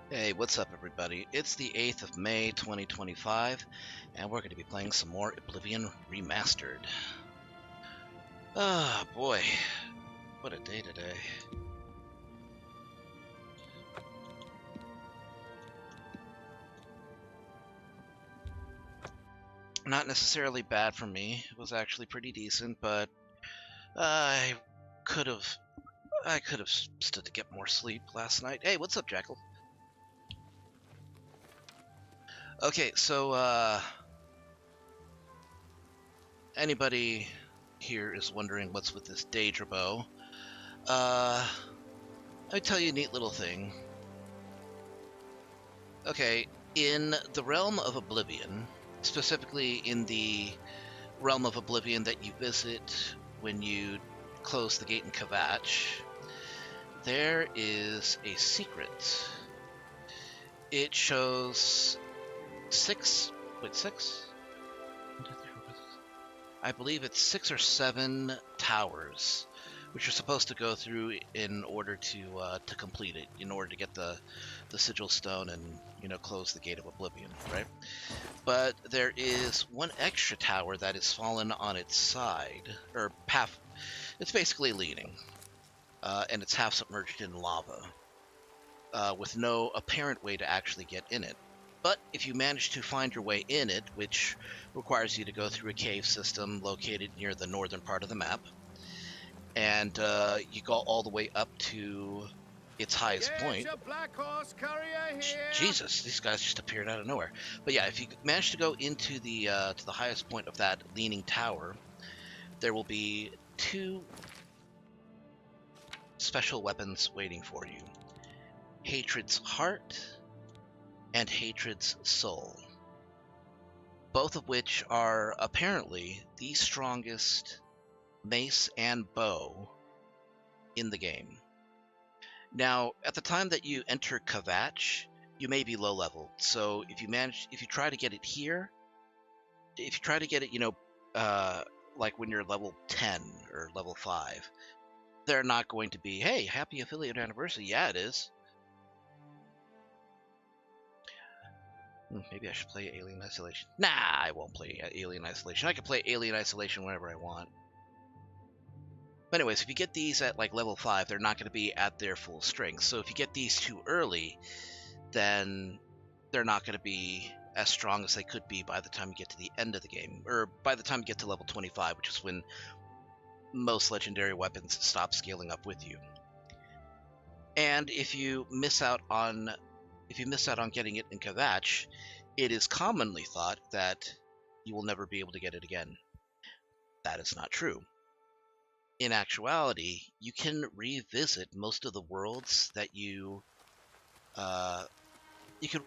Hey, what's up, everybody? It's the 8th of May, 2025, and we're going to be playing some more Oblivion Remastered. Ah, boy. What a day today. Not necessarily bad for me. It was actually pretty decent, but I could have stood to get more sleep last night. Hey, what's up, Jackal? Okay, so, anybody here is wondering what's with this Daedra bow. I'll tell you a neat little thing. Okay, in the realm of Oblivion, specifically in the realm of Oblivion that you visit when you close the gate in Kvatch, there is a secret. It shows six? I believe it's 6 or 7 towers, which you're supposed to go through in order to complete it, in order to get the sigil stone and close the gate of Oblivion, right? But there is one extra tower that is fallen on its side, or half. It's basically leaning, and it's half submerged in lava, with no apparent way to actually get in it. But if you manage to find your way in it, which requires you to go through a cave system located near the northern part of the map, and you go all the way up to its highest point. Jesus, these guys just appeared out of nowhere. But yeah, if you manage to go into the highest point of that leaning tower, there will be 2 special weapons waiting for you: Hatred's Heart and Hatred's Soul, both of which are apparently the strongest mace and bow in the game. Now, at the time that you enter Kvatch, you may be low level. So if you try to get it here, if you try to get it, like when you're level 10 or level 5, they're not going to be, hey, happy affiliate anniversary. Yeah, it is. Maybe I should play Alien Isolation. Nah, I won't play Alien Isolation. I can play Alien Isolation whenever I want. But anyways, if you get these at like level 5, they're not going to be at their full strength. So if you get these too early, then they're not going to be as strong as they could be by the time you get to the end of the game, or by the time you get to level 25, which is when most legendary weapons stop scaling up with you. And if you miss out on getting it in Kvatch, it is commonly thought that you will never be able to get it again. That is not true. In actuality, you can revisit most of the worlds that you can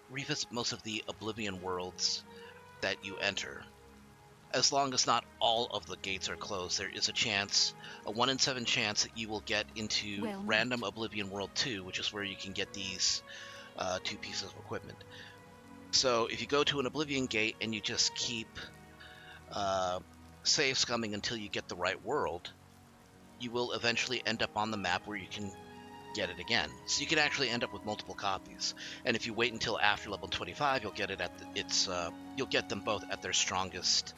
revisit most of the Oblivion worlds that you enter. As long as not all of the gates are closed, there is a 1 in 7 chance that you will get into random Oblivion World 2, which is where you can get these 2 pieces of equipment. So if you go to an Oblivion gate and you just keep save scumming until you get the right world, you will eventually end up on the map where you can get it again. So you can actually end up with multiple copies. And if you wait until after level 25, you'll get it at you'll get them both at their strongest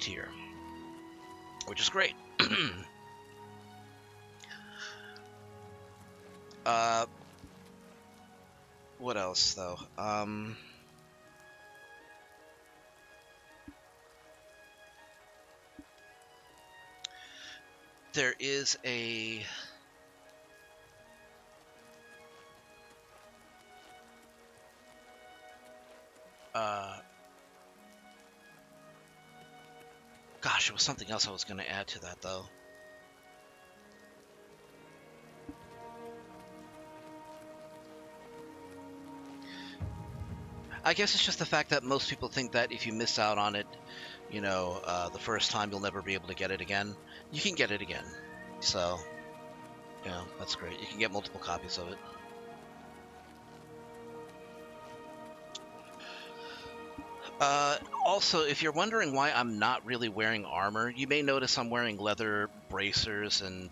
tier, which is great. What else though? There is a gosh, it was something else I was going to add to that though. I guess it's just the fact that most people think that if you miss out on it, the first time, you'll never be able to get it again. You can get it again. So, that's great. You can get multiple copies of it. Also, if you're wondering why I'm not really wearing armor, you may notice I'm wearing leather bracers and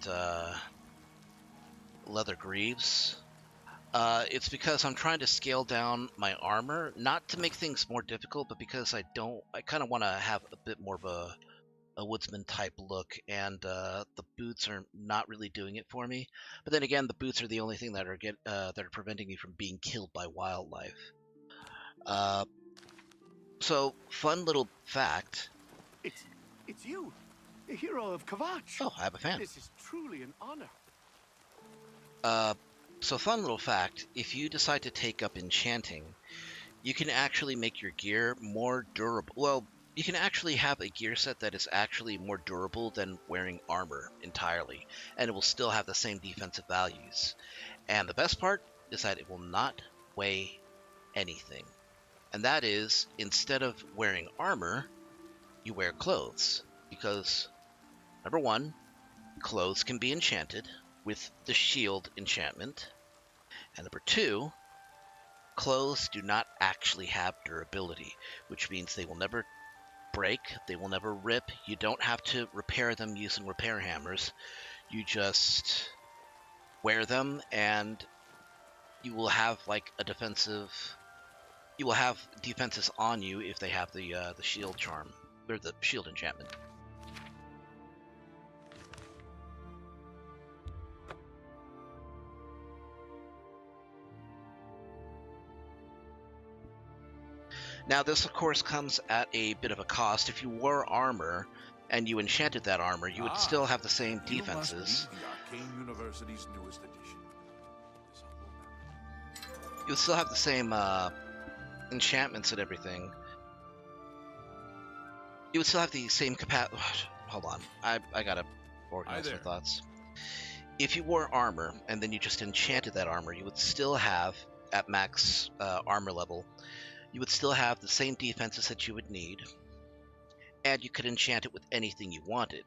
leather greaves. It's because I'm trying to scale down my armor, not to make things more difficult, but because I kind of want to have a bit more of a woodsman type look, and the boots are not really doing it for me. But then again, the boots are the only thing that are preventing me from being killed by wildlife. So fun little fact. It's you, the hero of Kvatch. Oh, I have a fan. This is truly an honor. So fun little fact, if you decide to take up enchanting, you can actually make your gear more durable. Well, you can actually have a gear set that is actually more durable than wearing armor entirely, and it will still have the same defensive values. And the best part is that it will not weigh anything. And that is, instead of wearing armor, you wear clothes. Because, number one, clothes can be enchanted with the shield enchantment. And number two, clothes do not actually have durability, which means they will never break, they will never rip. You don't have to repair them using repair hammers. You just wear them, and you will have like a defensive. You will have defenses on you if they have the shield charm or the shield enchantment. Now, this, of course, comes at a bit of a cost. If you wore armor and you enchanted that armor, you would still have the same defenses. The Arcane University's newest edition. You would still have the same enchantments and everything. You would still have the same capacity. Hold on. I gotta organize my thoughts. If you wore armor and then you just enchanted that armor, you would still have, at max armor level, you would still have the same defenses that you would need, and you could enchant it with anything you wanted.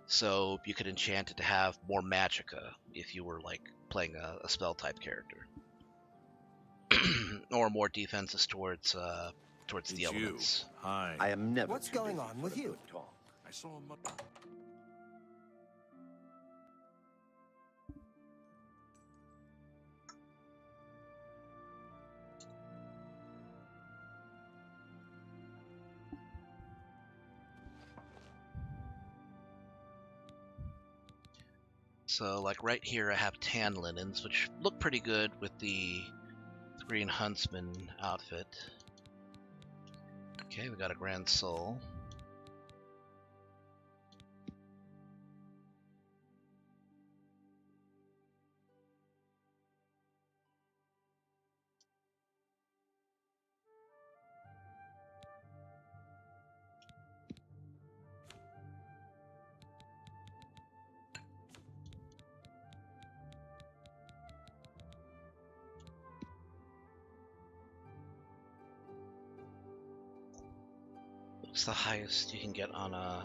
So you could enchant it to have more magicka if you were like playing a spell type character, or more defenses towards the elements. Hi. I am never. What's going on with you? I saw a So like right here I have tan linens, which look pretty good with the green huntsman outfit. Okay, we got a grand soul. What's the highest you can get on a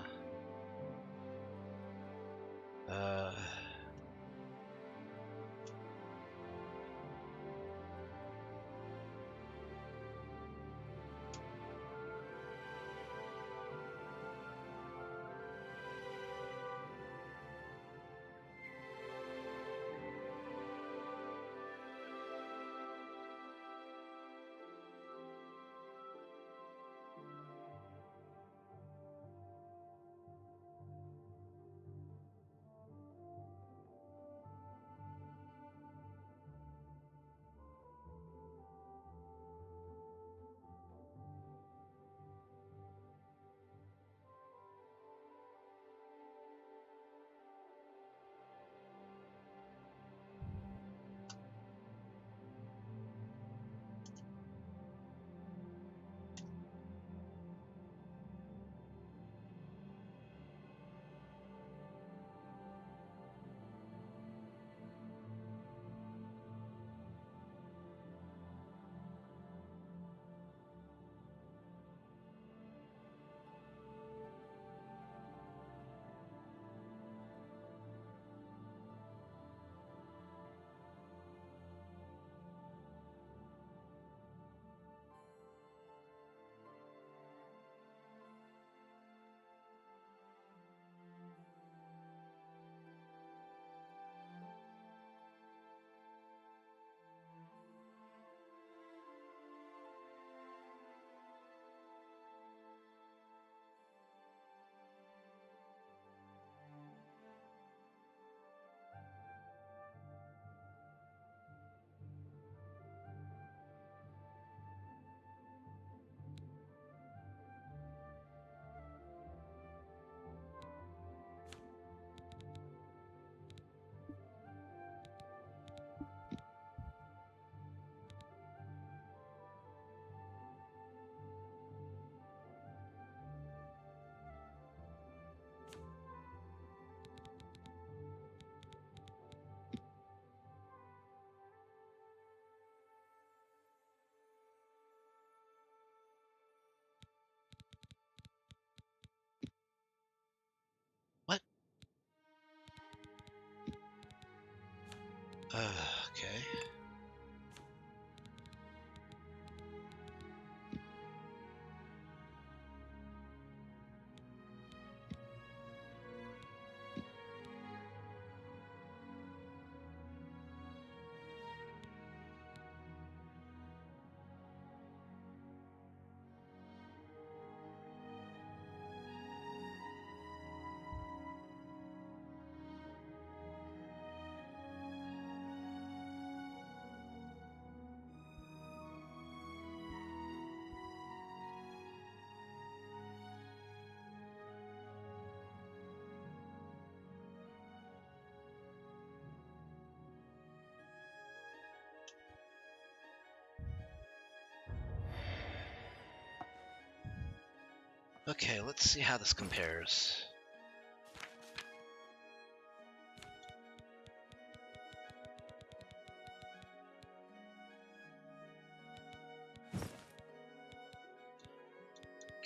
Okay, let's see how this compares.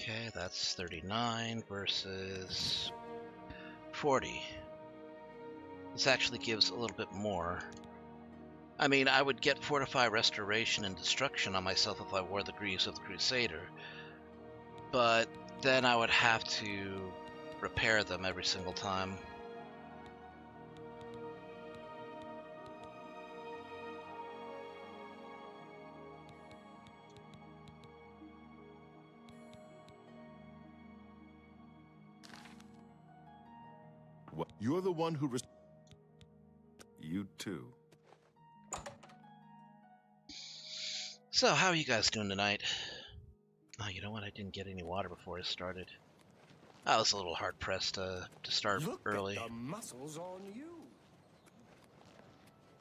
Okay, that's 39 versus 40. This actually gives a little bit more. I mean, I would get Fortify, Restoration, and Destruction on myself if I wore the Greaves of the Crusader, but then I would have to repair them every single time. What? You're the one who... You too. So, how are you guys doing tonight? Oh, you know what? I didn't get any water before I started. I was a little hard-pressed to start early. Look at the muscles on you.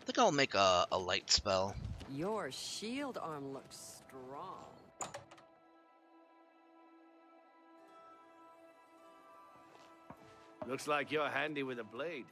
I think I'll make a light spell. Your shield arm looks strong. Looks like you're handy with a blade.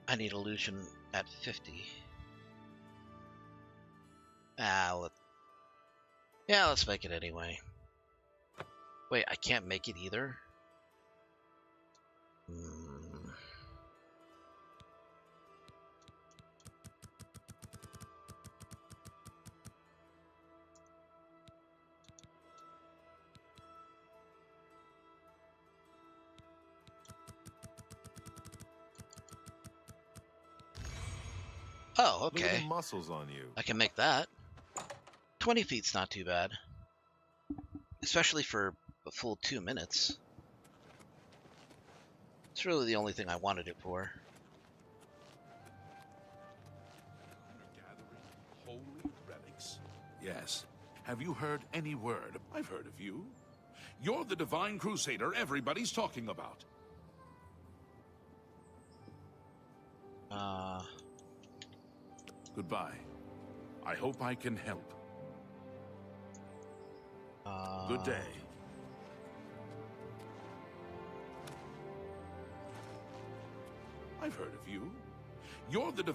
I need illusion at 50. Yeah, let's make it anyway. Wait, I can't make it either? Oh, Look at okay. the muscles on you. I can make that. 20 feet's not too bad. Especially for a full 2 minutes. It's really the only thing I wanted it for. Gathering holy relics. Yes. Have you heard any word? I've heard of you. You're the Divine Crusader everybody's talking about. Goodbye. I hope I can help. Good day. I've heard of you. You're the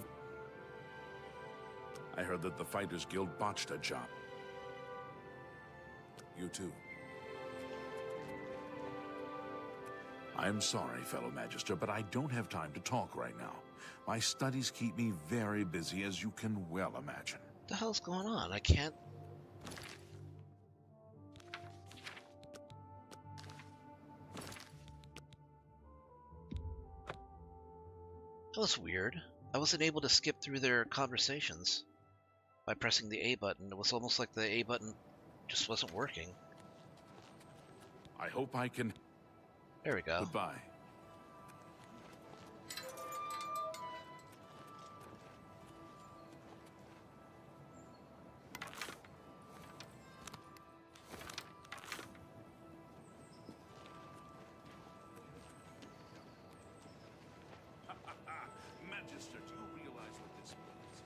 I heard that the Fighters Guild botched a job. You too. I'm sorry, fellow Magister, but I don't have time to talk right now. My studies keep me very busy, as you can well imagine. What the hell's going on? I can't... That was weird. I wasn't able to skip through their conversations by pressing the A button. It was almost like the A button just wasn't working. I hope I can... There we go. Goodbye. Magister, do you realize what this means?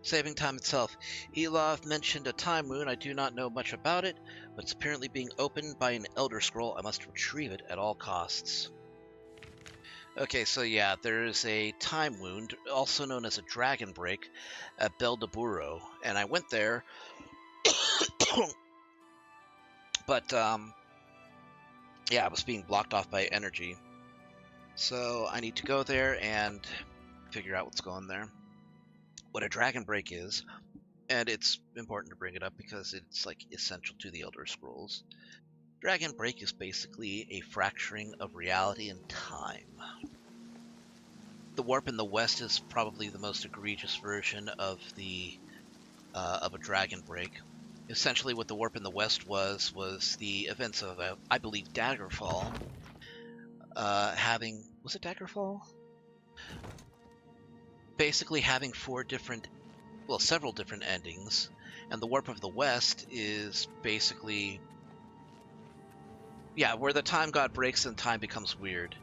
Saving time itself. Elov mentioned a time rune. I do not know much about it, but it's apparently being opened by an Elder Scroll. I must retrieve it at all costs. Okay, so yeah, there is a time wound, also known as a dragon break, at Beldeburo, and I went there, but yeah, I was being blocked off by energy. So I need to go there and figure out what's going there. What a dragon break is, and it's important to bring it up because it's like essential to the Elder Scrolls. Dragon break is basically a fracturing of reality and time. The warp in the west is probably the most egregious version of a dragon break. Essentially, what the warp in the west was the events of I believe Daggerfall. Was it Daggerfall? Basically, having several different endings, and the warp of the west is basically, yeah, where the time god breaks and time becomes weird.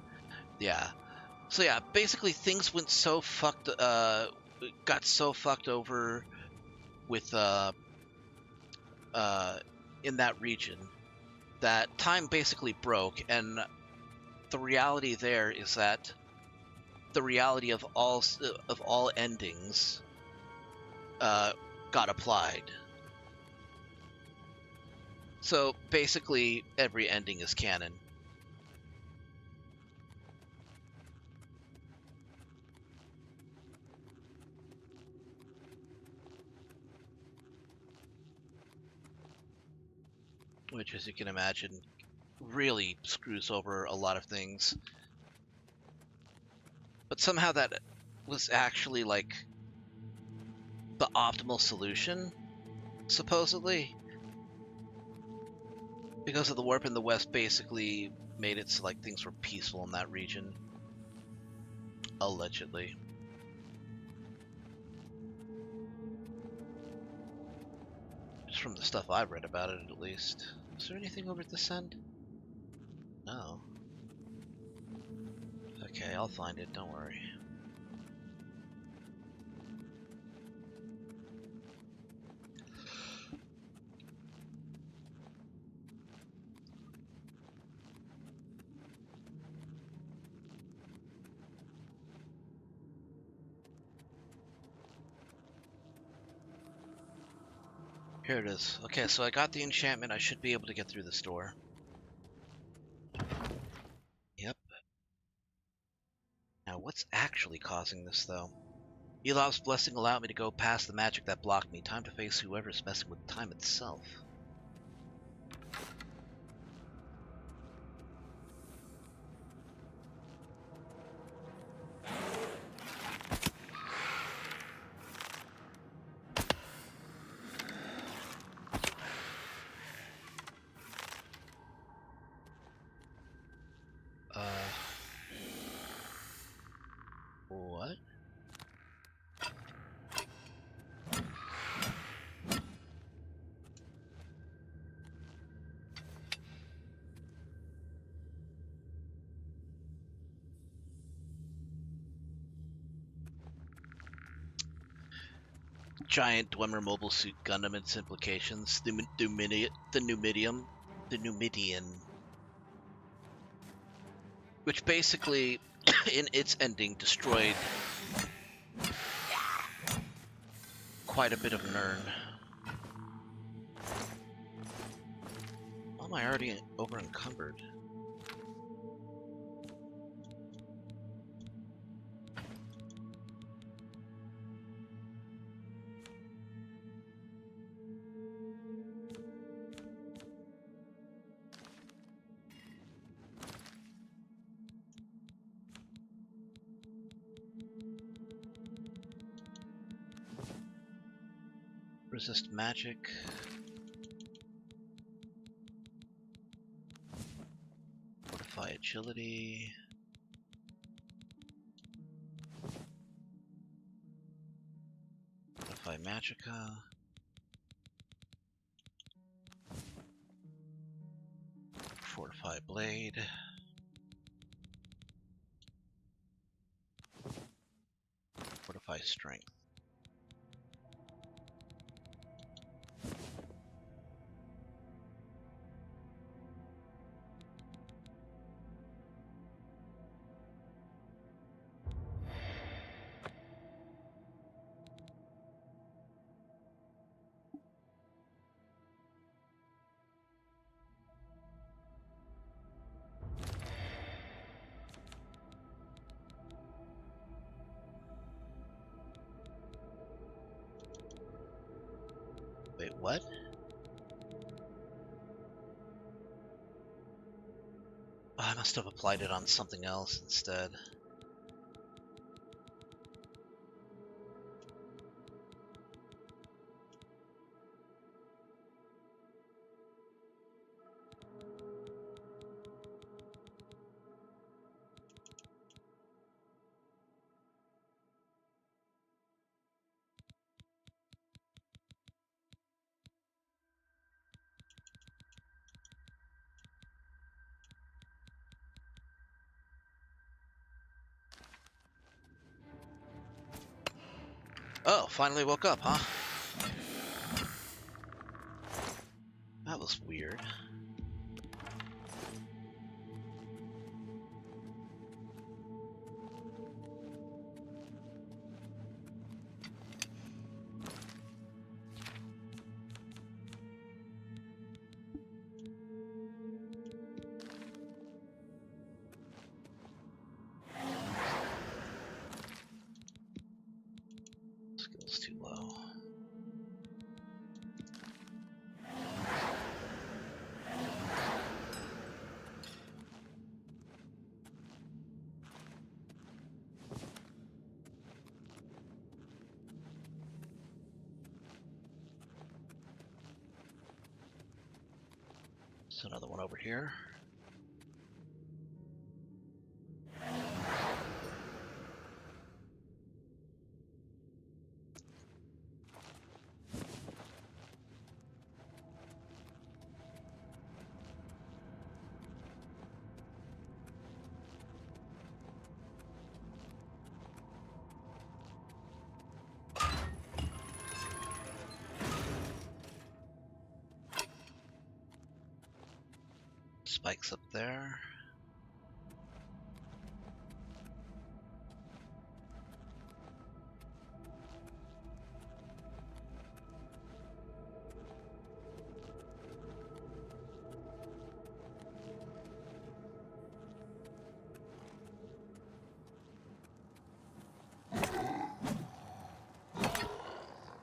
Yeah. So yeah, basically things got so fucked over with in that region that time basically broke, and the reality there is that the reality of all endings got applied. So basically every ending is canon. Which, as you can imagine, really screws over a lot of things. But somehow that was actually like the optimal solution, supposedly. Because of the warp in the west basically made it so like things were peaceful in that region. Allegedly. Just from the stuff I've read about it, at least. Is there anything over at this end? No. Okay, I'll find it, don't worry. Here it is. Okay, so I got the enchantment. I should be able to get through this door. Yep. Now, what's actually causing this, though? Elov's blessing allowed me to go past the magic that blocked me. Time to face whoever's messing with time itself. What? Giant Dwemer mobile suit Gundam and its implications. The Numidian. Which basically, in its ending, destroyed quite a bit of Nirn. Why am I already over encumbered? Resist magic. Fortify agility. Fortify magicka. Fortify blade. Fortify strength. Wait, what? Oh, I must have applied it on something else instead. Oh, finally woke up, huh? That was weird. Skill's too low. So another one over here. Spikes up there.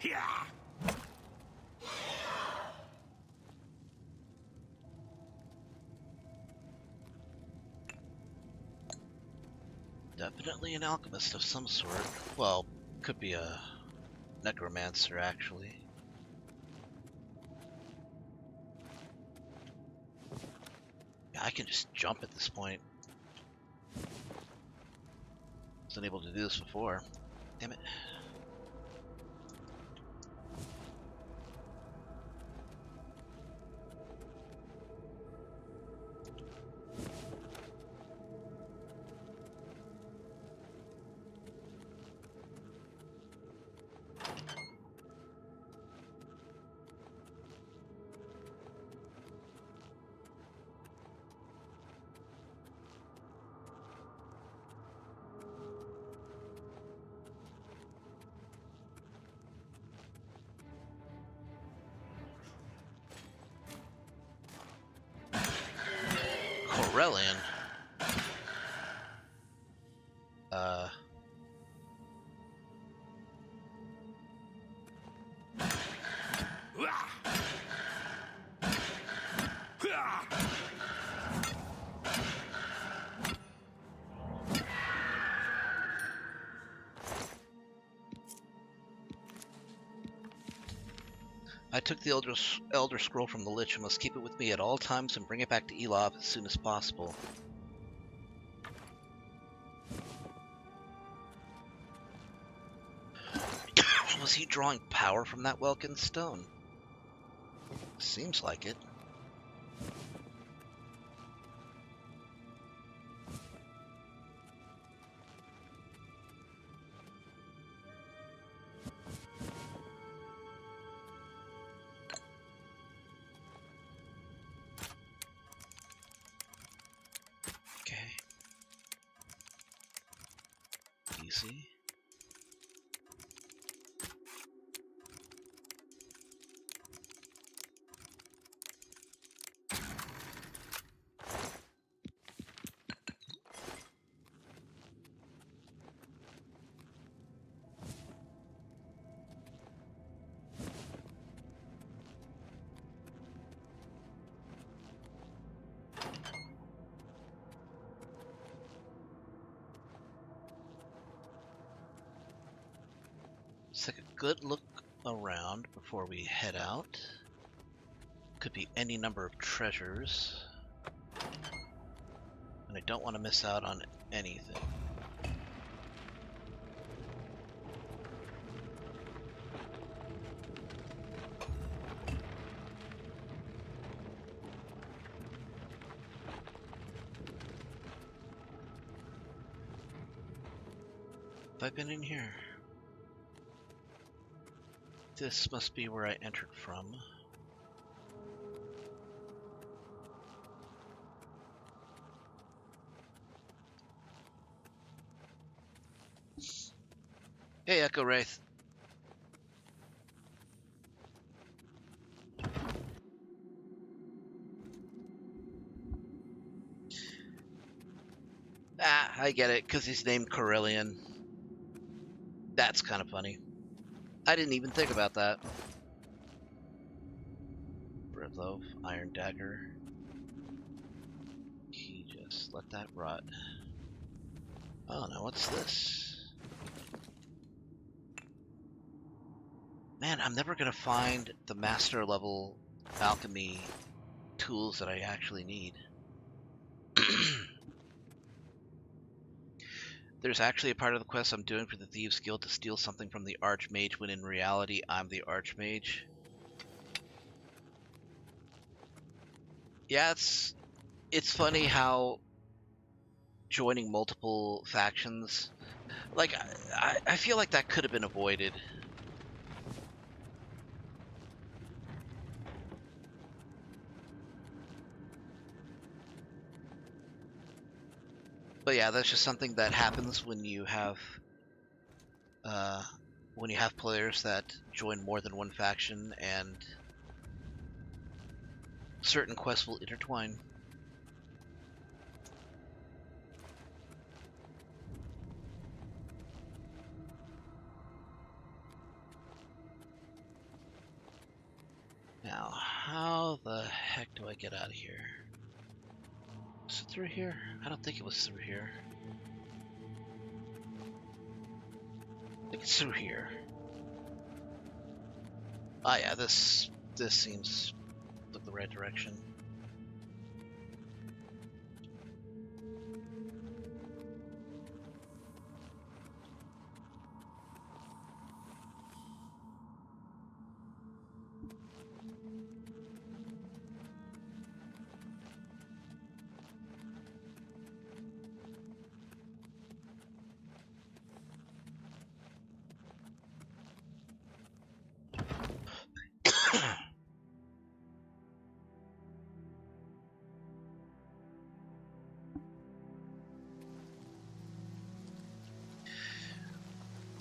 Yeah. Definitely an alchemist of some sort. Well, could be a necromancer, actually. Yeah, I can just jump at this point. Wasn't able to do this before. Damn it. Corellian. I took the Elder Scroll from the Lich and must keep it with me at all times and bring it back to Elov as soon as possible. Was he drawing power from that Welkin stone? Seems like it. Okay. Easy. Let's take a good look around before we head out. Could be any number of treasures. And I don't want to miss out on anything. Have I been in here? This must be where I entered from. Hey, Echo Wraith. Ah, I get it, because he's named Corellian. That's kind of funny. I didn't even think about that. Bread loaf, iron dagger. He just let that rot. Oh no, what's this? Man, I'm never gonna find the master level alchemy tools that I actually need. There's actually a part of the quest I'm doing for the Thieves Guild to steal something from the Archmage when in reality I'm the Archmage. Yeah, it's funny how joining multiple factions, like, I feel like that could have been avoided. But yeah, that's just something that happens when you have players that join more than one faction, and certain quests will intertwine. Now, how the heck do I get out of here? Was it through here? I don't think it was through here. I think it's through here. Ah, yeah, this seems like the right direction.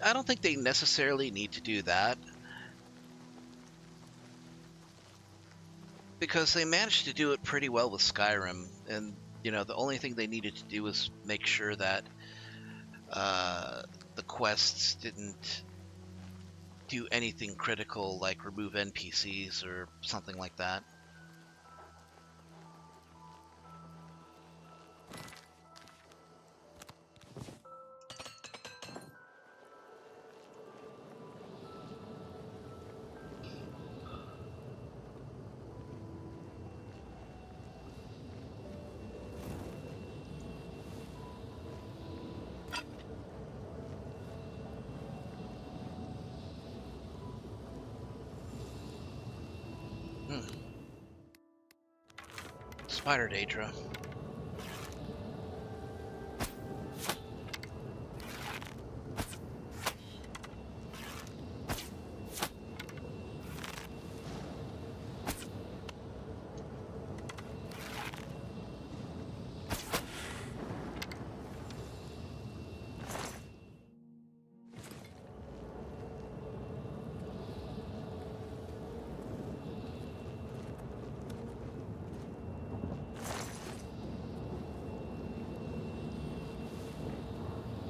I don't think they necessarily need to do that, because they managed to do it pretty well with Skyrim, and the only thing they needed to do was make sure that the quests didn't do anything critical, like remove NPCs or something like that. Spider Daedra.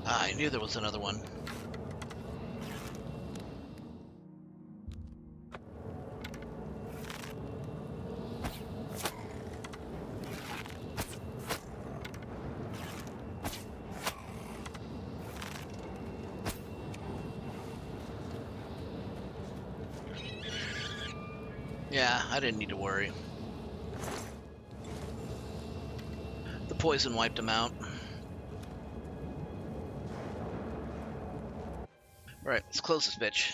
I knew there was another one. Yeah, I didn't need to worry. The poison wiped him out. Alright, let's close this bitch.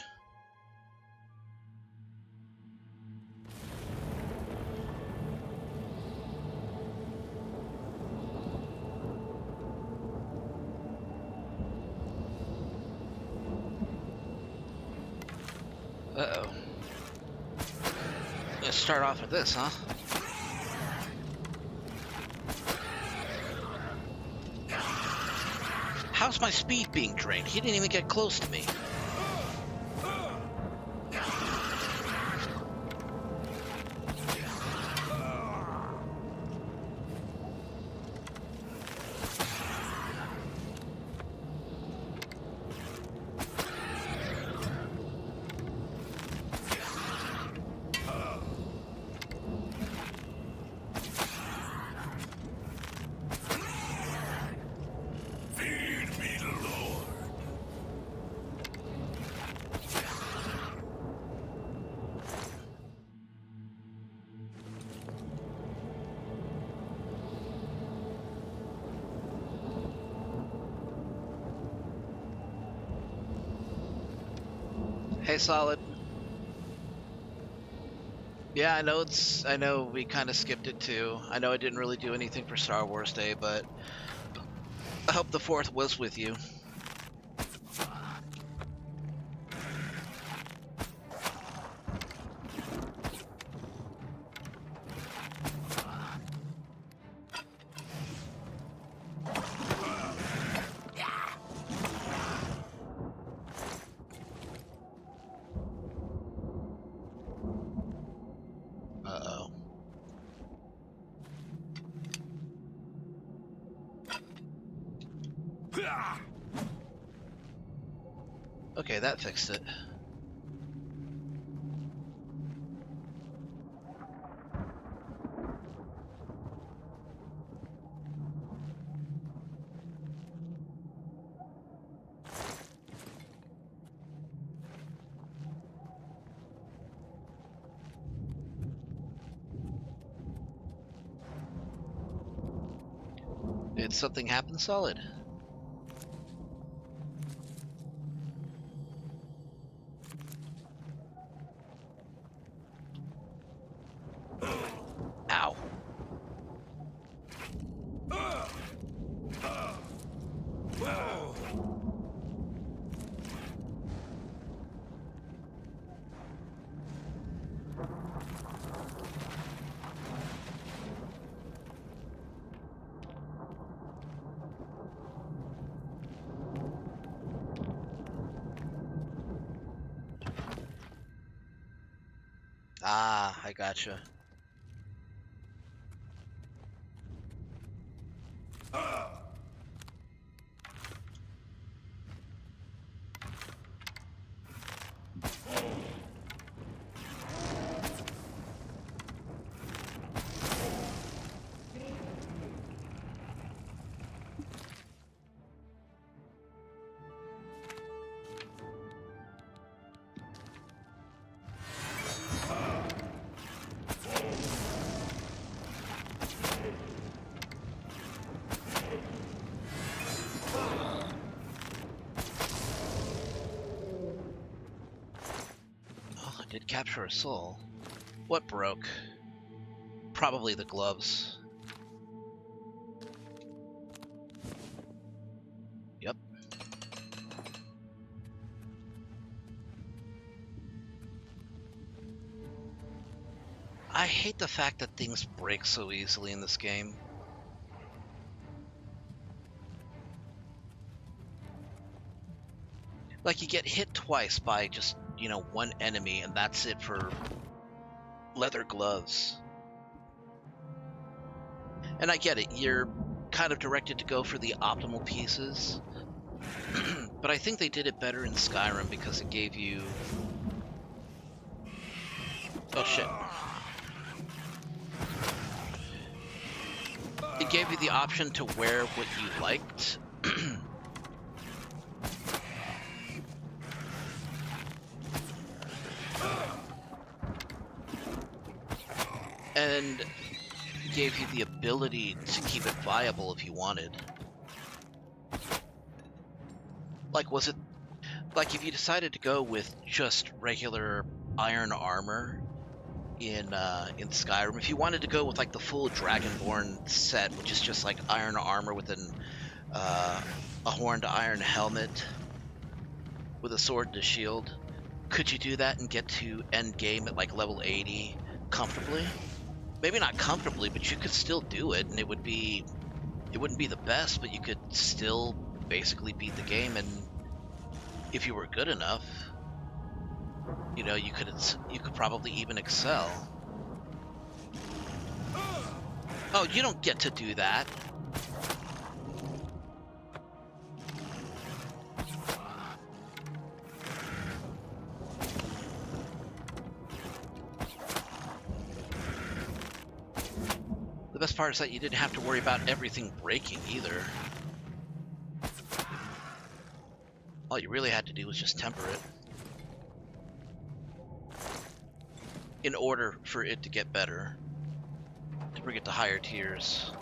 Uh-oh. Let's start off with this, huh? How's my speed being drained? He didn't even get close to me. Hey, Solid. Yeah, I know we kind of skipped it too. I know I didn't really do anything for Star Wars Day, but I hope the 4th was with you. Uh-oh. Okay, that fixed it. Did something happen, Solid? Ow. Ah, I gotcha. Oh, I did capture a soul. What broke? Probably the gloves. Yep. I hate the fact that things break so easily in this game. Like, you get hit twice by just, you know, one enemy, and that's it for leather gloves. And I get it, you're kind of directed to go for the optimal pieces, but I think they did it better in Skyrim because it gave you... Oh shit. It gave you the option to wear what you liked. and gave you the ability to keep it viable if you wanted. Like, was it like if you decided to go with just regular iron armor in Skyrim, if you wanted to go with like the full Dragonborn set, which is just like iron armor with a horned iron helmet with a sword and a shield, could you do that and get to end game at like level 80 comfortably? Maybe not comfortably, but you could still do it, and it wouldn't be the best, but you could still basically beat the game. And if you were good enough, you know, you could probably even excel. Oh, you don't get to do that. The best part is that you didn't have to worry about everything breaking either. All you really had to do was just temper it in order for it to get better, to bring it to higher tiers.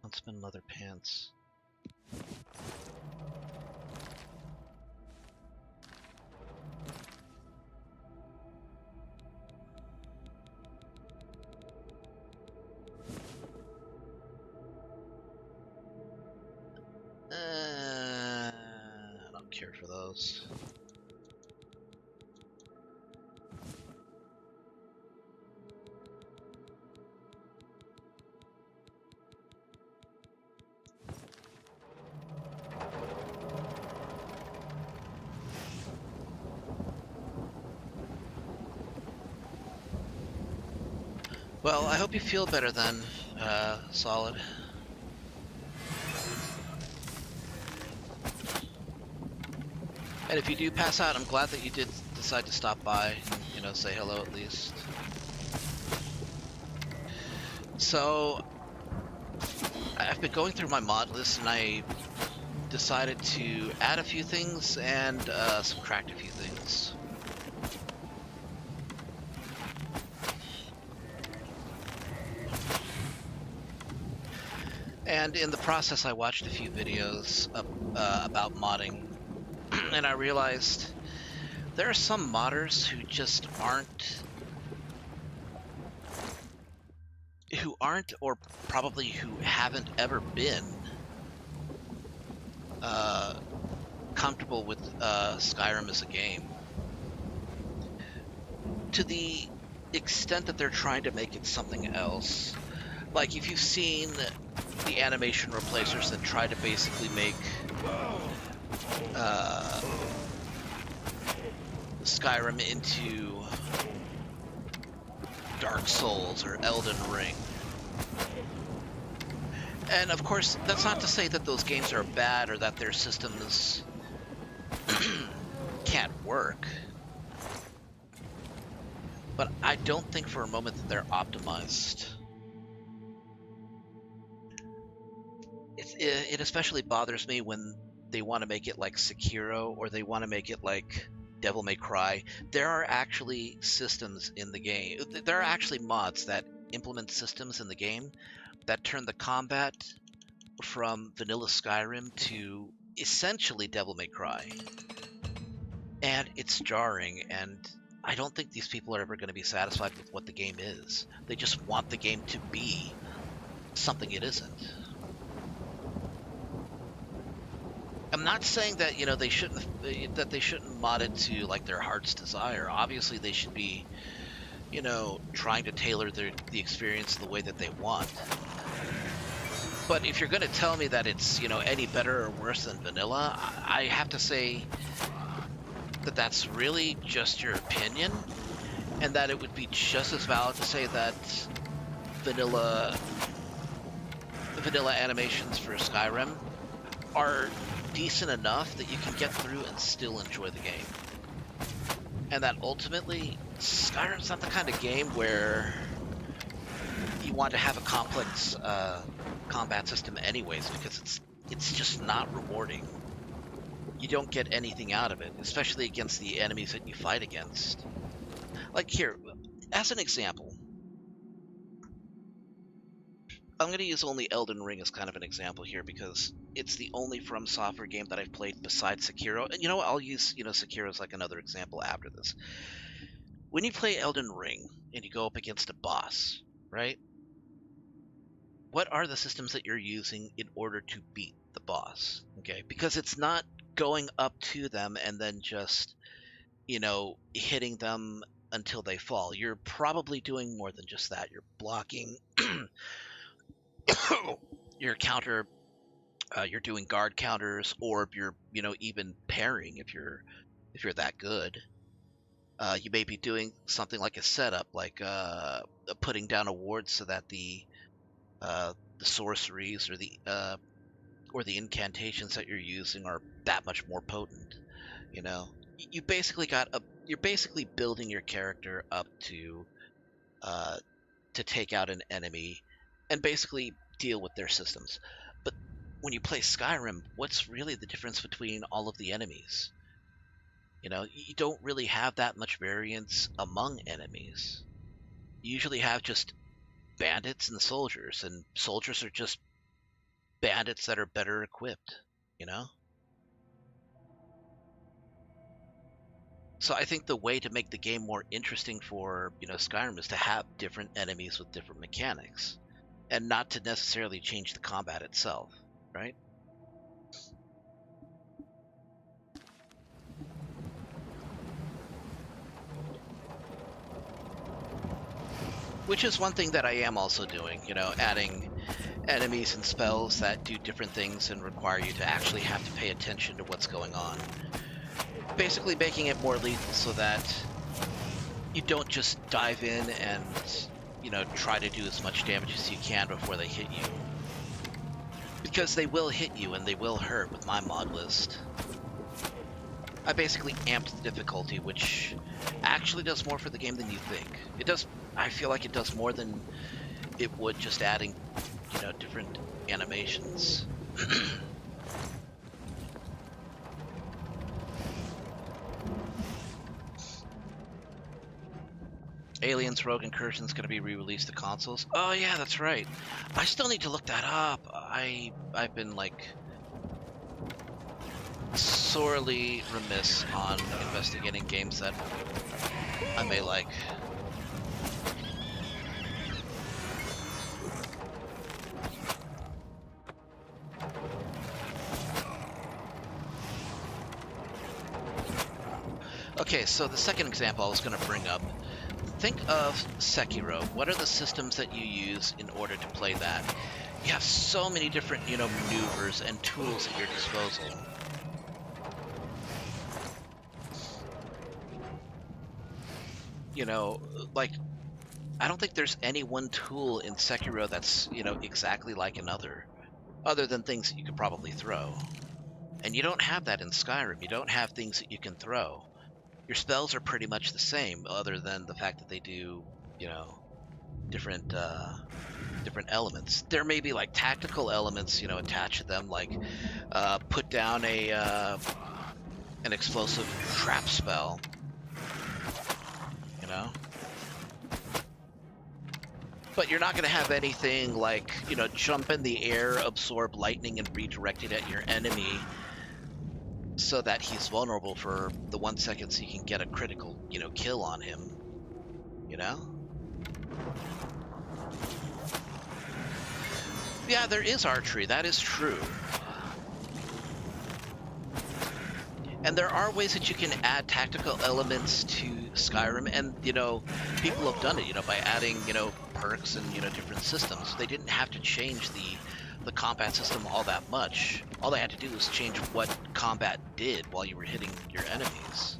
Let's spend leather pants. I don't care for those. Well, I hope you feel better then, Solid. And if you do pass out, I'm glad that you did decide to stop by and, you know, say hello at least. So, I've been going through my mod list, and I decided to add a few things and subtract a few things. And in the process, I watched a few videos about modding, and I realized there are some modders who just aren't, or probably who haven't ever been comfortable with Skyrim as a game, to the extent that they're trying to make it something else. Like, if you've seen the animation replacers that try to basically make Skyrim into Dark Souls or Elden Ring. And of course, that's not to say that those games are bad or that their systems can't work. But I don't think for a moment that they're optimized. It especially bothers me when they want to make it like Sekiro, or they want to make it like Devil May Cry. There are actually systems in the game. There are actually mods that implement systems in the game that turn the combat from vanilla Skyrim to essentially Devil May Cry. And it's jarring, and I don't think these people are ever going to be satisfied with what the game is. They just want the game to be something it isn't. I'm not saying that, you know, they shouldn't mod it to like their heart's desire. Obviously, they should be, you know, trying to tailor the experience the way that they want. But if you're going to tell me that it's, you know, any better or worse than vanilla, I have to say that that's really just your opinion, and that it would be just as valid to say that vanilla animations for Skyrim are decent enough that you can get through and still enjoy the game. And that ultimately, Skyrim's not the kind of game where you want to have a complex combat system anyways, because it's just not rewarding. you don't get anything out of it, especially against the enemies that you fight against. Like here, as an example, I'm going to use only Elden Ring as kind of an example here because it's the only From Software game that I've played besides Sekiro. And you know what? I'll use, Sekiro as like another example after this. When you play Elden Ring and you go up against a boss, right? What are the systems that you're using in order to beat the boss? Okay, because it's not going up to them and then just, hitting them until they fall. You're probably doing more than just that. You're blocking your counter, you're doing guard counters, or you're, even parrying if you're that good. You may be doing something like a setup, like putting down a ward so that the sorceries or the incantations that you're using are that much more potent. You basically you're basically building your character up to take out an enemy and basically deal with their systems. But when you play Skyrim, what's really the difference between all of the enemies? You don't really have that much variance among enemies. You usually have just bandits and soldiers are just bandits that are better equipped, So I think the way to make the game more interesting for, Skyrim is to have different enemies with different mechanics and not to necessarily change the combat itself, right? Which is one thing that I am also doing, adding enemies and spells that do different things and require you to actually have to pay attention to what's going on. Basically making it more lethal so that you don't just dive in and, try to do as much damage as you can before they hit you. Because they will hit you and they will hurt with my mod list. I basically amped the difficulty, which actually does more for the game than you think. I feel like it does more than it would just adding, different animations. Aliens Rogue Incursion is going to be re-released to consoles. Oh yeah, that's right. I still need to look that up. I've been sorely remiss on investigating games that I may like. Okay, so the second example I was going to bring up. Think of Sekiro. What are the systems that you use in order to play that? You have so many different, maneuvers and tools at your disposal. I don't think there's any one tool in Sekiro that's, exactly like another, other than things that you could probably throw. And you don't have that in Skyrim. You don't have things that you can throw. Your spells are pretty much the same, other than the fact that they do, different elements. There may be tactical elements, attached to them, put down an explosive trap spell, But you're not going to have anything like, jump in the air, absorb lightning, and redirect it at your enemy, so that he's vulnerable for the 1 second so you can get a critical, kill on him, Yeah, there is archery, that is true. And there are ways that you can add tactical elements to Skyrim, and, people have done it, by adding, perks and, different systems. They didn't have to change the combat system all that much. All they had to do was change what combat did while you were hitting your enemies.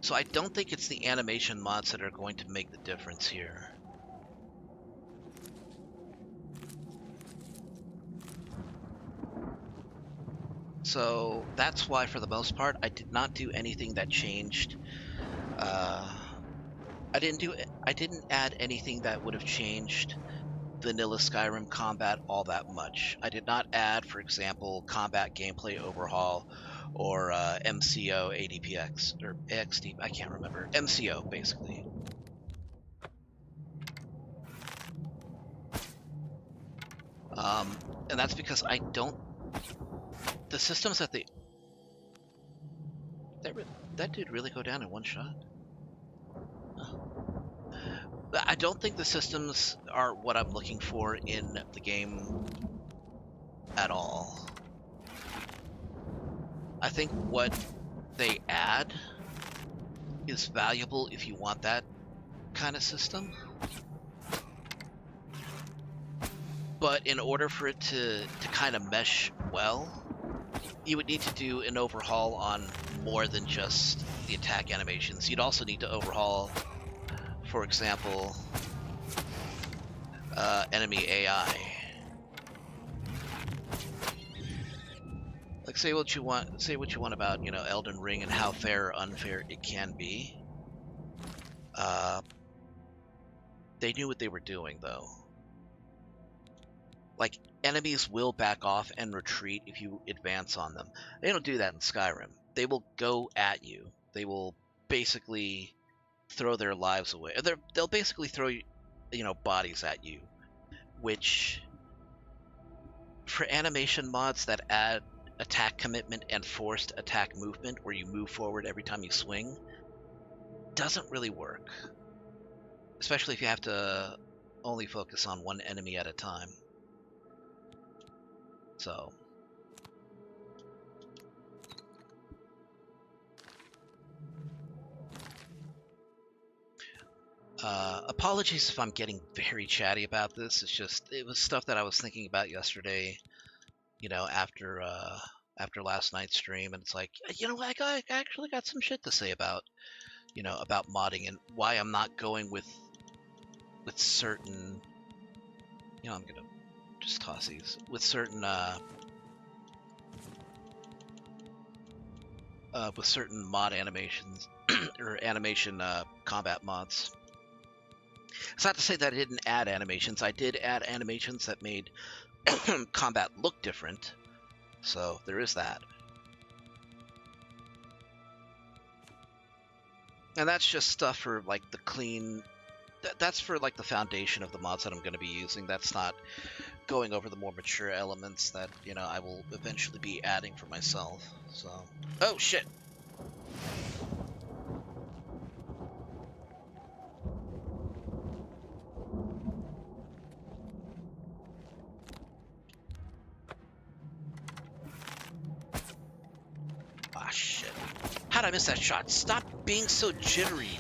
So I don't think it's the animation mods that are going to make the difference here. So that's why, for the most part, I did not do anything that changed. I I didn't add anything that would have changed vanilla Skyrim combat all that much. I did not add, for example, combat gameplay overhaul or MCO ADPX or AXD. I can't remember. MCO basically. And that's because I don't. The systems that that did really go down in one shot. I don't think the systems are what I'm looking for in the game at all. I think what they add is valuable if you want that kind of system. But in order for it to kind of mesh well, you would need to do an overhaul on more than just the attack animations. You'd also need to overhaul, for example, enemy AI. Like say what you want about, you know, Elden Ring and how fair or unfair it can be. They knew what they were doing though. Like, enemies will back off and retreat if you advance on them. They don't do that in Skyrim. They will go at you. They will basically throw their lives away. They'll basically throw, you know, bodies at you, which for animation mods that add attack commitment and forced attack movement, where you move forward every time you swing, doesn't really work. Especially if you have to only focus on one enemy at a time. So, apologies if I'm getting very chatty about this. It's just, it was stuff that I was thinking about yesterday, you know, after last night's stream, and it's like, you know, I actually got some shit to say about, you know, about modding and why I'm not going with certain, you know, I'm gonna just toss these with certain mod animations or animation combat mods. It's not to say that I didn't add animations. I did add animations that made combat look different, so there is that. And that's just stuff for like the clean. That's for like the foundation of the mods that I'm going to be using. That's not going over the more mature elements that, you know, I will eventually be adding for myself. So, oh shit. Ah shit. How'd I miss that shot? Stop being so jittery,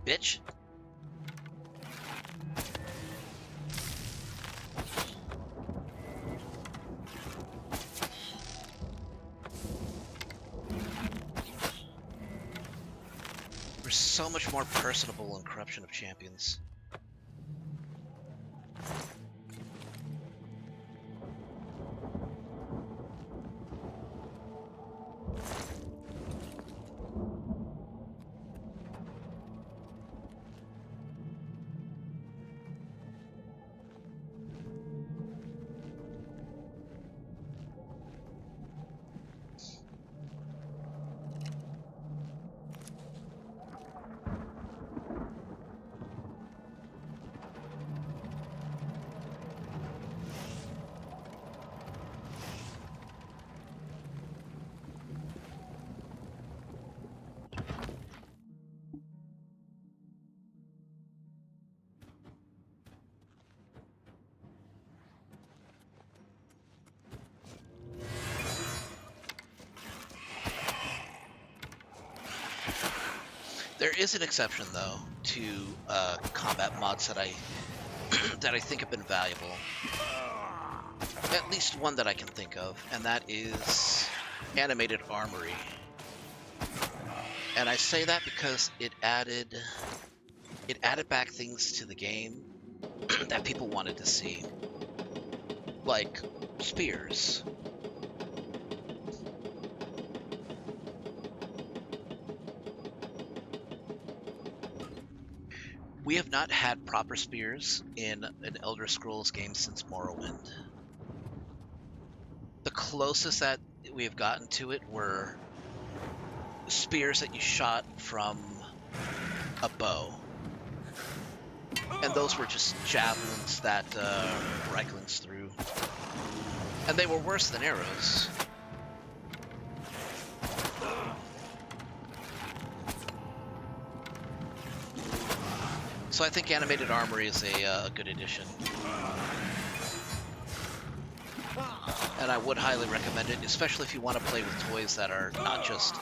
bitch. So much more personable in Corruption of Champions. There is an exception, though, to combat mods that I that I think have been valuable. At least one that I can think of, and that is Animated Armory. And I say that because it added back things to the game that people wanted to see, like spears. We have not had proper spears in an Elder Scrolls game since Morrowind. The closest that we have gotten to it were spears that you shot from a bow. And those were just javelins that right-clicks through. And they were worse than arrows. So I think Animated Armory is a good addition. And I would highly recommend it, especially if you want to play with toys that are not just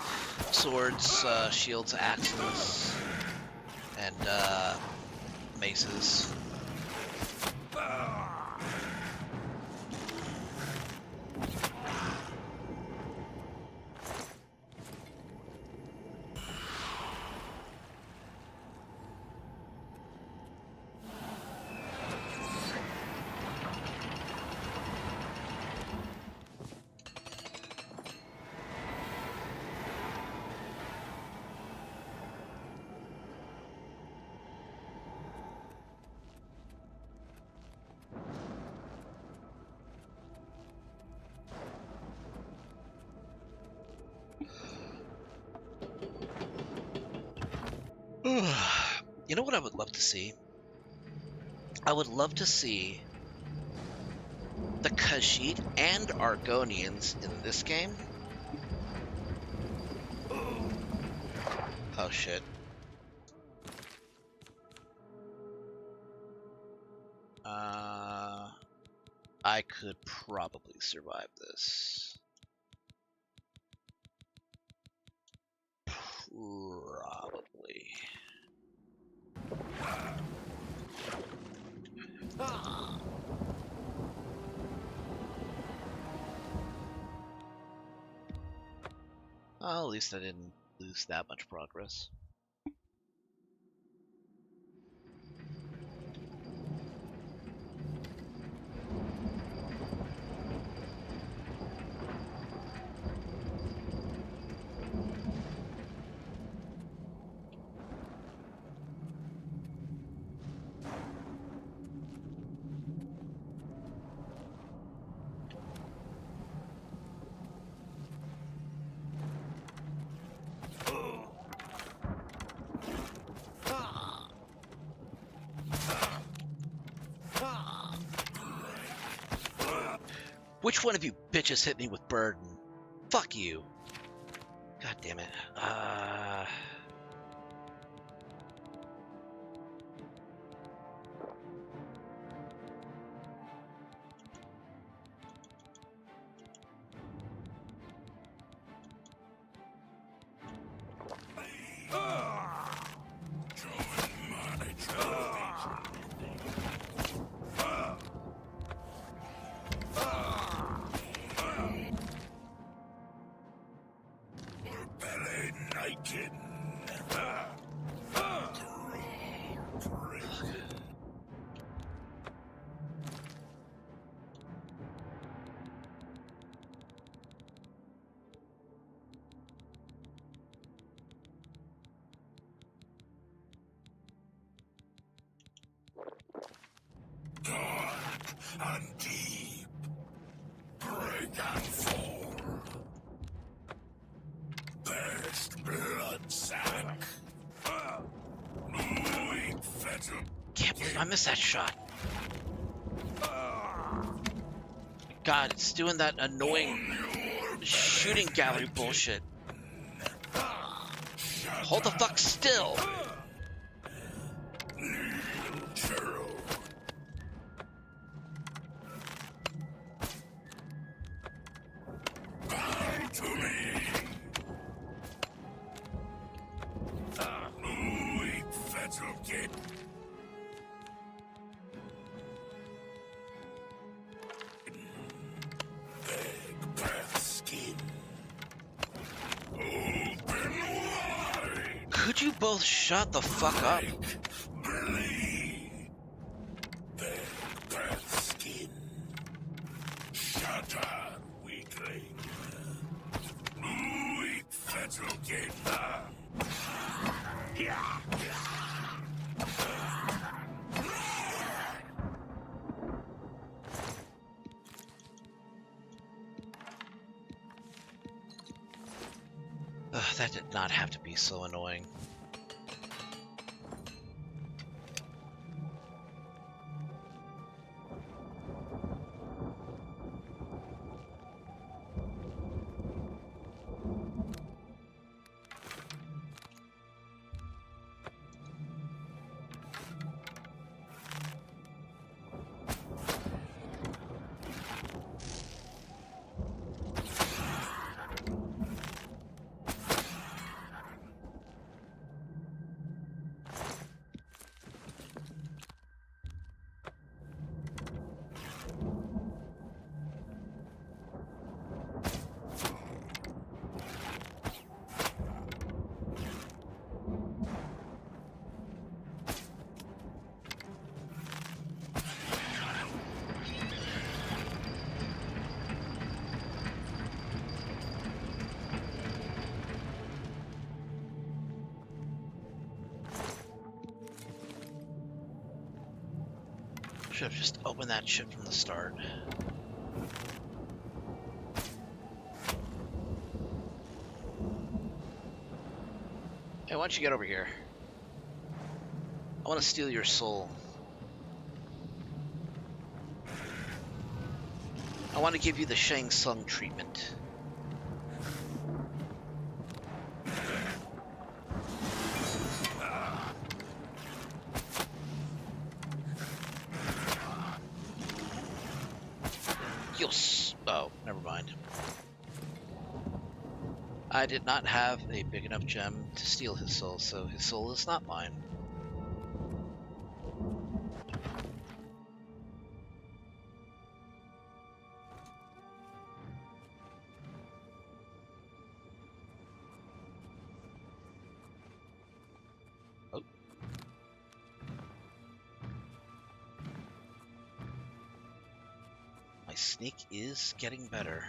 swords, shields, axes, and maces. You know what I would love to see? I would love to see the Khajiit and Argonians in this game. Oh shit. I could probably survive this. Probably. Well, at least I didn't lose that much progress. Which one of you bitches hit me with burden? Fuck you. God damn it. And deep, break and fall. Best blood sack. Weak fetal. Can't believe I missed that shot. God, it's doing that annoying shooting gallery bullshit. Hold the fuck still. Could you both shut the fuck up? Skin. Shatter, weakling. Weak fetal kid. That did not have to be so annoying. Should have just opened that shit from the start. Hey, why don't you get over here? I want to steal your soul. I want to give you the Shang Tsung treatment. Yes. Oh, never mind. I did not have a big enough gem to steal his soul, so his soul is not mine. Oh. My sneak is getting better.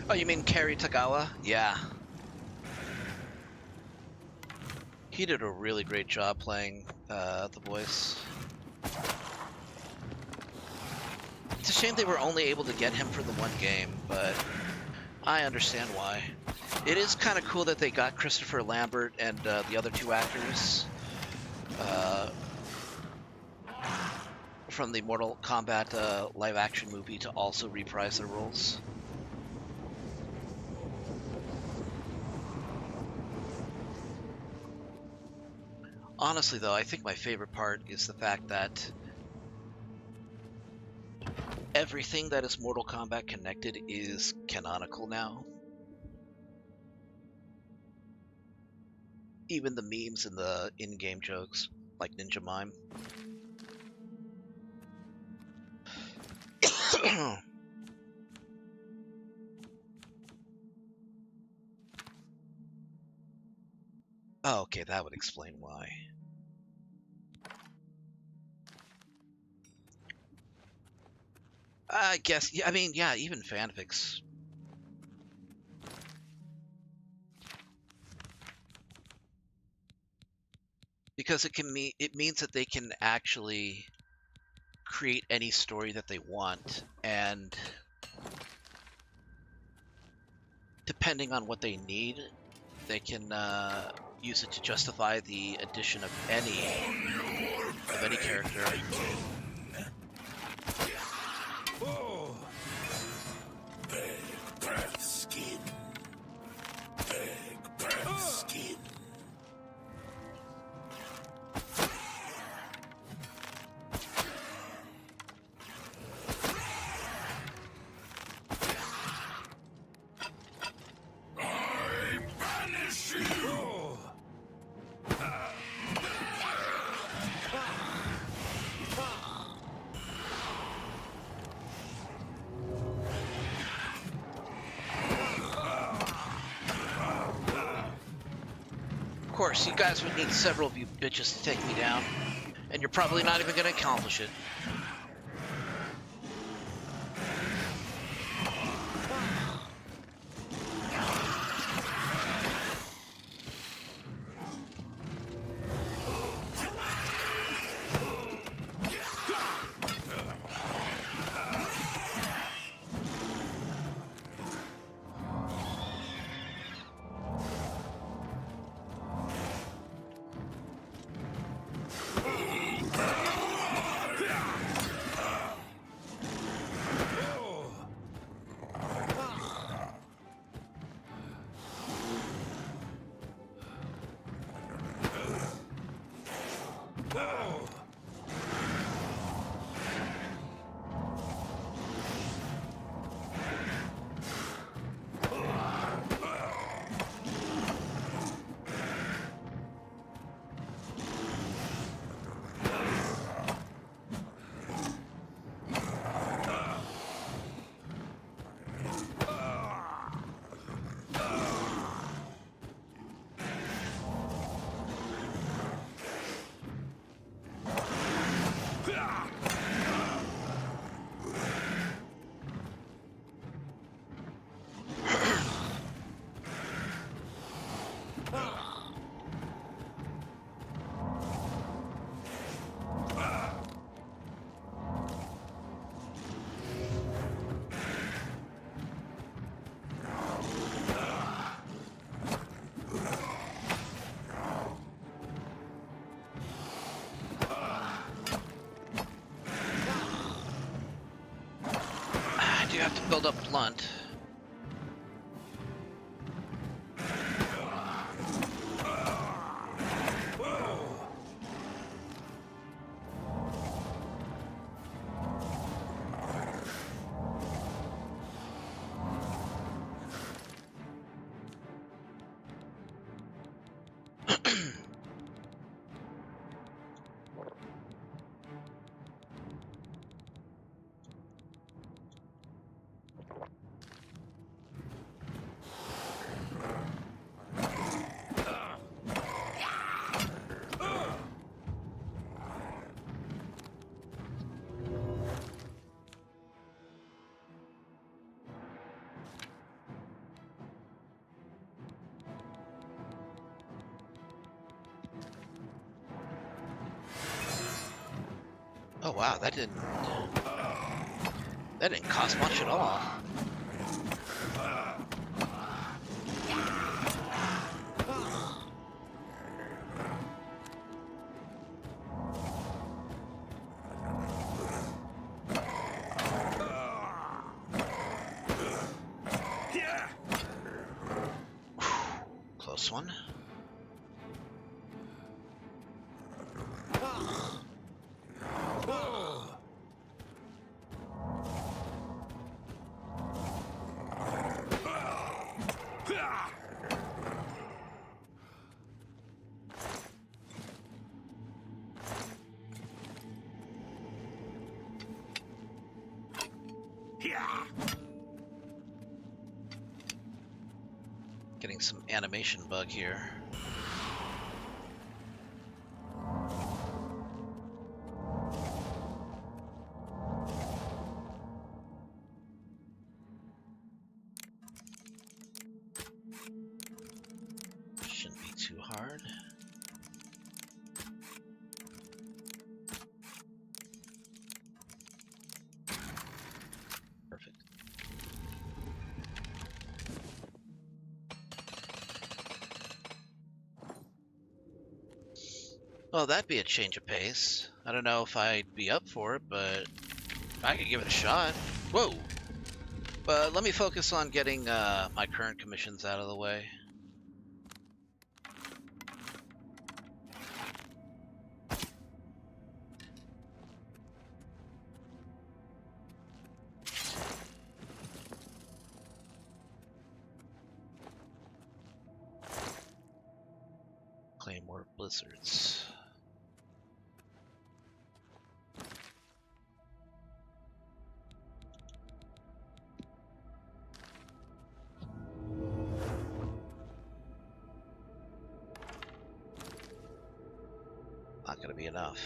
Oh, you mean Kerry Tagawa? Yeah. He did a really great job playing the voice. It's a shame they were only able to get him for the one game, but I understand why. It is kind of cool that they got Christopher Lambert and the other two actors from the Mortal Kombat live-action movie to also reprise their roles. Honestly, though, I think my favorite part is the fact that everything that is Mortal Kombat connected is canonical now. Even the memes and the in-game jokes, like Ninja Mime. Oh, okay, that would explain why. I guess, yeah, I mean, yeah, even fanfics. Because it means that they can actually create any story that they want, and depending on what they need, they can use it to justify the addition of any character. Oh. Big breath skin. Big breath skin. course, you guys would need several of you bitches to take me down, and you're probably not even going to accomplish it. You have to build up blunt. Oh wow, that didn't cost much at all. Close one. Getting some animation bug here. Shouldn't be too hard. Perfect. Well, that'd be a change of pace. I don't know if I'd be up for it, but I could give it a shot. Whoa! But let me focus on getting my current commissions out of the way. Claim more blizzards. going to be enough.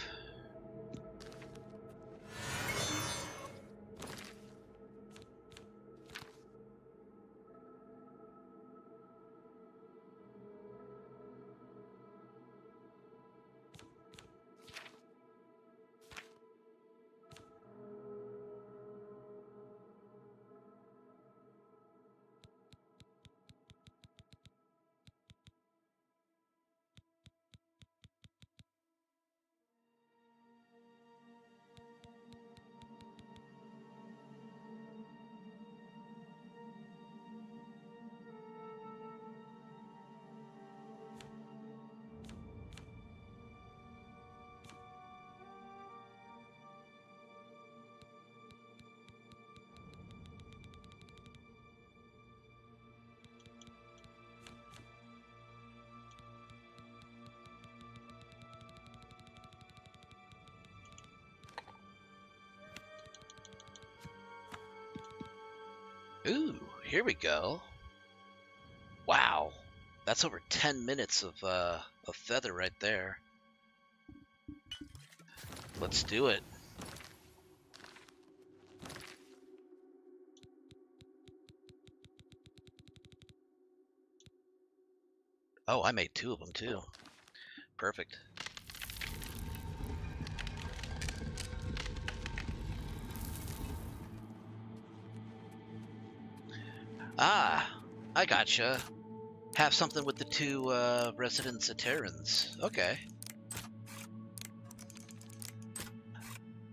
Ooh, here we go. Wow, that's over 10 minutes of feather right there. Let's do it. Oh, I made 2 of them too. Perfect. Ah, I gotcha. Have something with the 2 resident Zaterrans. Okay.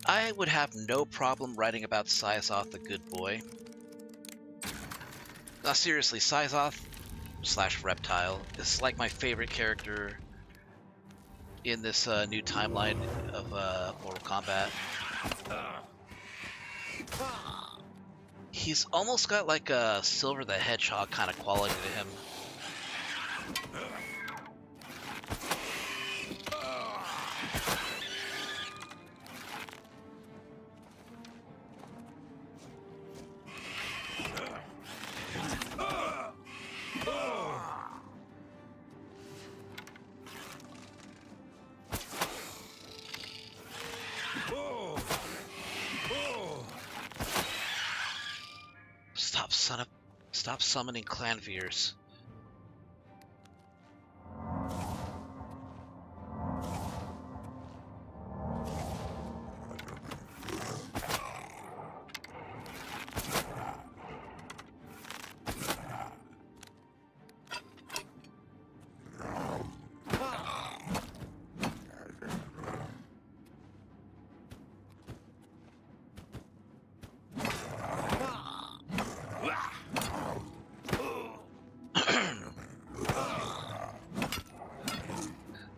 I would have no problem writing about Sizoth the Good Boy. No, seriously, Sizoth / Reptile is like my favorite character in this new timeline of Mortal Kombat. He's almost got like a Silver the Hedgehog kind of quality to him. Stop summoning Clanveers.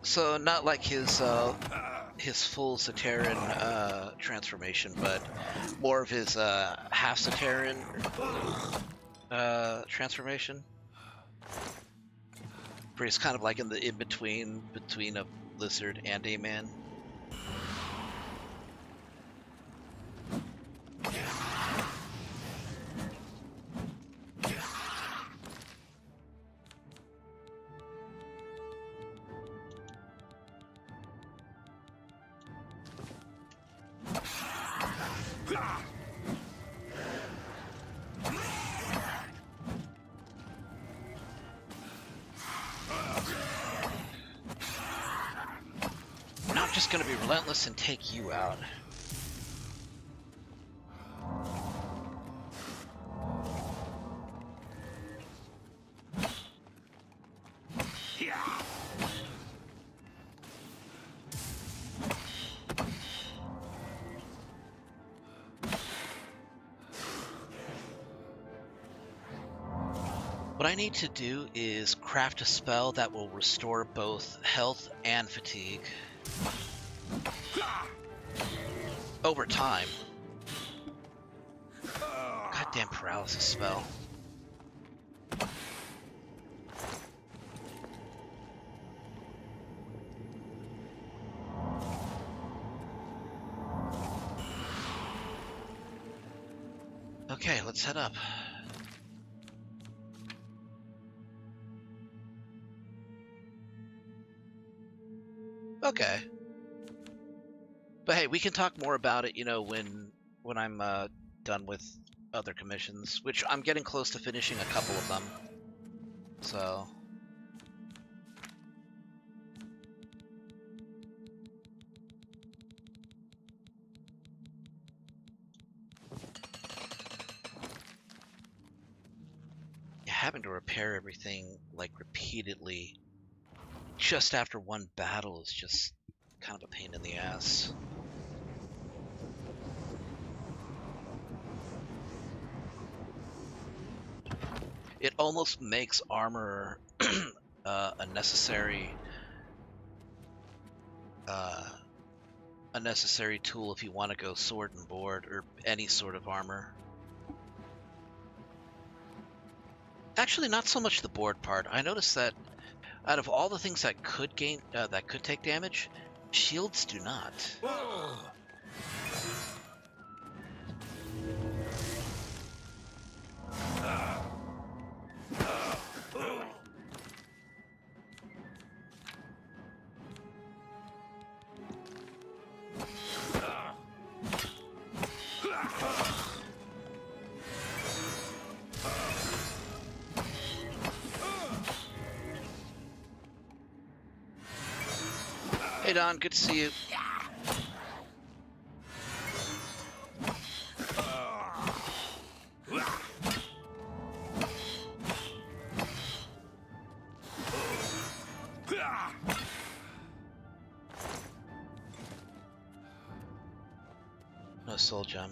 So not like his full Zaterran transformation, but more of his half Zaterran transformation, where he's kind of like in the in-between between a lizard and a man. I'm just gonna be relentless and take you out. What I need to do is craft a spell that will restore both health and fatigue over time. Goddamn paralysis spell. Okay, let's head up. Okay. But hey, we can talk more about it, you know, when I'm done with other commissions, which I'm getting close to finishing a couple of them. So. Having to repair everything like repeatedly just after one battle is just kind of a pain in the ass. It almost makes armor a necessary tool if you want to go sword and board or any sort of armor. Actually, not so much the board part. I noticed that out of all the things that could take damage, shields do not. Hey Don, good to see you. No soul gem.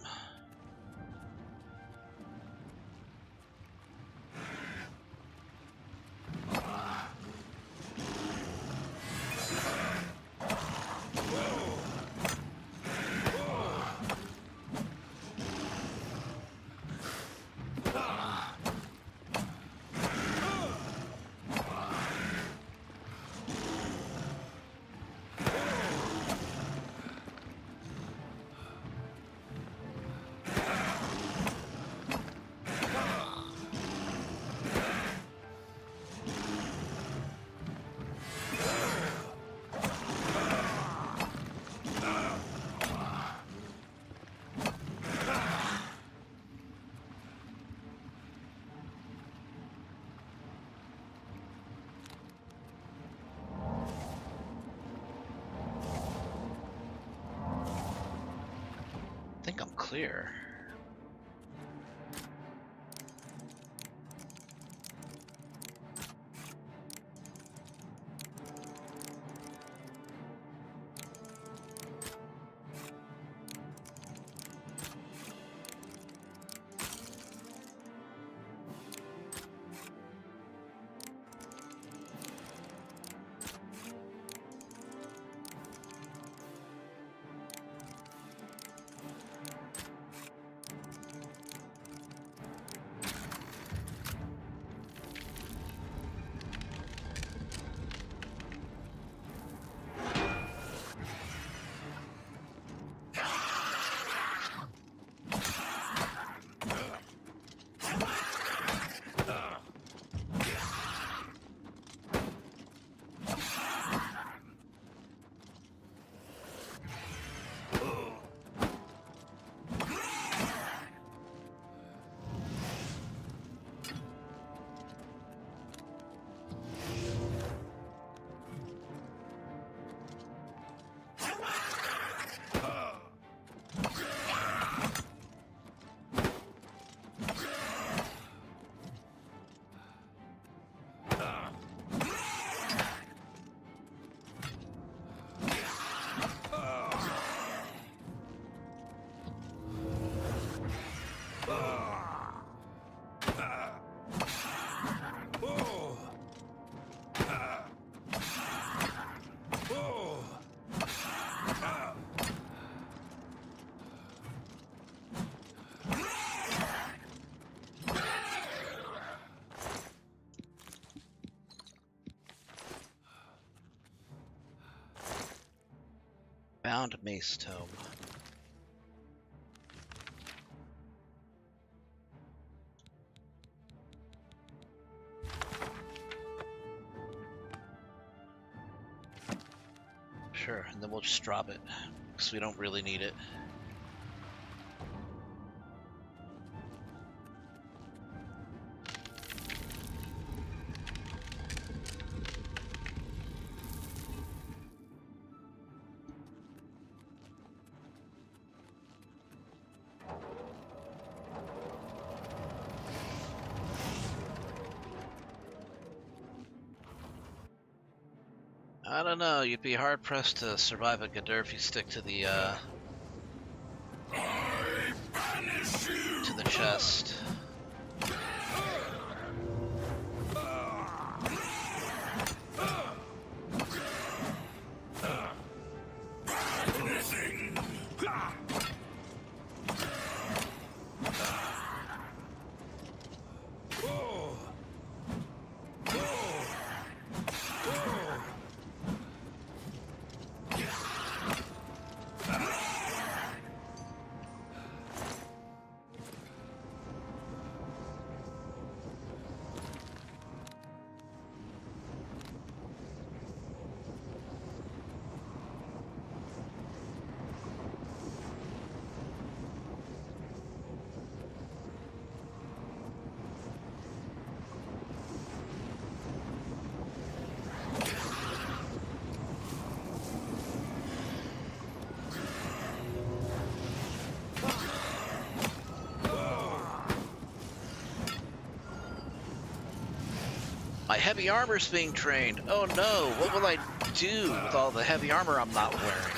I think I'm clear. Bound Mace Tome. Sure, and then we'll just drop it. because we don't really need it. I don't know, you'd be hard-pressed to survive a Gadur if you stick to the chest. My heavy armor's being drained. Oh no, what will I do with all the heavy armor I'm not wearing?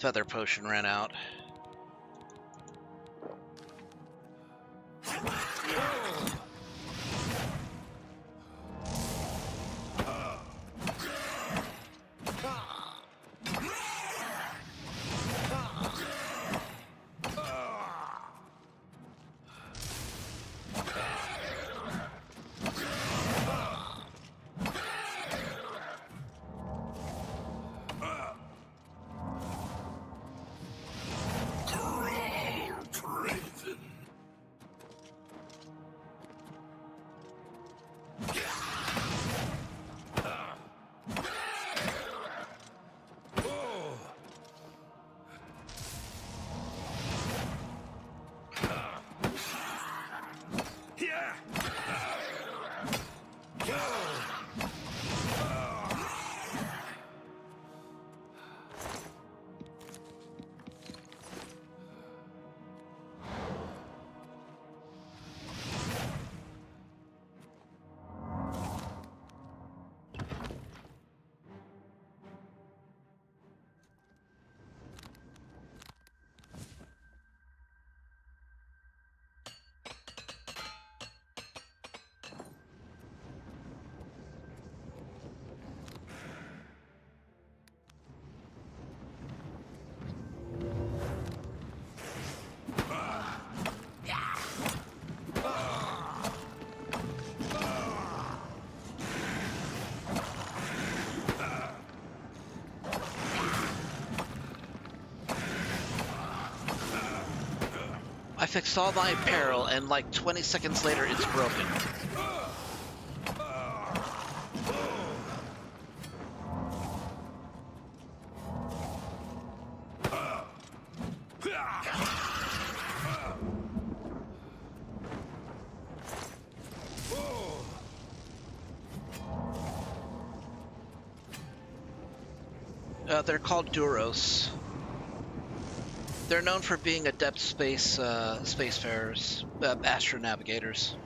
Feather potion ran out. I fixed all my apparel, and like 20 seconds later, it's broken. They're called Duros. They're known for being adept spacefarers, astronavigators.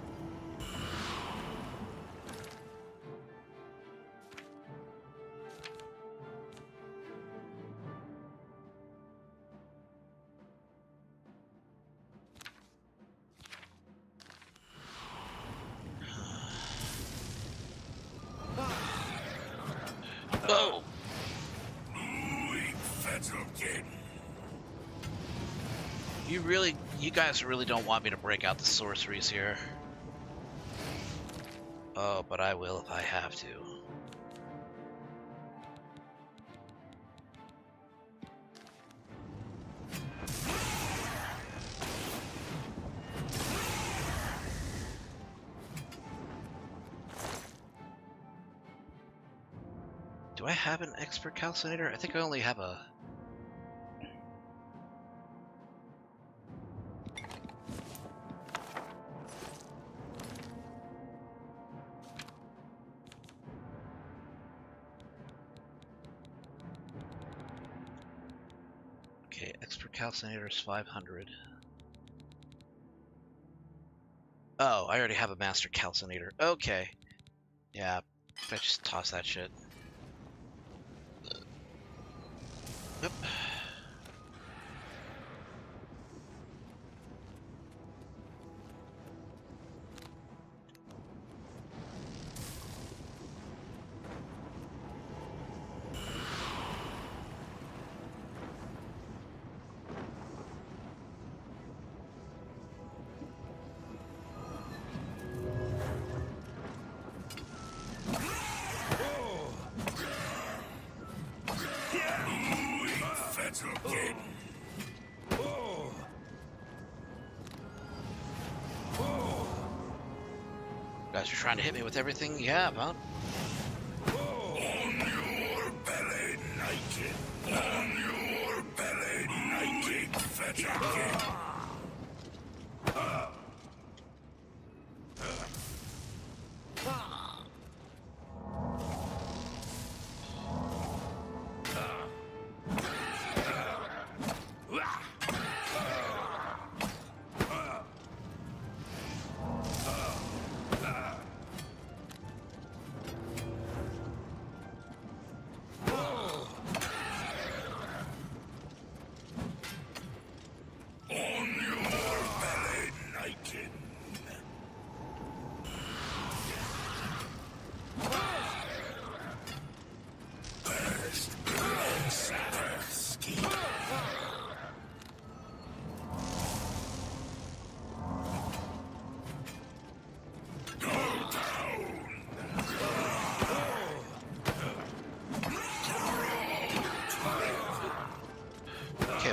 Oh! You guys really don't want me to break out the sorceries here. Oh, but I will if I have to. Do I have an expert calcinator? I think I only have a... Okay, expert calcinator is 500. Oh, I already have a master calcinator. Okay. Yeah, I just toss that shit. Yep. Guys are trying to hit me with everything you have, huh? On your belly naked. On your belly naked, fetter kid.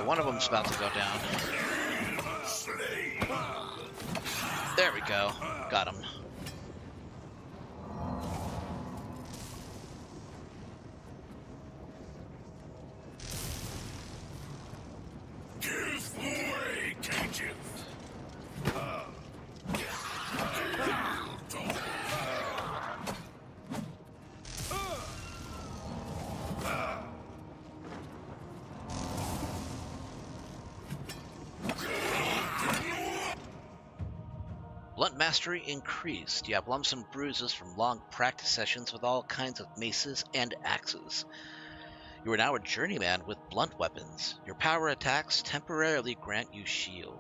One of them's about to go down. There we go. Got him. Give way, cages. Blunt mastery increased. You have lumps and bruises from long practice sessions with all kinds of maces and axes. You are now a journeyman with blunt weapons. Your power attacks temporarily grant you shield.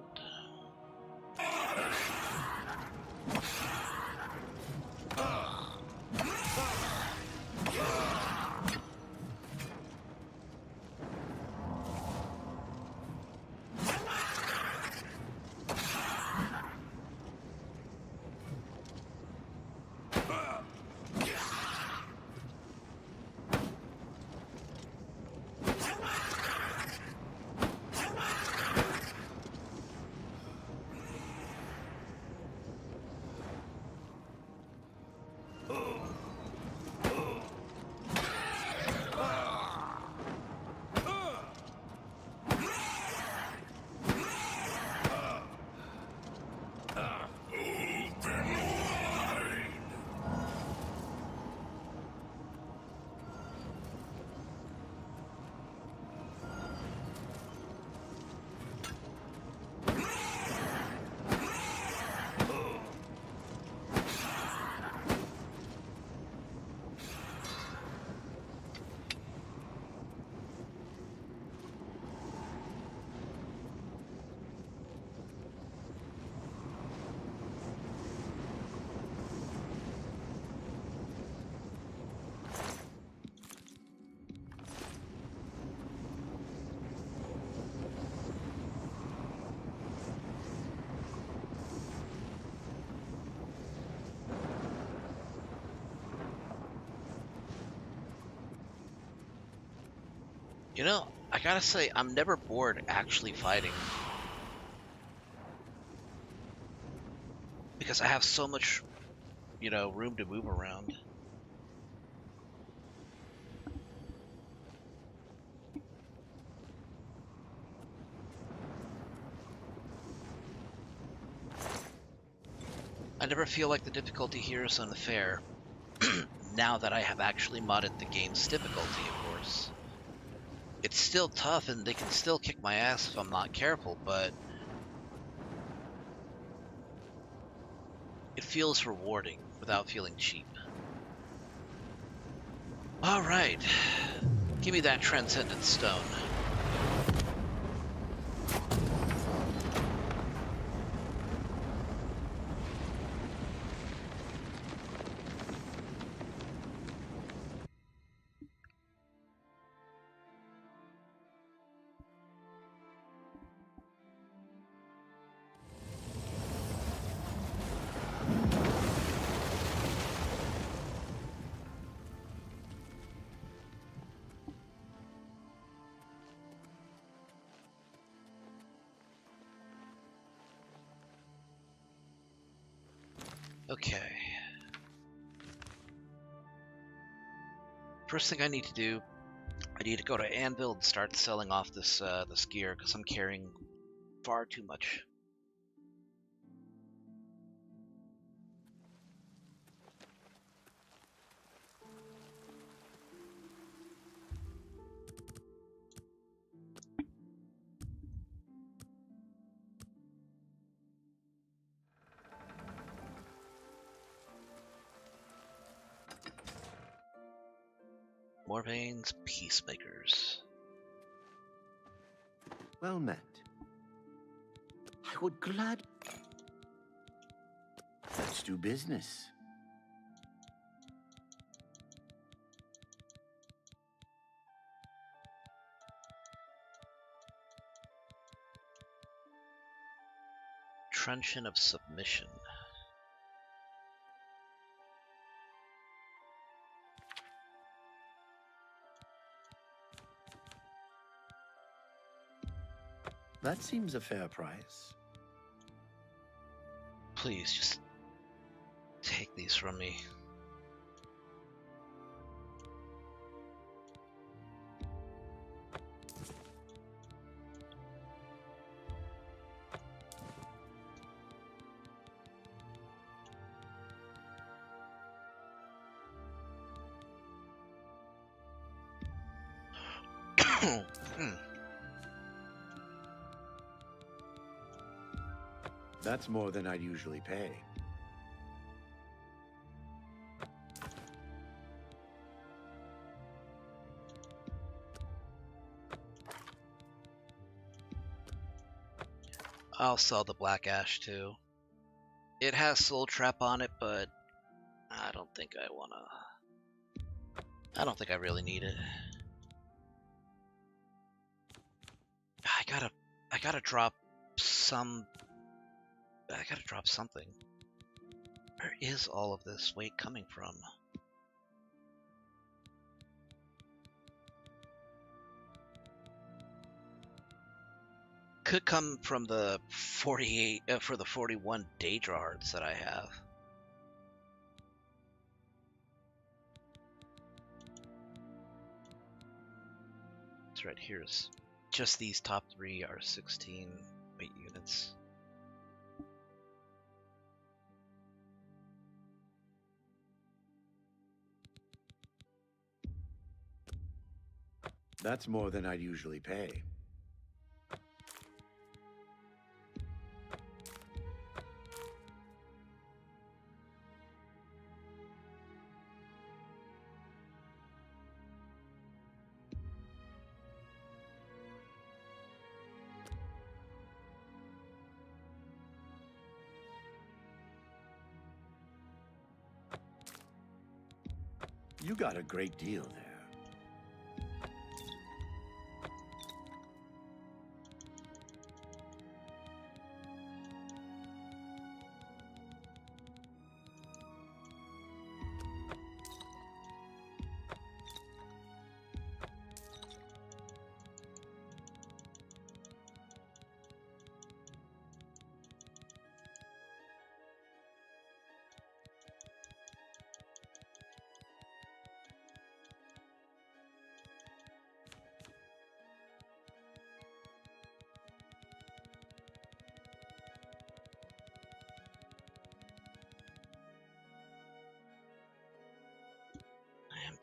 You know, I gotta say, I'm never bored actually fighting. Because I have so much, you know, room to move around. I never feel like the difficulty here is unfair. Now that I have actually modded the game's difficulty, of course. It's still tough and they can still kick my ass if I'm not careful, but it feels rewarding without feeling cheap. Alright. Give me that transcendent stone. Okay. First thing I need to do, I need to go to Anvil and start selling off this gear because I'm carrying far too much. More veins, peacemakers. Well met. I would glad... Let's do business. Truncheon of submission. That seems a fair price. Please, just take these from me. That's more than I'd usually pay. I'll sell the black ash too. It has soul trap on it, but I don't think I really need it. I gotta drop something. Where is all of this weight coming from? Could come from the 48 for the 41 Daedra hearts that I have. It's right here. Just these top 3 are 16 weight units. That's more than I'd usually pay. You got a great deal there.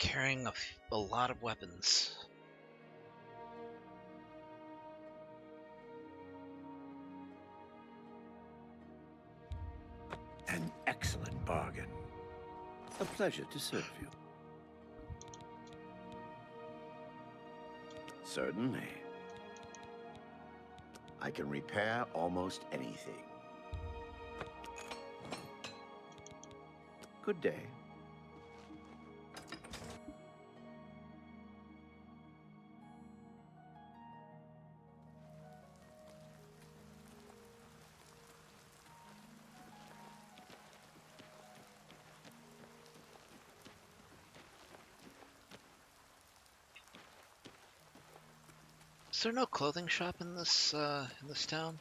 carrying a lot of weapons. An excellent bargain. A pleasure to serve you. Certainly. I can repair almost anything. Good day. Is there no clothing shop in this town?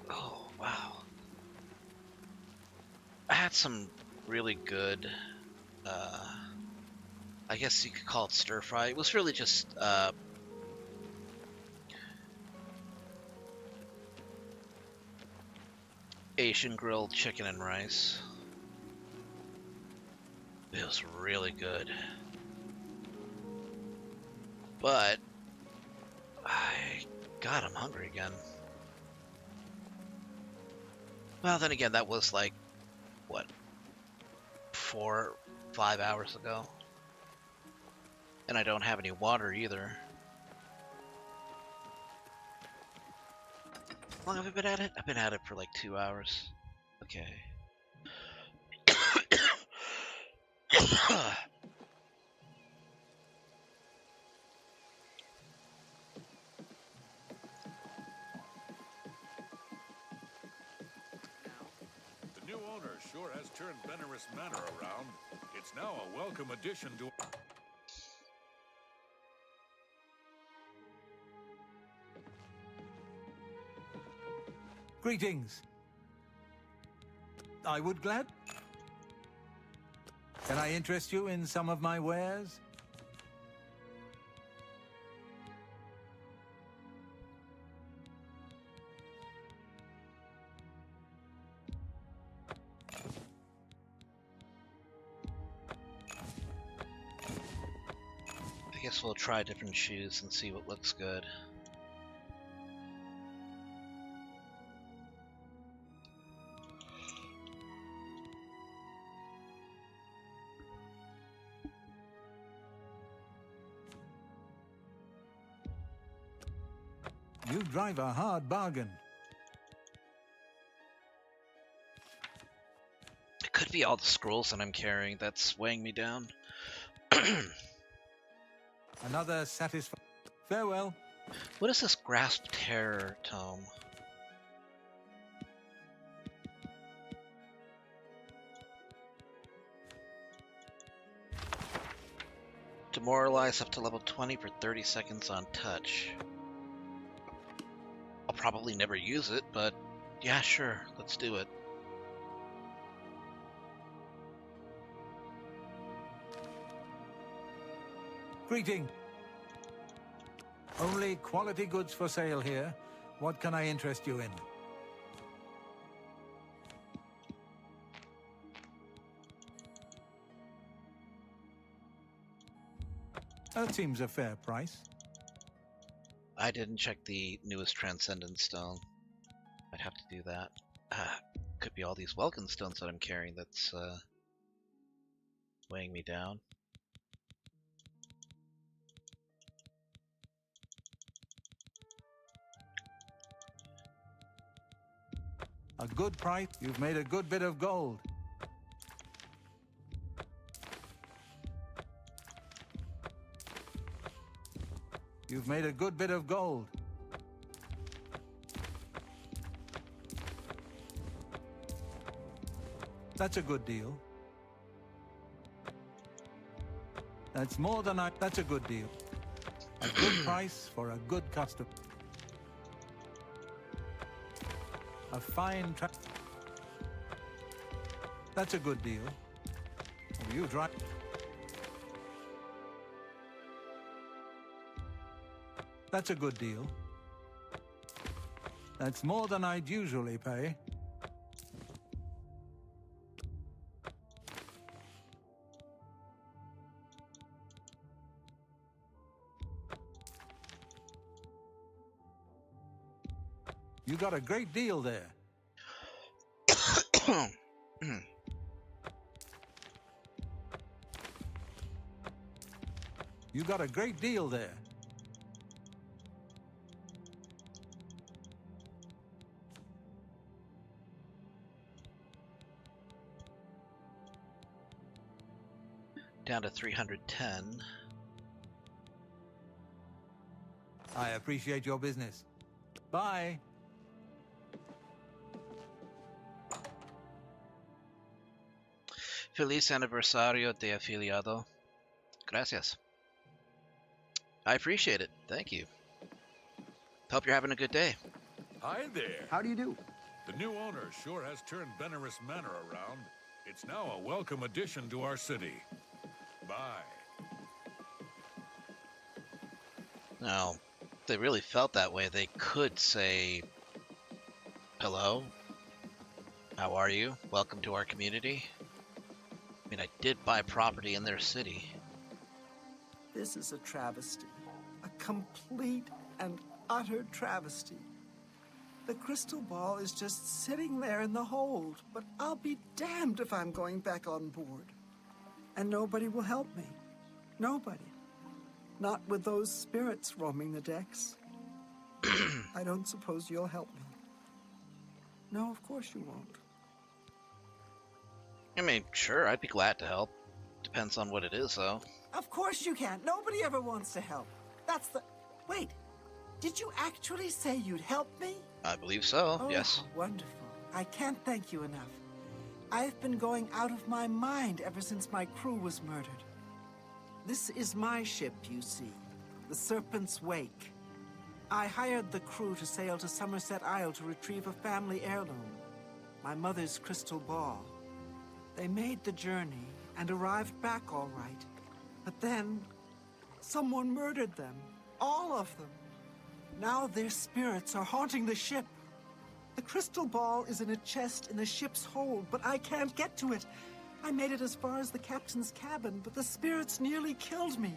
Oh wow! I had some really good, I guess you could call it stir fry. It was really just Asian grilled chicken and rice. It was really good. But God, I'm hungry again. Well, then again, that was like what, 4, 5 hours ago, and I don't have any water either. How long have I been at it? I've been at it for like 2 hours. Okay. The new owner sure has turned Venerous Manor around. It's now a welcome addition to... Greetings. I would glad. Can I interest you in some of my wares? I guess we'll try different shoes and see what looks good. You drive a hard bargain. It could be all the scrolls that I'm carrying that's weighing me down. Another satisfying. Farewell. What is this Grasp Terror tome? Demoralize up to level 20 for 30 seconds on touch. I'll probably never use it, but yeah, sure, let's do it. Greeting. Only quality goods for sale here. What can I interest you in? That seems a fair price. I didn't check the newest Transcendent Stone. I'd have to do that. Could be all these Welkin stones that I'm carrying that's weighing me down. A good price. You've made a good bit of gold. You've made a good bit of gold. That's a good deal. That's more than I... That's a good deal. A good price for a good customer. A fine That's a good deal. You drive... That's a good deal. That's more than I'd usually pay. You got a great deal there. You got a great deal there. Down to 310. I appreciate your business. Bye. Feliz aniversario de afiliado. Gracias. I appreciate it. Thank you. Hope you're having a good day. Hi there. How do you do? The new owner sure has turned Venerous Manor around. It's now a welcome addition to our city. Bye. Now, if they really felt that way, they could say, hello, how are you? Welcome to our community. I mean, I did buy property in their city. This is a travesty. A complete and utter travesty. The crystal ball is just sitting there in the hold, but I'll be damned if I'm going back on board. And nobody will help me. Nobody. Not with those spirits roaming the decks. I don't suppose you'll help me. No, of course you won't. I mean, sure, I'd be glad to help. Depends on what it is, though. Of course you can't. Nobody ever wants to help. That's the... Wait. Did you actually say you'd help me? I believe so, Oh, yes. how wonderful. I can't thank you enough. I've been going out of my mind ever since my crew was murdered. This is my ship, you see. The Serpent's Wake. I hired the crew to sail to Somerset Isle to retrieve a family heirloom. My mother's crystal ball. They made the journey and arrived back all right. But then, someone murdered them. All of them. Now their spirits are haunting the ship. The crystal ball is in a chest in the ship's hold, but I can't get to it. I made it as far as the captain's cabin, but the spirits nearly killed me.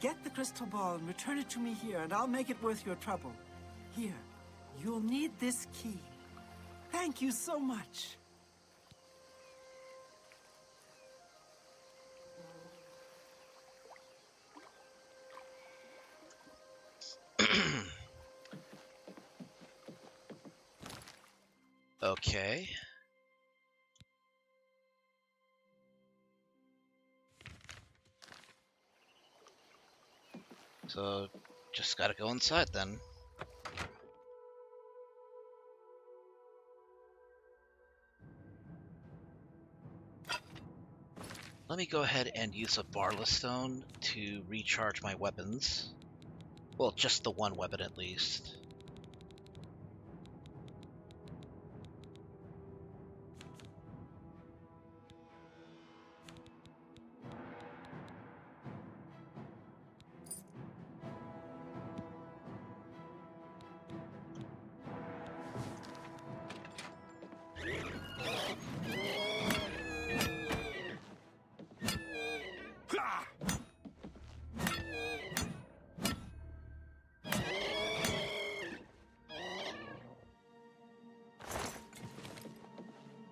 Get the crystal ball and return it to me here, and I'll make it worth your trouble. Here, you'll need this key. Thank you so much. Okay. So, just gotta go inside then. Let me go ahead and use a Barla Stone to recharge my weapons. Well, just the one weapon at least.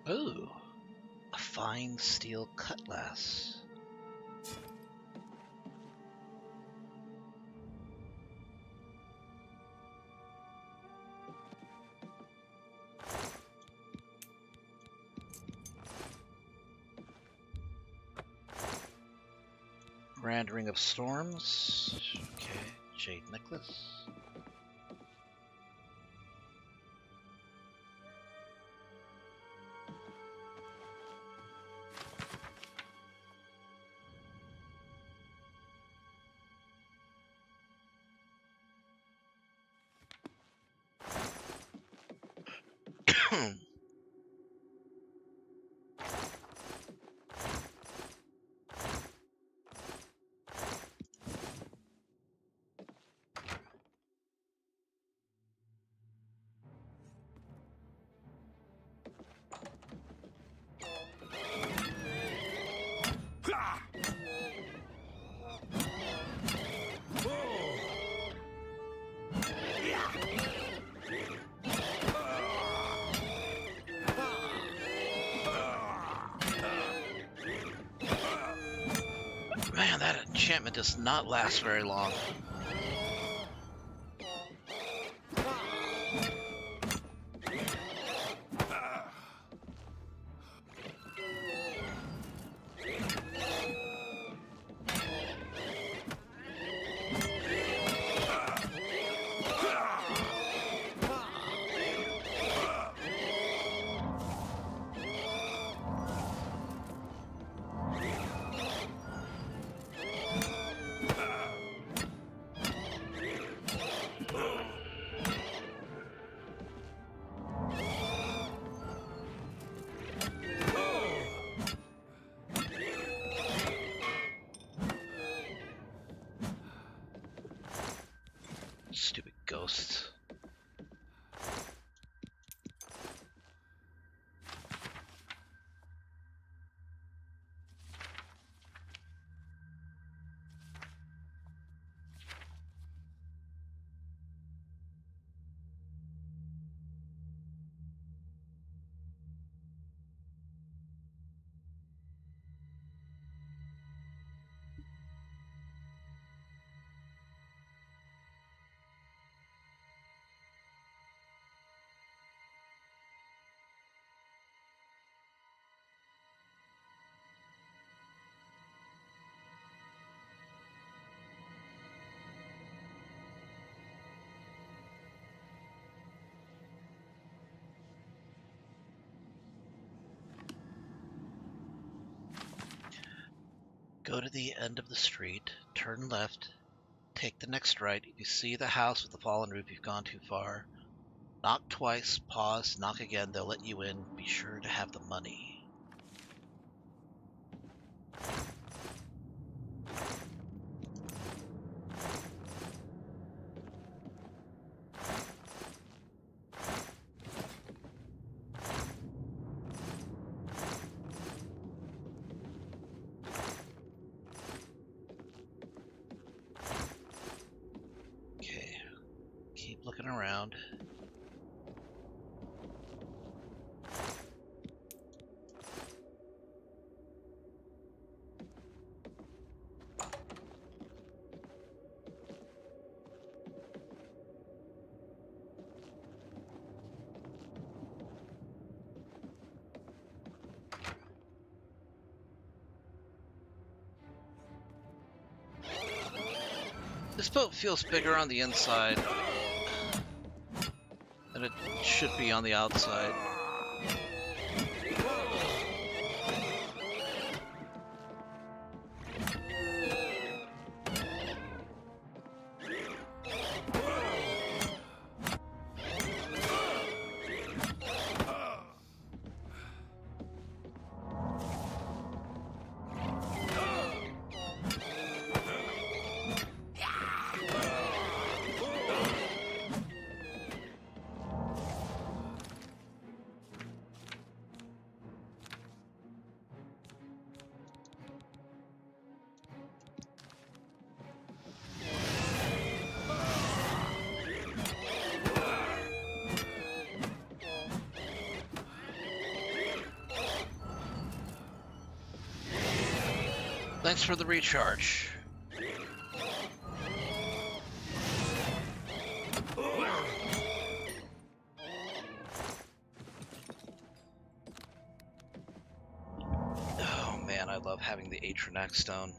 Ooh, a fine steel cutlass. Grand Ring of Storms. Okay, Jade Necklace. enchantment does not last very long. Stupid ghosts. Go to the end of the street, turn left, take the next right. If you see the house with the fallen roof, you've gone too far. Knock twice, pause, knock again, they'll let you in. Be sure to have the money. Looking around. This boat feels bigger on the inside than it should be on the outside. Thanks for the recharge. Oh man, I love having the Atronax stone.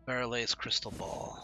Barrelay's crystal ball.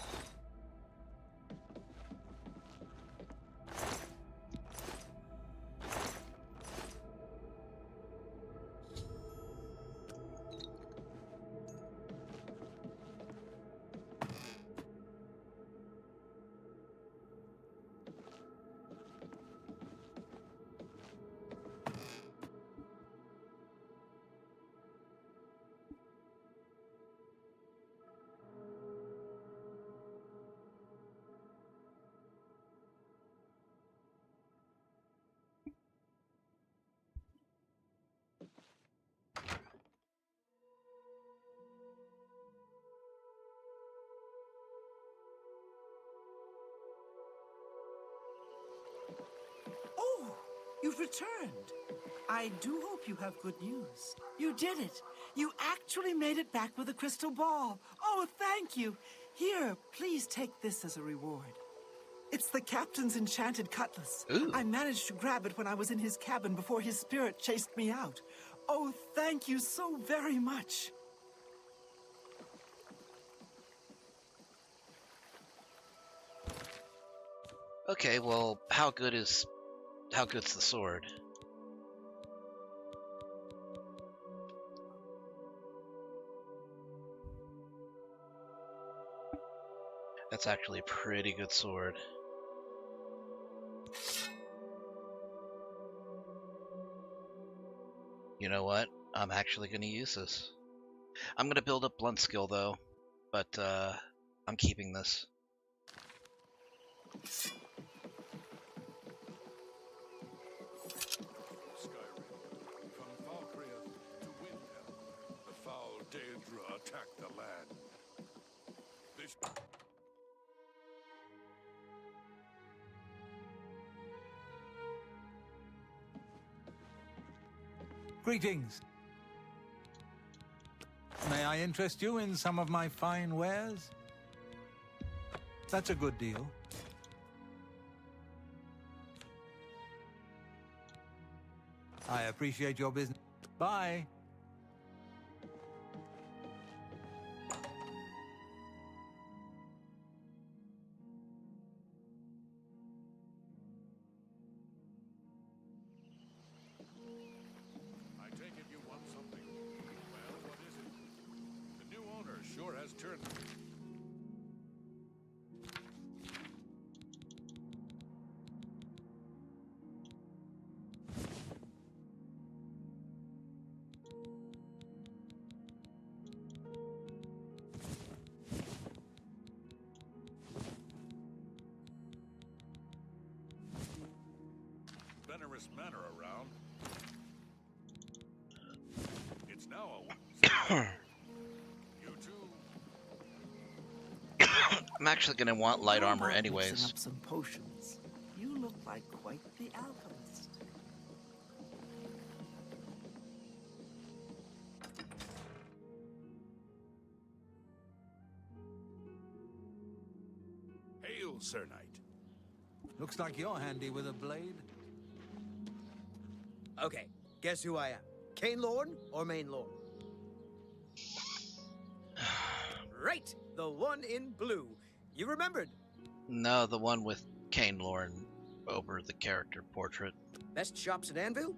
You've returned. I do hope you have good news. You did it. You actually made it back with a crystal ball. Oh, thank you. Here, please take this as a reward. It's the captain's enchanted cutlass. Ooh. I managed to grab it when I was in his cabin before his spirit chased me out. Oh, thank you so very much. Okay, well, how good's the sword? That's actually a pretty good sword. You know what? I'm actually going to use this. I'm going to build up blunt skill though, but I'm keeping this. Skyrim, from Valkyria to Windhelm, the foul Daedra attacked the land. This... Greetings. May I interest you in some of my fine wares? That's a good deal. I appreciate your business. Bye. I take it you want something. Well, what is it? The new owner sure has turned... Venerous manor around. It's now a... You too. I'm actually going to want light How armor about mixing anyways. up some potions? You look like quite the alchemist. Hail, Sir Knight. Looks like you're handy with a blade. Okay, guess who I am? Kane Lorn or Main Lorn? Right, the one in blue. You remembered. No, the one with Kane Lorn over the character portrait. Best shops at Anvil?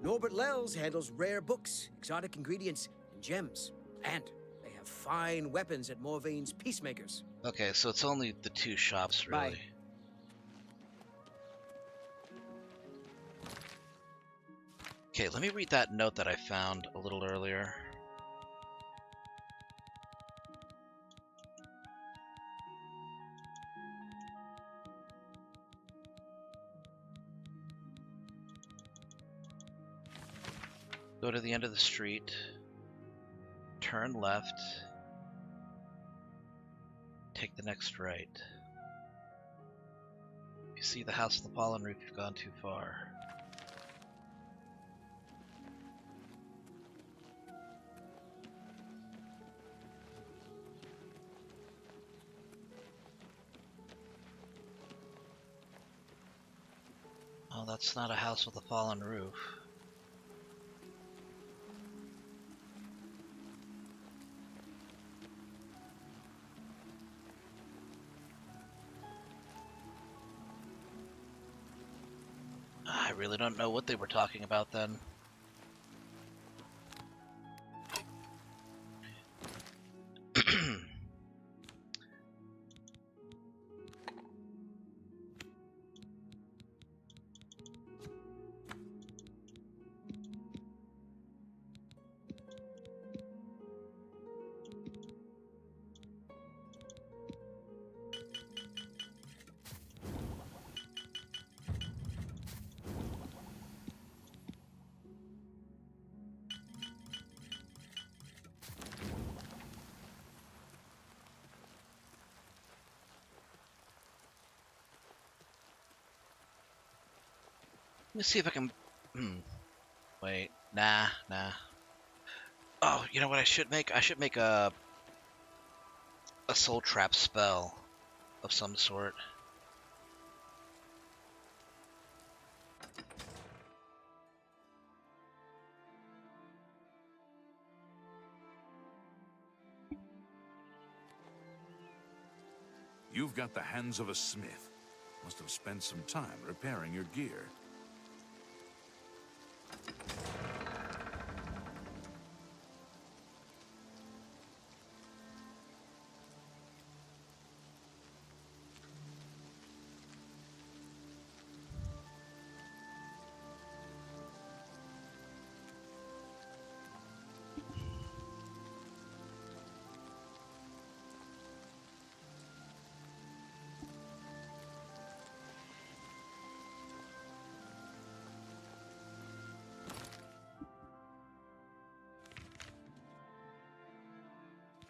Norbert Lels handles rare books, exotic ingredients, and gems. And they have fine weapons at Morvaine's Peacemakers. Okay, so it's only the two shops, really. Bye. Okay, let me read that note that I found a little earlier. Go to the end of the street, turn left, take the next right. If you see the house with the fallen roof, you've gone too far. Oh, that's not a house with a fallen roof. I really don't know what they were talking about then. Let me see if I can. Wait. Nah. Oh, you know what I should make? I should make a soul trap spell of some sort. You've got the hands of a smith. Must have spent some time repairing your gear.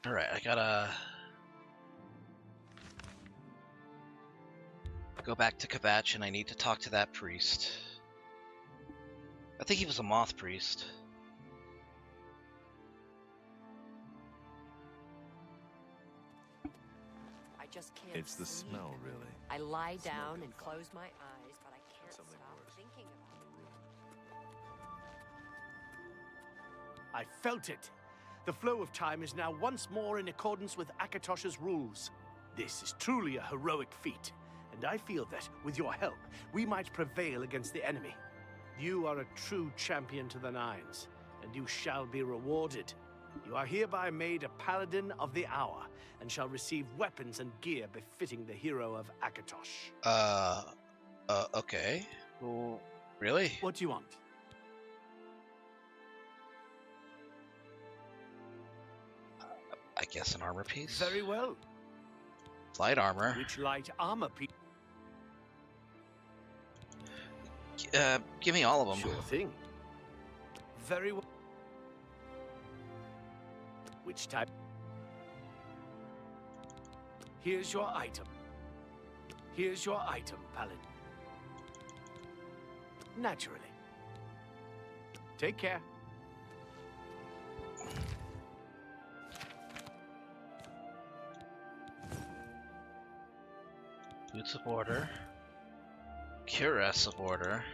Alright, I gotta go back to Kvatch and I need to talk to that priest. I think he was a moth priest. I just can't. It's the sleep. smell, really. I lie down and close my eyes, but I can't stop Something worse. thinking about it. I felt it. The flow of time is now once more in accordance with Akatosh's rules. This is truly a heroic feat, and I feel that, with your help, we might prevail against the enemy. You are a true champion to the Nines, and you shall be rewarded. You are hereby made a Paladin of the Hour, and shall receive weapons and gear befitting the hero of Akatosh. Okay. Well, really? What do you want? I guess an armor piece? Very well. Light armor. Which light armor piece? Give me all of them. Sure thing. Very well. Which type? Here's your item. Here's your item, Paladin. Naturally. Take care. Boots of Order. Cuirass of Order.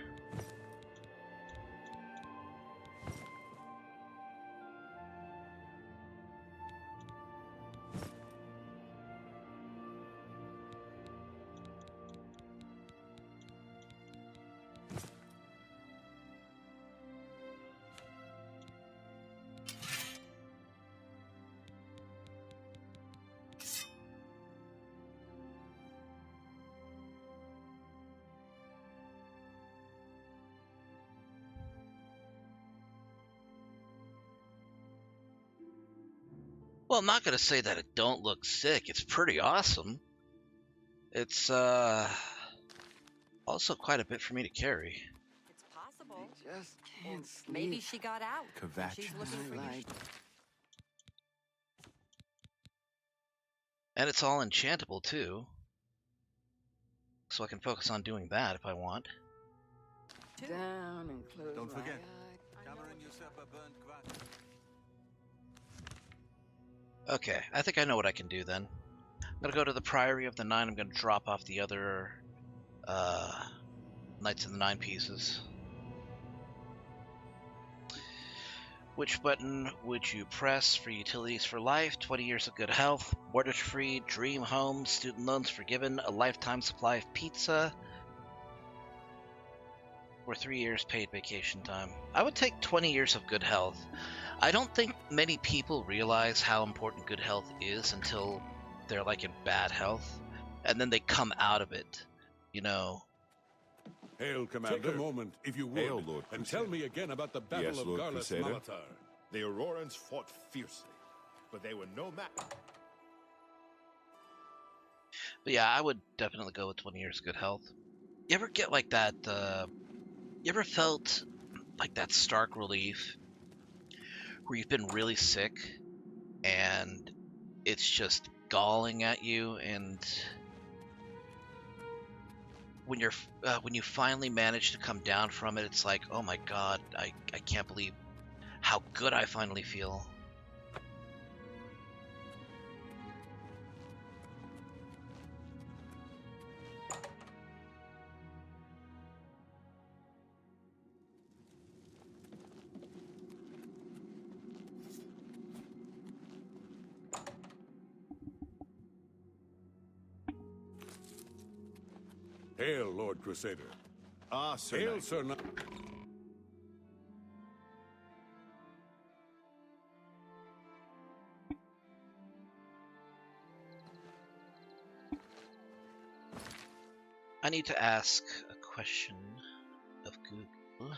Well, I'm not gonna say that it don't look sick. It's pretty awesome. It's also quite a bit for me to carry. It's possible. Just Or can't sleep. maybe she got out. and Kvatch She's is looking for you. Like, And it's all enchantable too. So I can focus on doing that if I want. down and close Don't my forget. eye. Cameron Usurper burned Kvatch. Okay, I think I know what I can do then. I'm gonna go to the Priory of the Nine. I'm gonna drop off the other Knights of the Nine pieces. Which button would you press for utilities for life? 20 years of good health, mortgage free, dream home, student loans forgiven, a lifetime supply of pizza, or 3 years paid vacation time. I would take 20 years of good health. I don't think many people realize how important good health is until they're like in bad health, and then they come out of it, you know. Hail, Commander. Take a moment, if you would, Hail, Lord and Crusader. tell me again about the Battle Yes, of Lord Garlas Crusader. Malatar. The Aurorans fought fiercely, but they were no match. But yeah, I would definitely go with 20 years of good health. You ever get like that, you ever felt like that stark relief where you've been really sick and it's just galling at you and when you finally manage to come down from it, it's like, oh my god, I can't believe how good I finally feel. Hail, Lord Crusader. Ah, Sir Hail, Knight. Sir Knight. I need to ask a question of Google.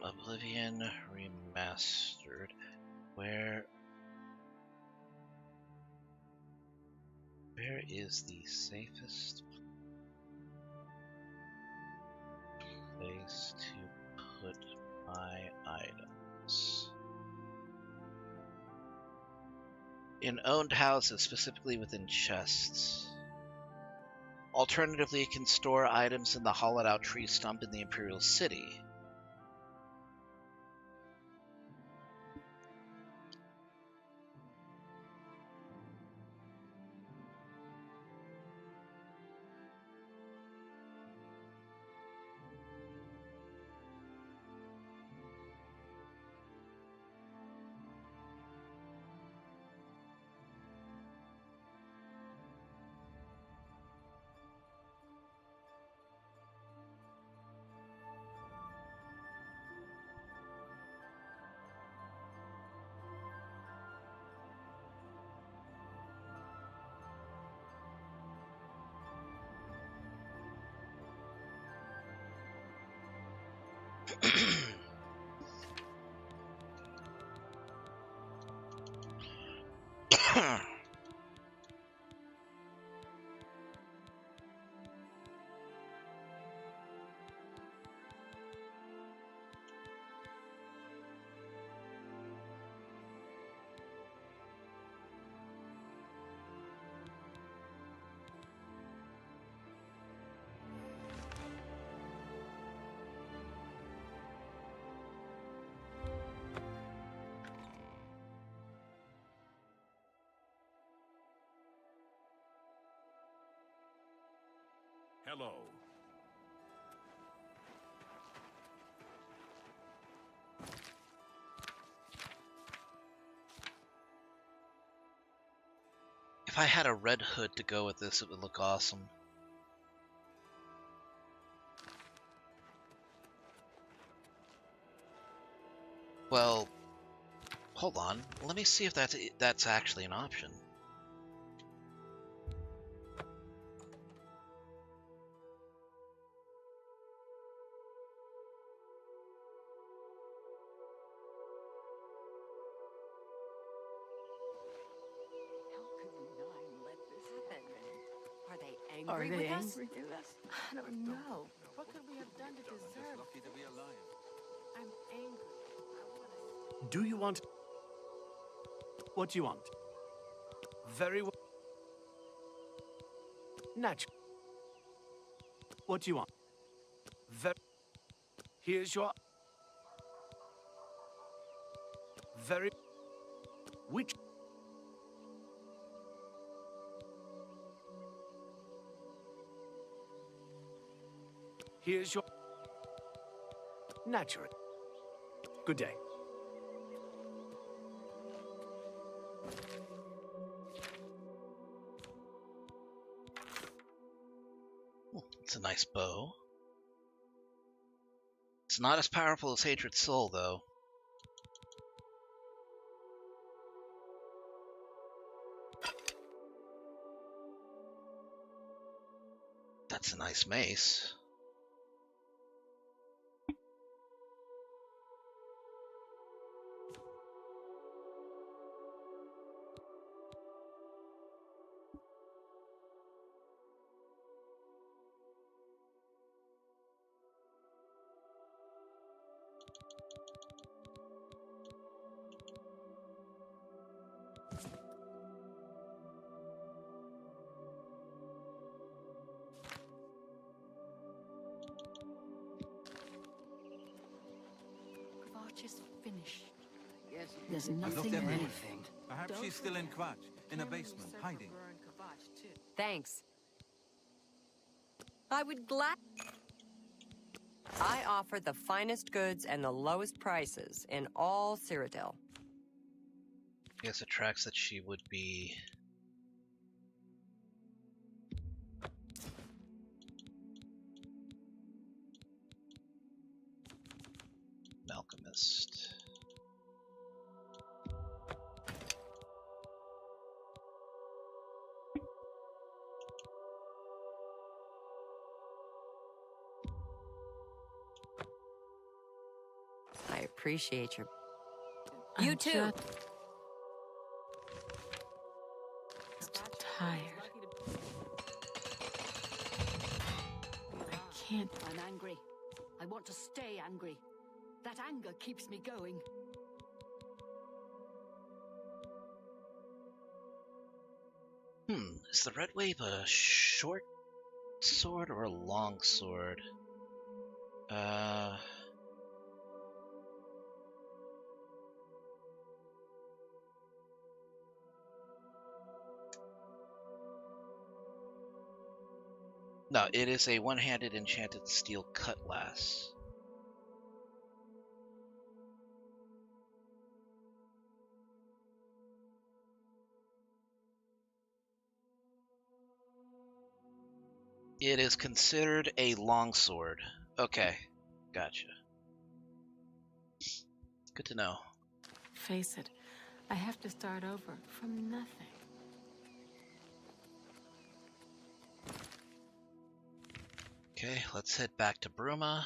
Oblivion Remastered. Where is the safest place to put my items? In owned houses, specifically within chests. Alternatively, it can store items in the hollowed out tree stump in the Imperial City. Hello. If I had a red hood to go with this, it would look awesome. Well, hold on. Let me see if that's actually an option. Are they angry Are they with us? angry with us? I don't know. What could we have done to deserve? I'm angry. Do you want... What do you want? Very well. Natural. What do you want? Very... Here's your... Very... Which... Here's your... Natural. Good day. It's a nice bow. It's not as powerful as Hatred Soul, though. That's a nice mace. watch is finished. Yes, There's I've nothing looked everywhere. anything. Perhaps she's still in Kvatch, in a basement, hiding. Thanks. I would I offer the finest goods and the lowest prices in all Cyrodiil. Yes, it tracks that she would be... Alchemist. I appreciate your... You too. Just tired. I can't. I'm angry. I want to stay angry. That anger keeps me going. Is the Red Wave a short sword or a long sword? No, it is a one-handed enchanted steel cutlass. It is considered a longsword. Okay, gotcha. Good to know. Face it, I have to start over from nothing. Okay, let's head back to Bruma.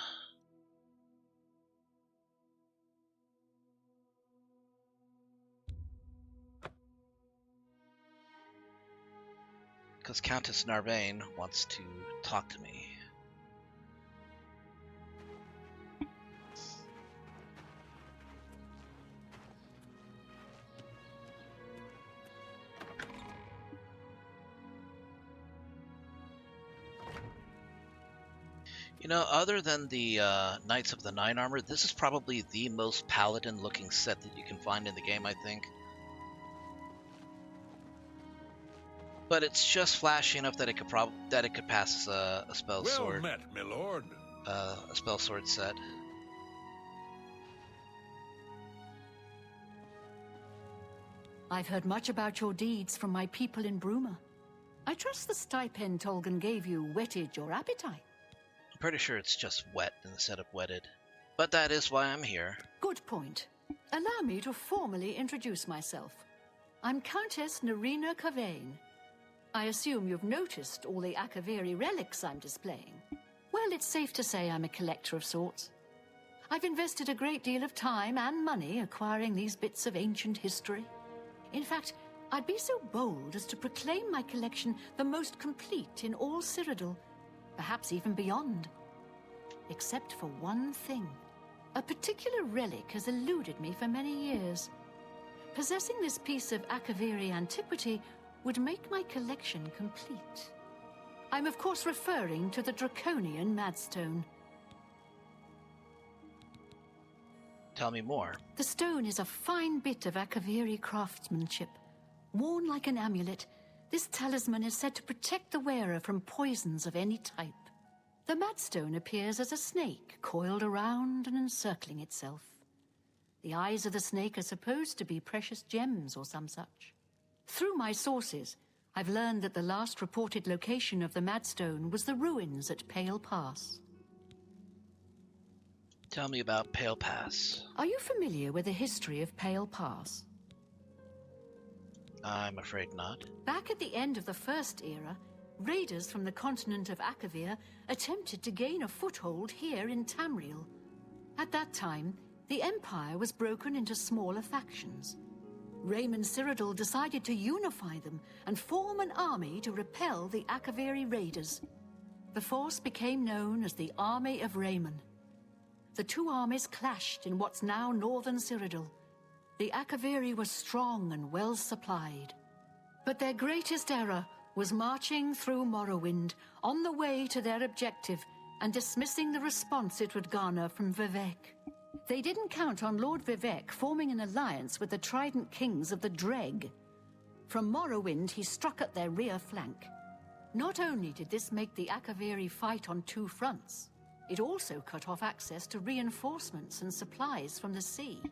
Because Countess Narvain wants to talk to me. You know, other than the Knights of the Nine Armor, this is probably the most paladin-looking set that you can find in the game, I think. But it's just flashy enough that it could pass as a spell sword. Well met, my lord. A spell sword set. I've heard much about your deeds from my people in Bruma. I trust the stipend Tolgan gave you whetted your appetite. I'm pretty sure it's just wet instead of wetted. But that is why I'm here. Good point. Allow me to formally introduce myself. I'm Countess Narina Cavain. I assume you've noticed all the Akaviri relics I'm displaying. Well, it's safe to say I'm a collector of sorts. I've invested a great deal of time and money acquiring these bits of ancient history. In fact, I'd be so bold as to proclaim my collection the most complete in all Cyrodiil, perhaps even beyond. Except for one thing. A particular relic has eluded me for many years. Possessing this piece of Akaviri antiquity would make my collection complete. I'm of course referring to the Draconian Madstone. Tell me more. The stone is a fine bit of Akaviri craftsmanship. Worn like an amulet, this talisman is said to protect the wearer from poisons of any type. The Madstone appears as a snake, coiled around and encircling itself. The eyes of the snake are supposed to be precious gems or some such. Through my sources, I've learned that the last reported location of the Madstone was the ruins at Pale Pass. Tell me about Pale Pass. Are you familiar with the history of Pale Pass? I'm afraid not. Back at the end of the First Era, raiders from the continent of Akavir attempted to gain a foothold here in Tamriel. At that time, the Empire was broken into smaller factions. Raymond Cyrodiil decided to unify them and form an army to repel the Akaviri raiders. The force became known as the Army of Raymond. The two armies clashed in what's now northern Cyrodiil. The Akaviri were strong and well supplied. But their greatest error was marching through Morrowind on the way to their objective and dismissing the response it would garner from Vivek. They didn't count on Lord Vivek forming an alliance with the Trident Kings of the Dreg. From Morrowind, he struck at their rear flank. Not only did this make the Akaviri fight on two fronts, it also cut off access to reinforcements and supplies from the sea.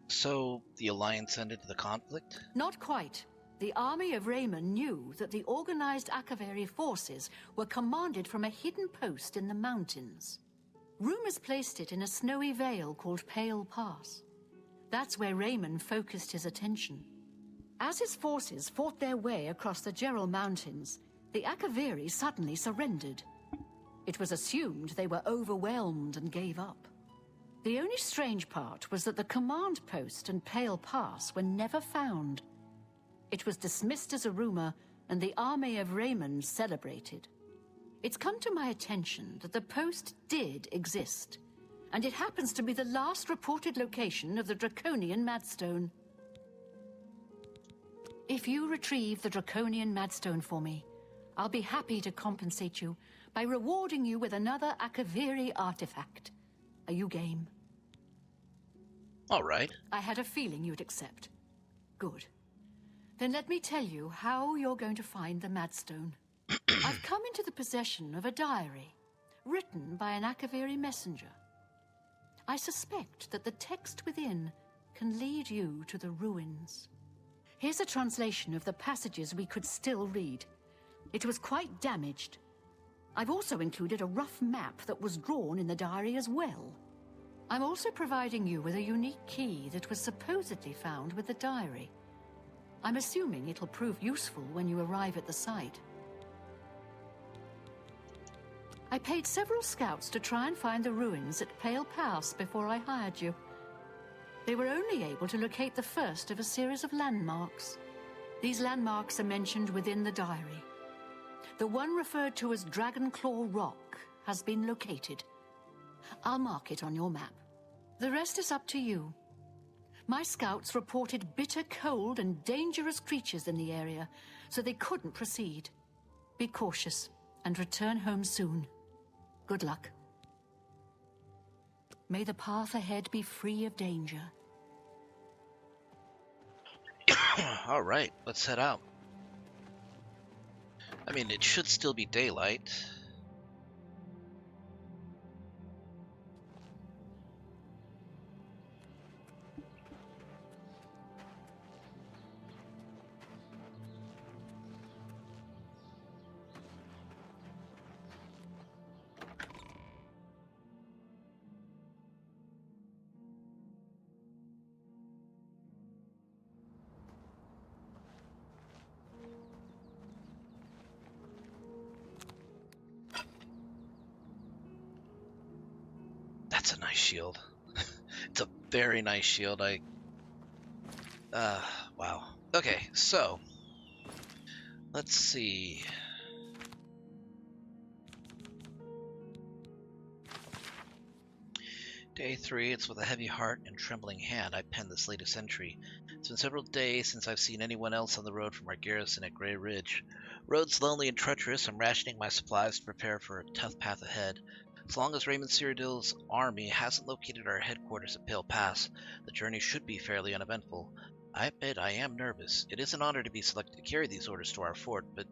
So, the Alliance ended the conflict? Not quite. The army of Raymond knew that the organized Akaviri forces were commanded from a hidden post in the mountains. Rumors placed it in a snowy vale called Pale Pass. That's where Raymond focused his attention. As his forces fought their way across the Gerald Mountains, the Akaviri suddenly surrendered. It was assumed they were overwhelmed and gave up. The only strange part was that the command post and Pale Pass were never found. It was dismissed as a rumor, and the army of Raymond celebrated. It's come to my attention that the post did exist, and it happens to be the last reported location of the Draconian Madstone. If you retrieve the Draconian Madstone for me, I'll be happy to compensate you by rewarding you with another Akaviri artifact. Are you game? All right. I had a feeling you'd accept. Good. Then let me tell you how you're going to find the Madstone. I've come into the possession of a diary, written by an Akaviri messenger. I suspect that the text within can lead you to the ruins. Here's a translation of the passages we could still read. It was quite damaged. I've also included a rough map that was drawn in the diary as well. I'm also providing you with a unique key that was supposedly found with the diary. I'm assuming it'll prove useful when you arrive at the site. I paid several scouts to try and find the ruins at Pale Pass before I hired you. They were only able to locate the first of a series of landmarks. These landmarks are mentioned within the diary. The one referred to as Dragonclaw Rock has been located. I'll mark it on your map. The rest is up to you. My scouts reported bitter cold and dangerous creatures in the area, so they couldn't proceed. Be cautious and return home soon. Good luck. May the path ahead be free of danger. All right, let's head out. I mean, it should still be daylight. That's a nice shield. It's a very nice shield. Wow. Okay, so let's see. Day 3, it's with a heavy heart and trembling hand I pen this latest entry. It's been several days since I've seen anyone else on the road from our garrison at Grey Ridge. Road's lonely and treacherous. I'm rationing my supplies to prepare for a tough path ahead. As long as Raymond Cyrodiil's army hasn't located our headquarters at Pale Pass, the journey should be fairly uneventful. I admit I am nervous. It is an honor to be selected to carry these orders to our fort, but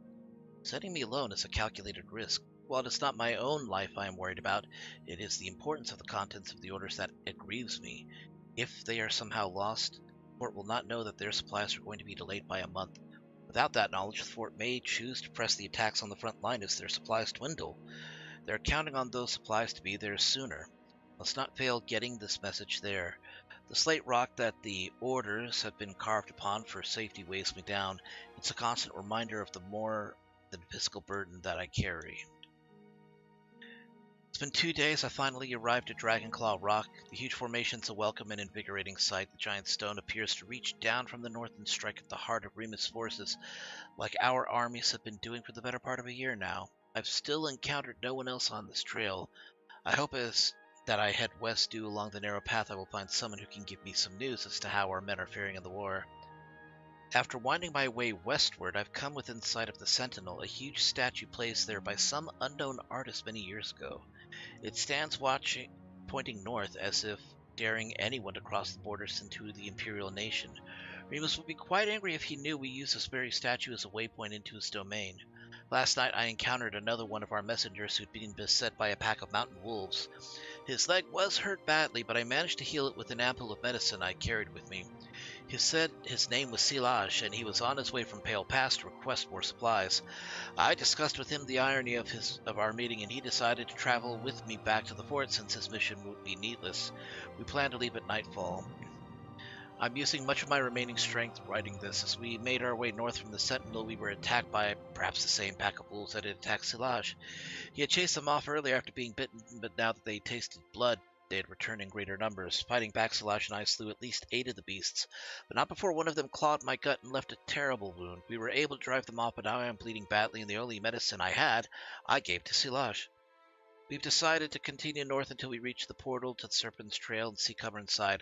sending me alone is a calculated risk. While it is not my own life I am worried about, it is the importance of the contents of the orders that it grieves me. If they are somehow lost, the fort will not know that their supplies are going to be delayed by a month. Without that knowledge, the fort may choose to press the attacks on the front line as their supplies dwindle. They're counting on those supplies to be there sooner. Must not fail getting this message there. The slate rock that the orders have been carved upon for safety weighs me down. It's a constant reminder of the more than physical burden that I carry. It's been 2 days. I finally arrived at Dragonclaw Rock. The huge formation's a welcome and invigorating sight. The giant stone appears to reach down from the north and strike at the heart of Remus' forces, like our armies have been doing for the better part of a year now. I've still encountered no one else on this trail. I hope as that I head west due along the narrow path I will find someone who can give me some news as to how our men are faring in the war. After winding my way westward, I've come within sight of the Sentinel, a huge statue placed there by some unknown artist many years ago. It stands watching, pointing north as if daring anyone to cross the borders into the Imperial nation. Remus would be quite angry if he knew we used this very statue as a waypoint into his domain. Last night I encountered another one of our messengers who'd been beset by a pack of mountain wolves. His leg was hurt badly, but I managed to heal it with an ampoule of medicine I carried with me. He said his name was Silage, and he was on his way from Pale Pass to request more supplies. I discussed with him the irony of our meeting, and he decided to travel with me back to the fort since his mission would be needless. We plan to leave at nightfall. I'm using much of my remaining strength writing this. As we made our way north from the Sentinel, we were attacked by perhaps the same pack of wolves that had attacked Silage. He had chased them off earlier after being bitten, but now that they tasted blood, they had returned in greater numbers. Fighting back, Silage and I slew at least 8 of the beasts, but not before one of them clawed my gut and left a terrible wound. We were able to drive them off, but now I am bleeding badly, and the only medicine I had, I gave to Silage. We've decided to continue north until we reach the portal to the Serpent's Trail and see cover inside.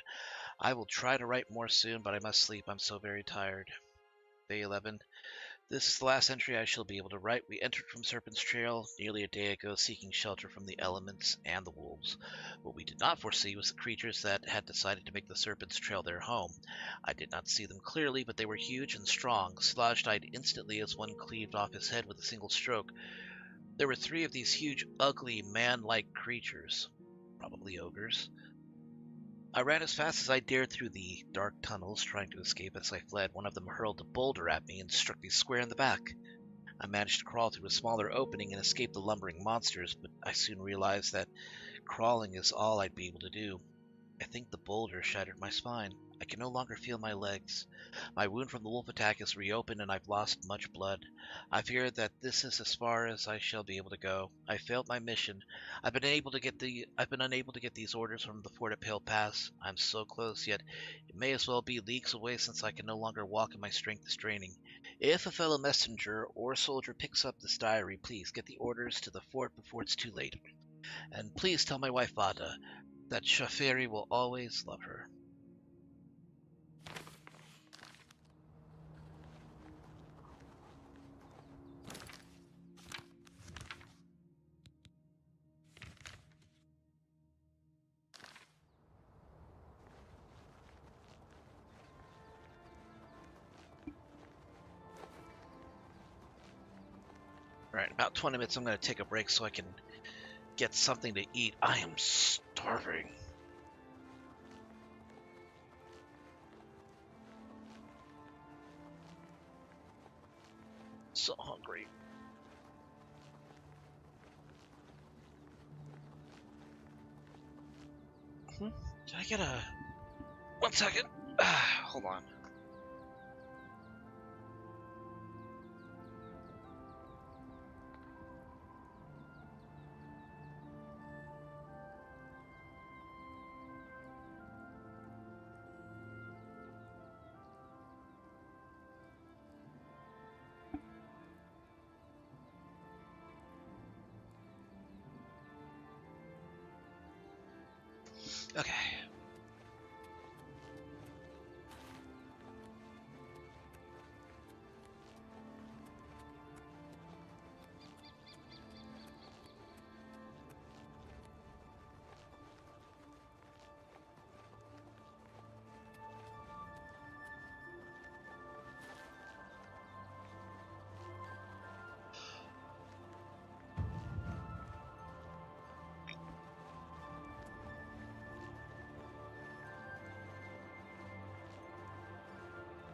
I will try to write more soon, but I must sleep. I'm so very tired. Day 11. This is the last entry I shall be able to write. We entered from Serpent's Trail nearly a day ago, seeking shelter from the elements and the wolves. What we did not foresee was the creatures that had decided to make the Serpent's Trail their home. I did not see them clearly, but they were huge and strong. Silage died instantly as one cleaved off his head with a single stroke. There were 3 of these huge, ugly, man-like creatures, probably ogres. I ran as fast as I dared through the dark tunnels, trying to escape. As I fled, one of them hurled a boulder at me and struck me square in the back. I managed to crawl through a smaller opening and escape the lumbering monsters, but I soon realized that crawling is all I'd be able to do. I think the boulder shattered my spine. I can no longer feel my legs. My wound from the wolf attack is reopened and I've lost much blood. I fear that this is as far as I shall be able to go. I failed my mission. I've been unable to get these orders from the fort at Pale Pass. I'm so close, yet it may as well be leagues away since I can no longer walk and my strength is draining. If a fellow messenger or soldier picks up this diary, please get the orders to the fort before it's too late. And please tell my wife Vada that Shafiri will always love her. Alright, about 20 minutes I'm going to take a break so I can get something to eat. I am starving. So hungry. Did I get a... 1 second. Hold on. Okay.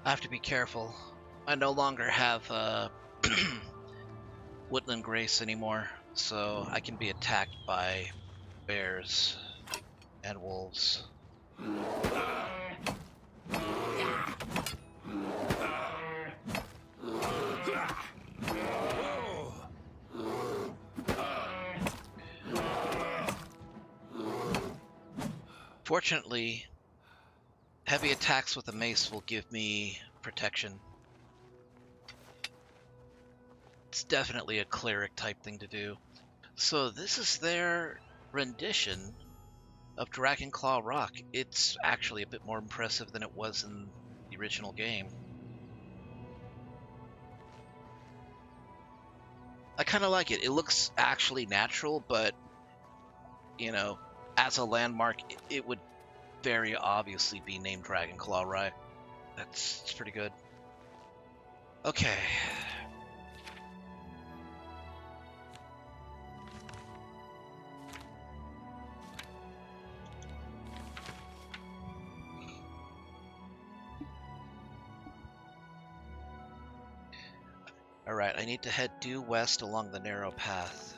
I have to be careful. I no longer have Woodland Grace anymore, so I can be attacked by bears and wolves. Fortunately, heavy attacks with a mace will give me protection. It's definitely a cleric type thing to do. So this is their rendition of Dragonclaw Rock. It's actually a bit more impressive than it was in the original game. I kind of like it. It looks actually natural, but, you know, as a landmark, it would very obviously be named Dragonclaw, right? It's pretty good. Okay. Alright, I need to head due west along the narrow path.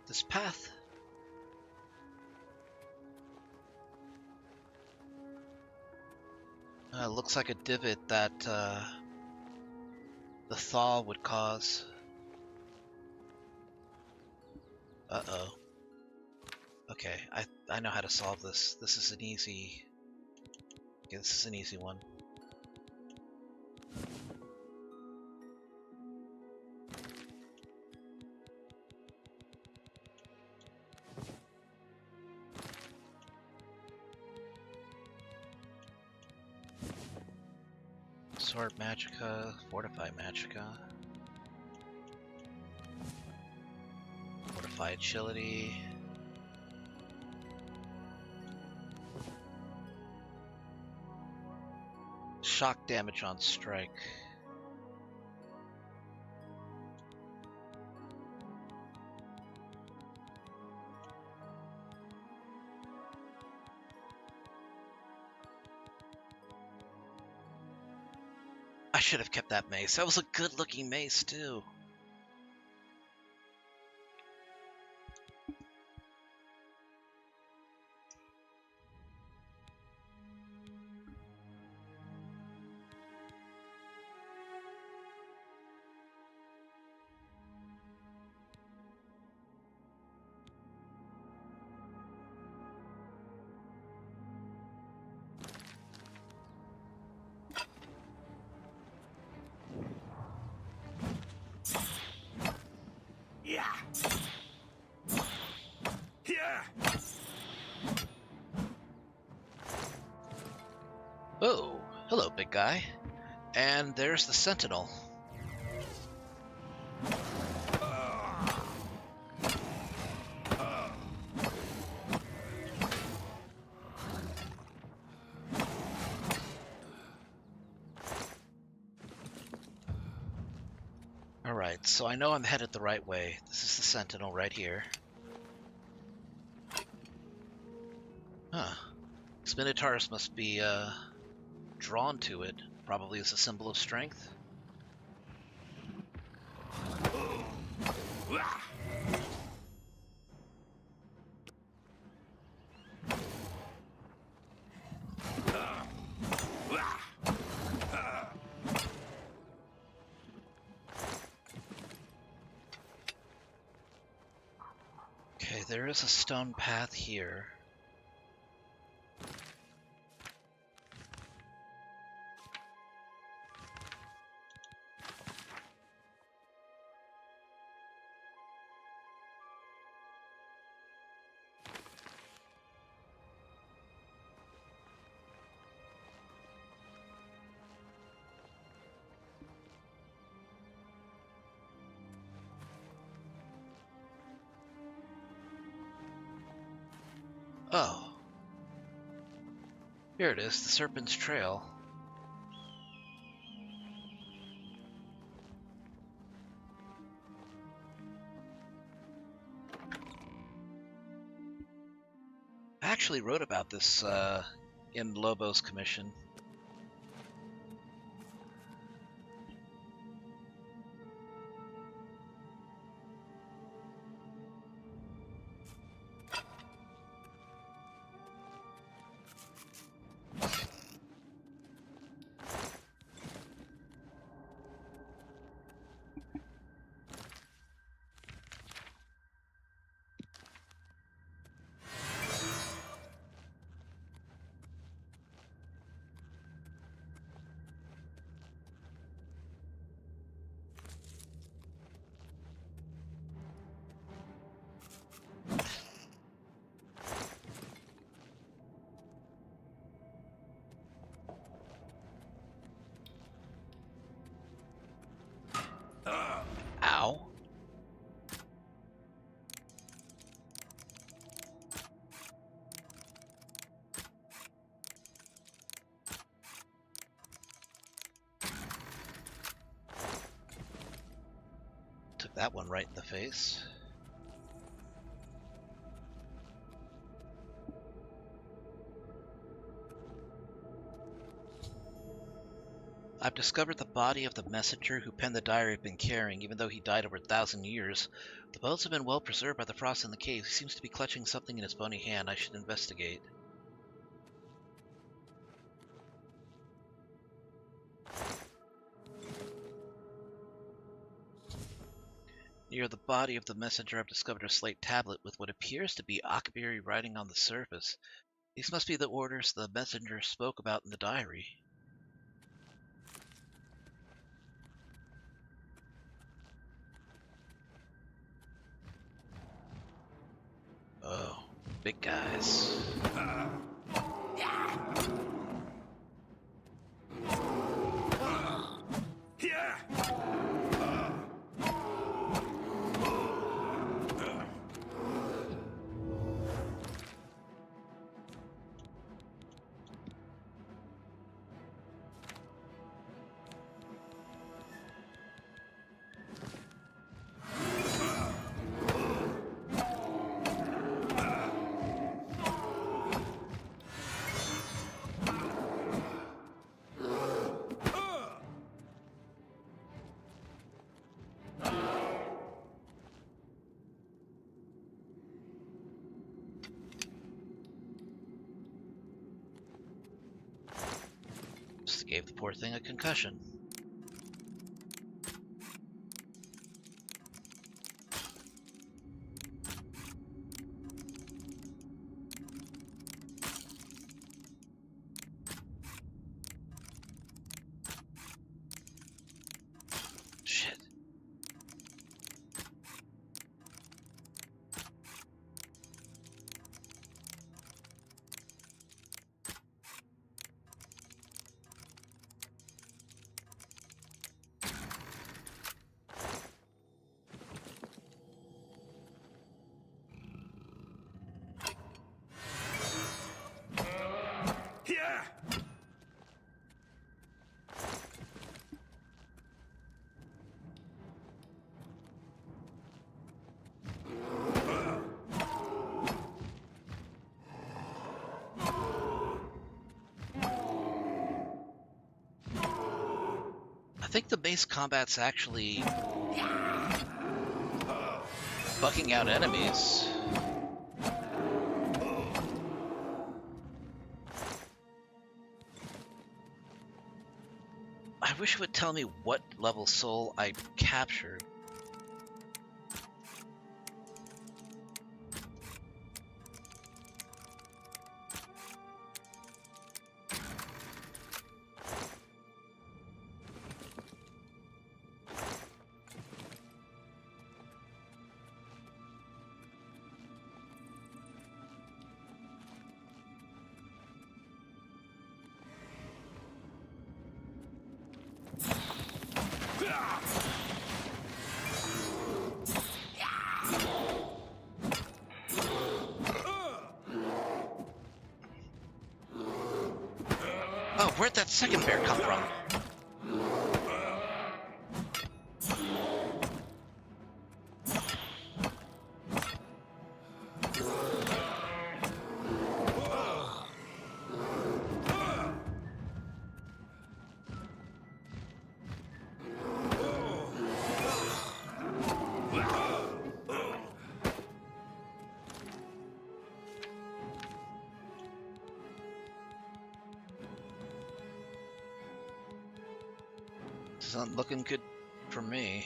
This path. Looks like a divot that the thaw would cause. Uh-oh. Okay, I know how to solve this. This is an easy... Okay, this is an easy one. Sword Magicka, Fortify Magicka. Fortify Agility. Shock damage on strike. I should have kept that mace. That was a good looking mace too. Yeah. Yeah. Oh, hello, big guy. And there's the Sentinel. Alright, so I know I'm headed the right way. This is the Sentinel right here. Huh. These Minotaurs must be, drawn to it, probably as a symbol of strength. Okay, there is a stone path here. Oh. Here it is, the Serpent's Trail. I actually wrote about this in Lobo's commission. that one right in the face. I've discovered the body of the messenger who penned the diary I've been carrying, even though he died over 1,000 years. The bones have been well preserved by the frost in the cave. He seems to be clutching something in his bony hand. I should investigate. Near the body of the messenger, I've discovered a slate tablet with what appears to be Akabiri writing on the surface. These must be the orders the messenger spoke about in the diary. Oh, big guys. Just gave the poor thing a concussion. Shit. I think the base combat's actually bucking out enemies. I wish it would tell me what level soul I captured. Oh, where'd that second bear come from? This isn't looking good for me.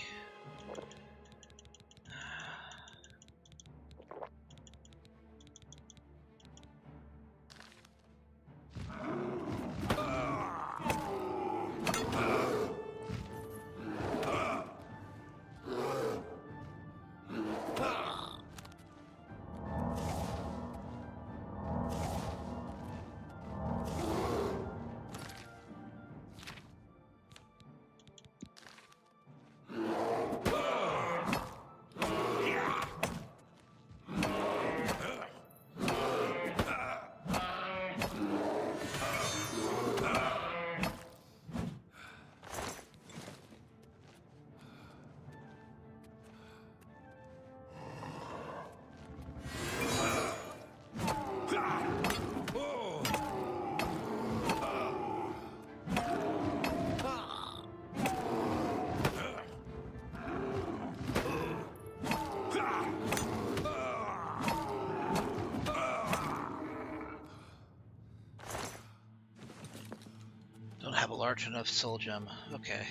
large enough soul gem. Okay.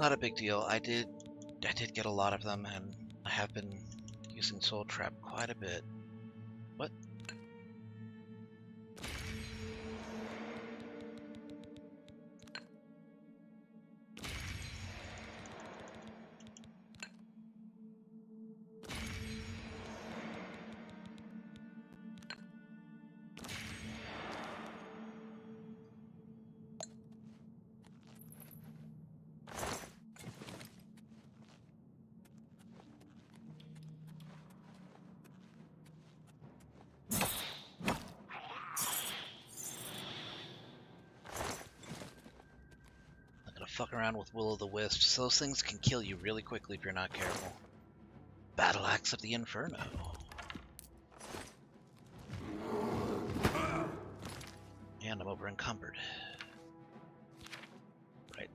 Not a big deal. I did get a lot of them, and I have been using Soul Trap quite a bit. What? Fuck around with Will-o'-the-Wisps. Those things can kill you really quickly if you're not careful. Battle Axe of the Inferno. And I'm over encumbered. Right.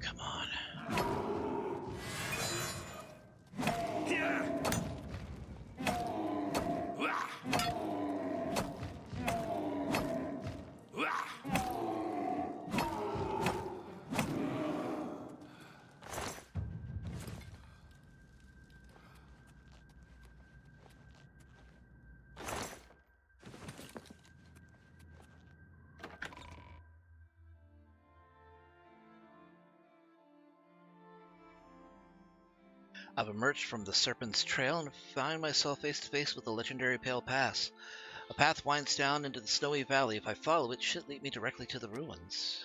Come on. I've emerged from the Serpent's Trail and find myself face to face with the legendary Pale Pass. A path winds down into the snowy valley. If I follow it, it should lead me directly to the ruins.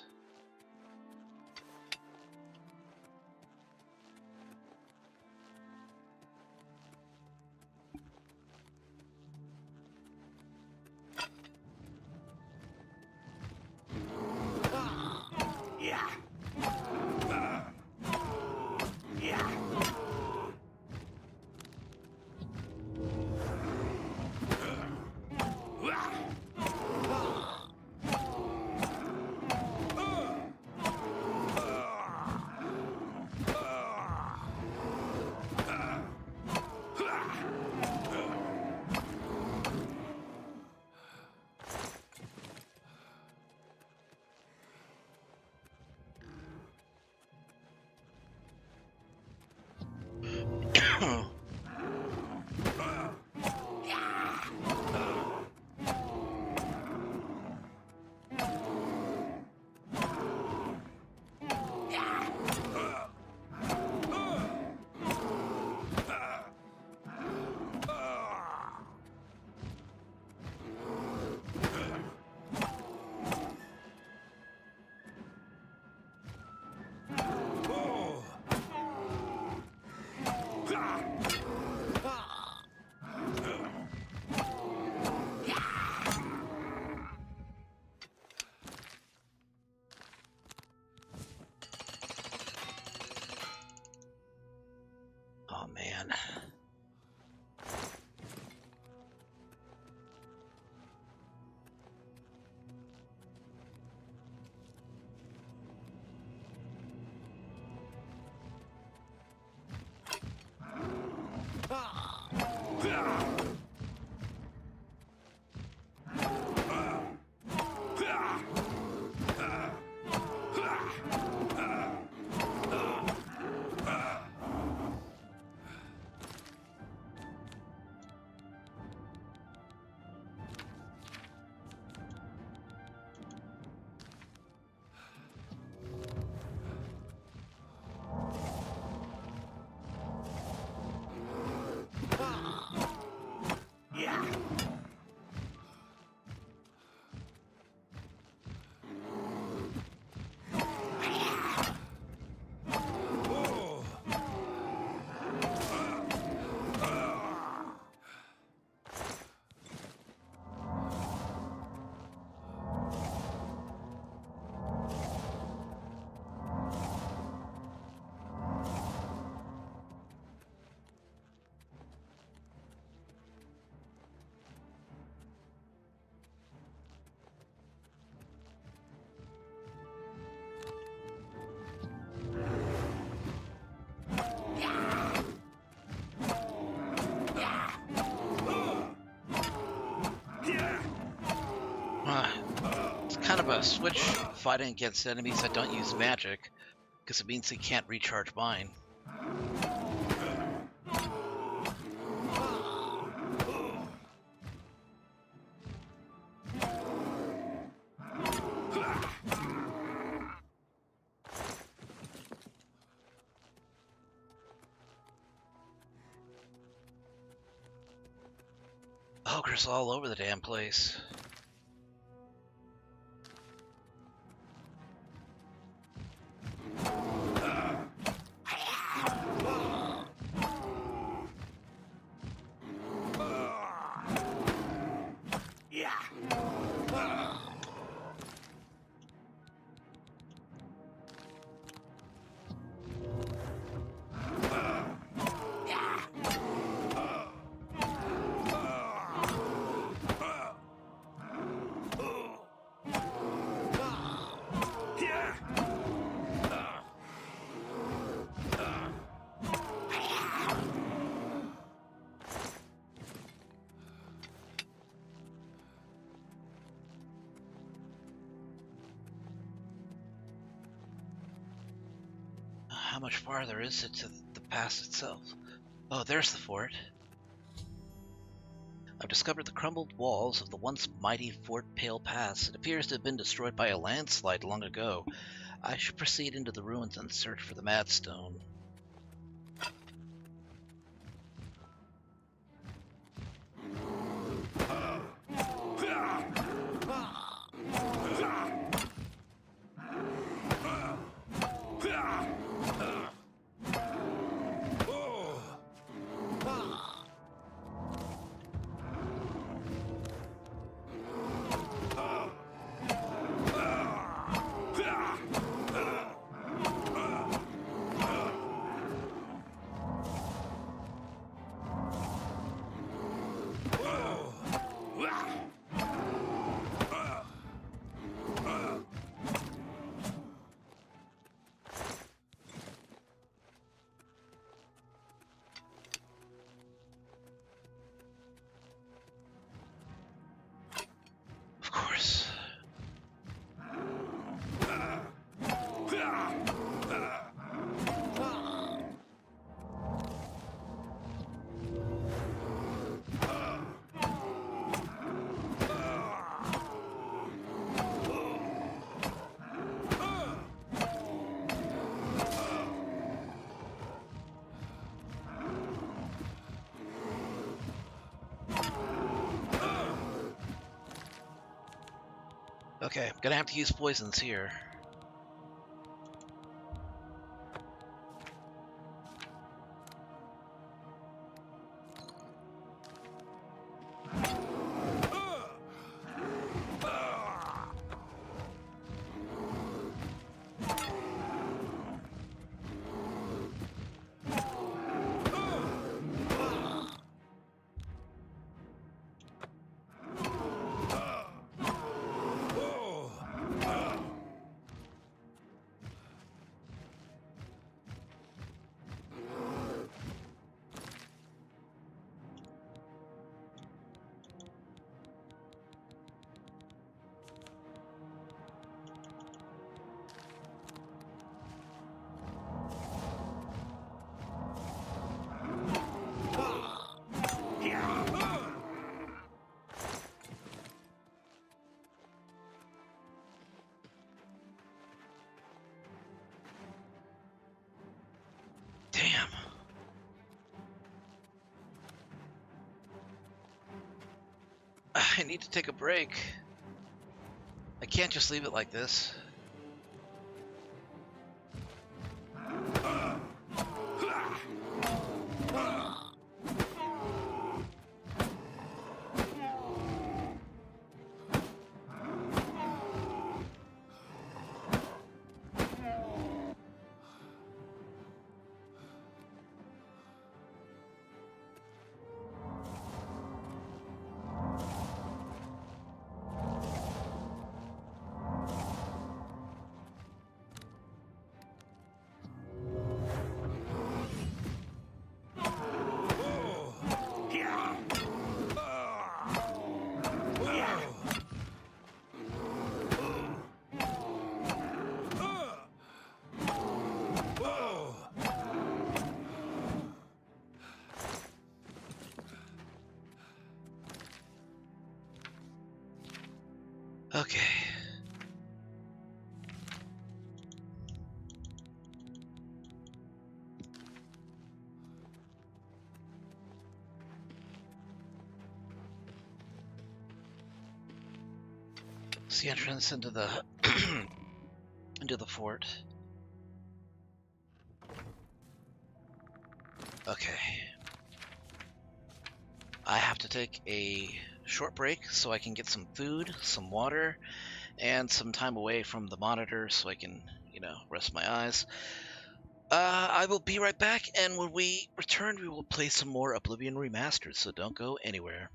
kind of a switch fighting against enemies that don't use magic, because it means they can't recharge mine. Ogres all over the damn place. How much farther is it to the pass itself? Oh, there's the fort. I've discovered the crumbled walls of the once mighty Fort Pale Pass. It appears to have been destroyed by a landslide long ago. I should proceed into the ruins and search for the Mad Stone. Okay, I'm gonna have to use poisons here. Damn. I need to take a break. I can't just leave it like this. Okay. It's the entrance into the into the fort. Okay. I have to take a short break so I can get some food, some water, and some time away from the monitor so I can, rest my eyes. I will be right back, and when we return, we will play some more Oblivion Remastered, so don't go anywhere.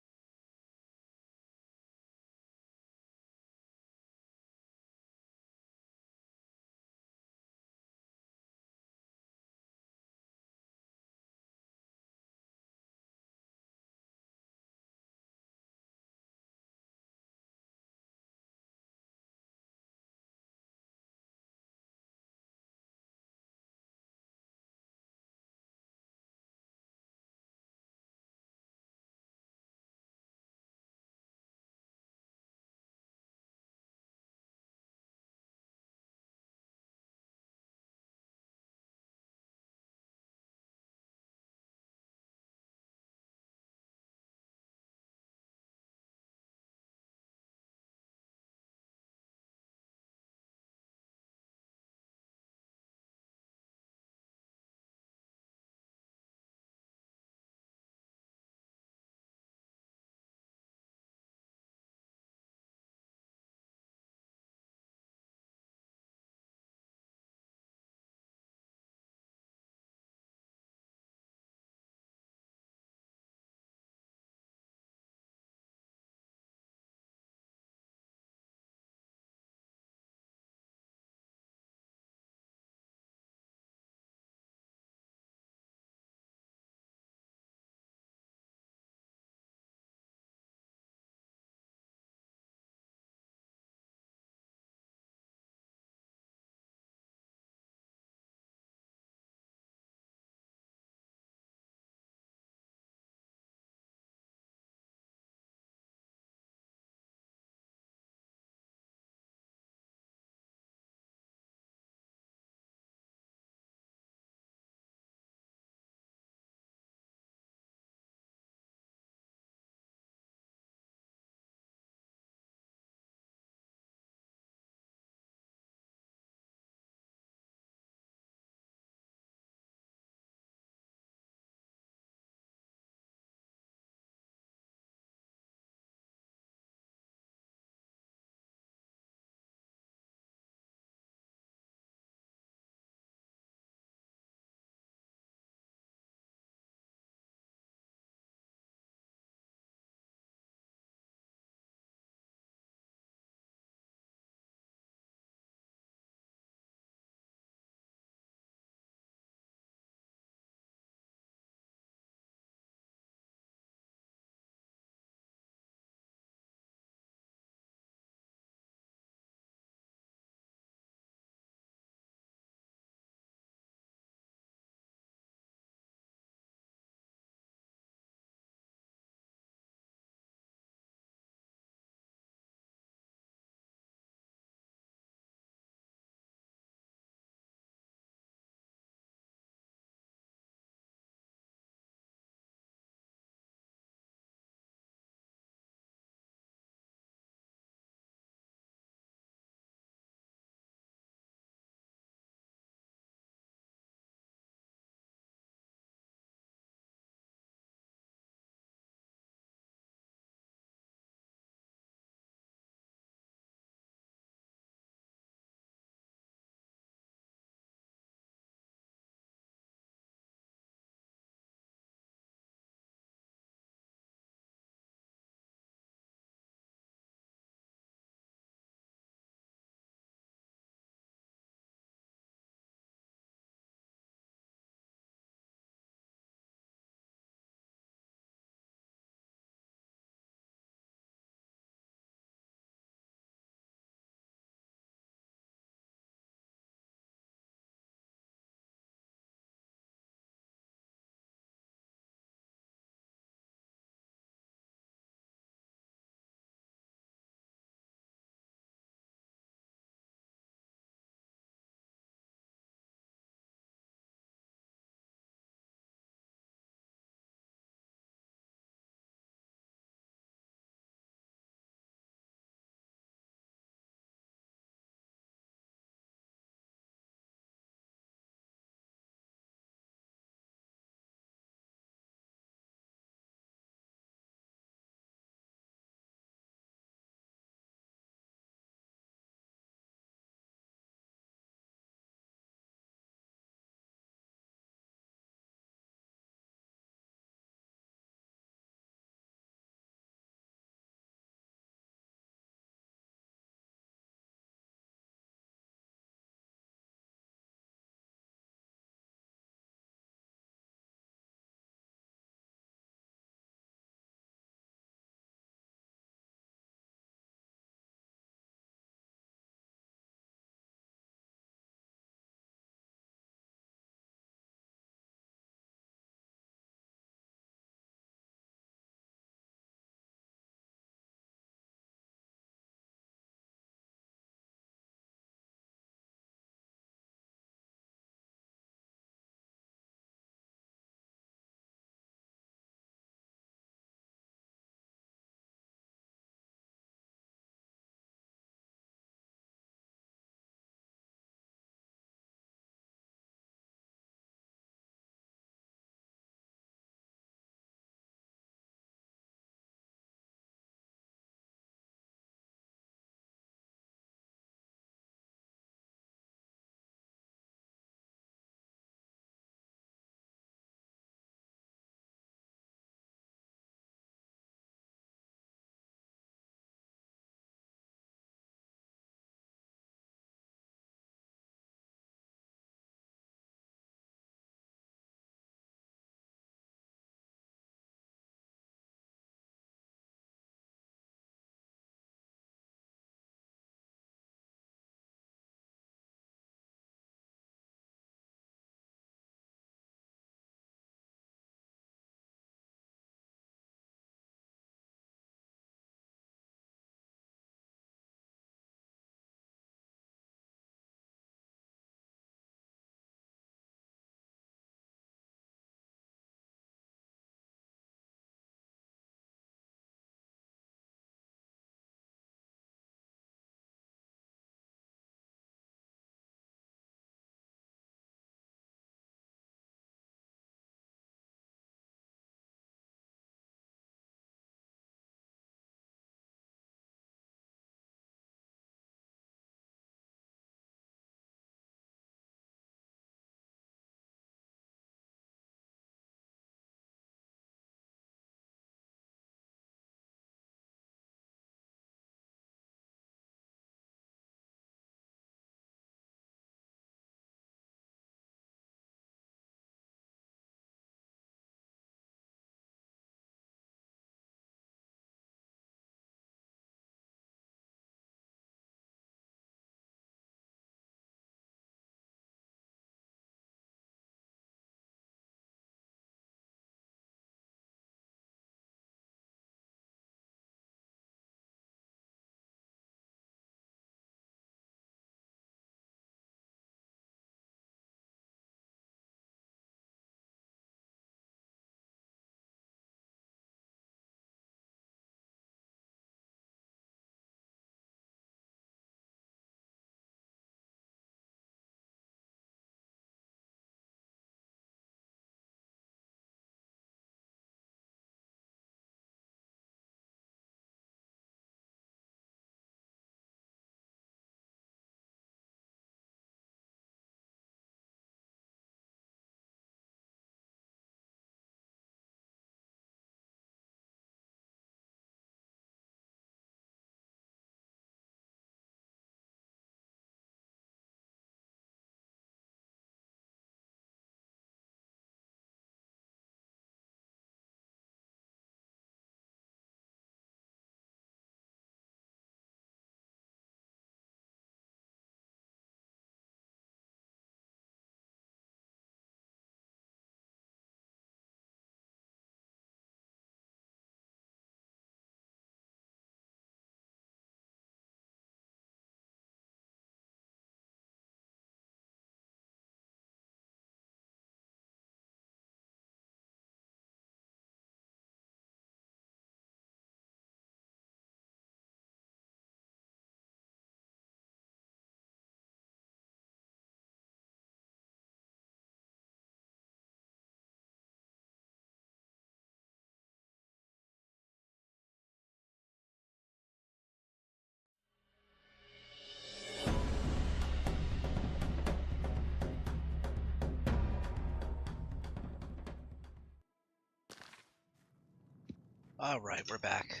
Alright, we're back.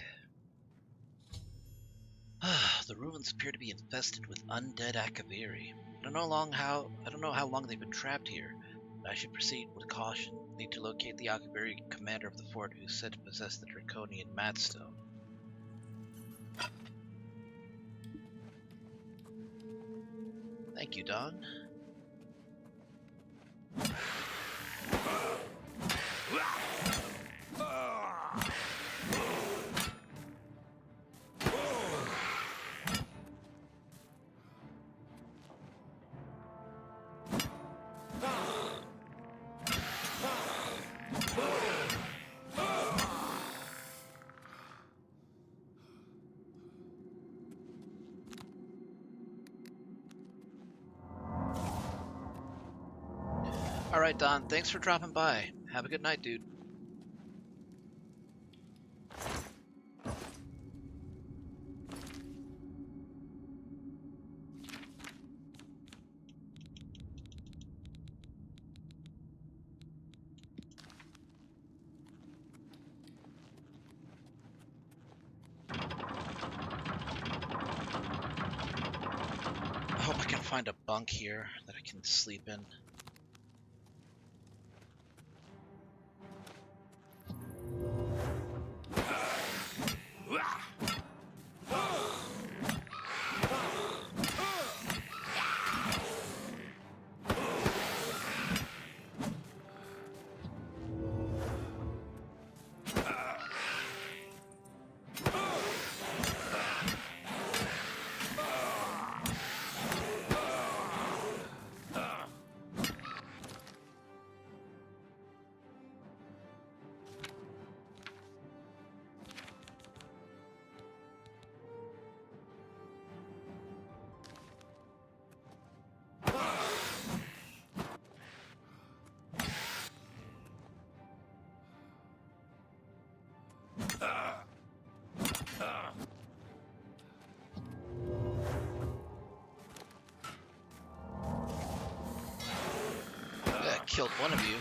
The ruins appear to be infested with undead Akaviri. I don't know how long they've been trapped here, but I should proceed with caution. Need to locate the Akaviri commander of the fort who's said to possess the draconian Madstone. Thank you, Don. Alright, Don, thanks for dropping by. Have a good night, dude. I hope I can find a bunk here that I can sleep in. That killed one of you.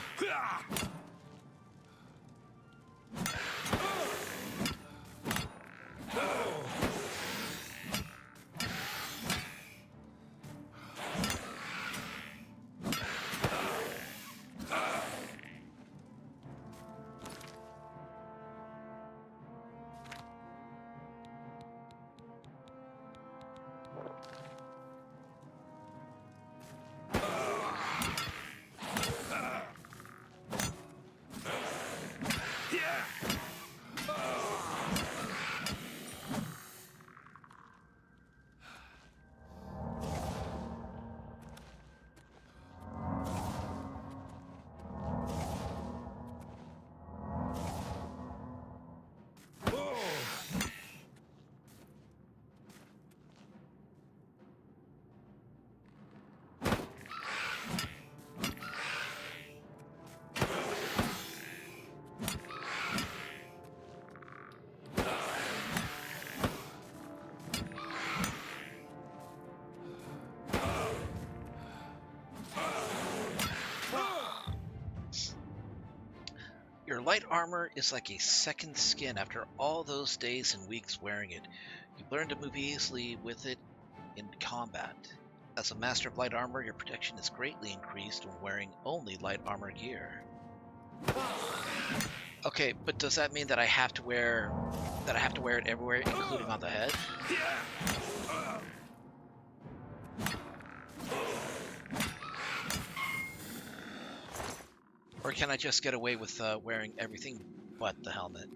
Your light armor is like a second skin after all those days and weeks wearing it. You learn to move easily with it in combat. As a master of light armor, your protection is greatly increased when wearing only light armor gear. Okay, but does that mean that I have to wear it everywhere, including on the head? Or can I just get away with wearing everything but the helmet?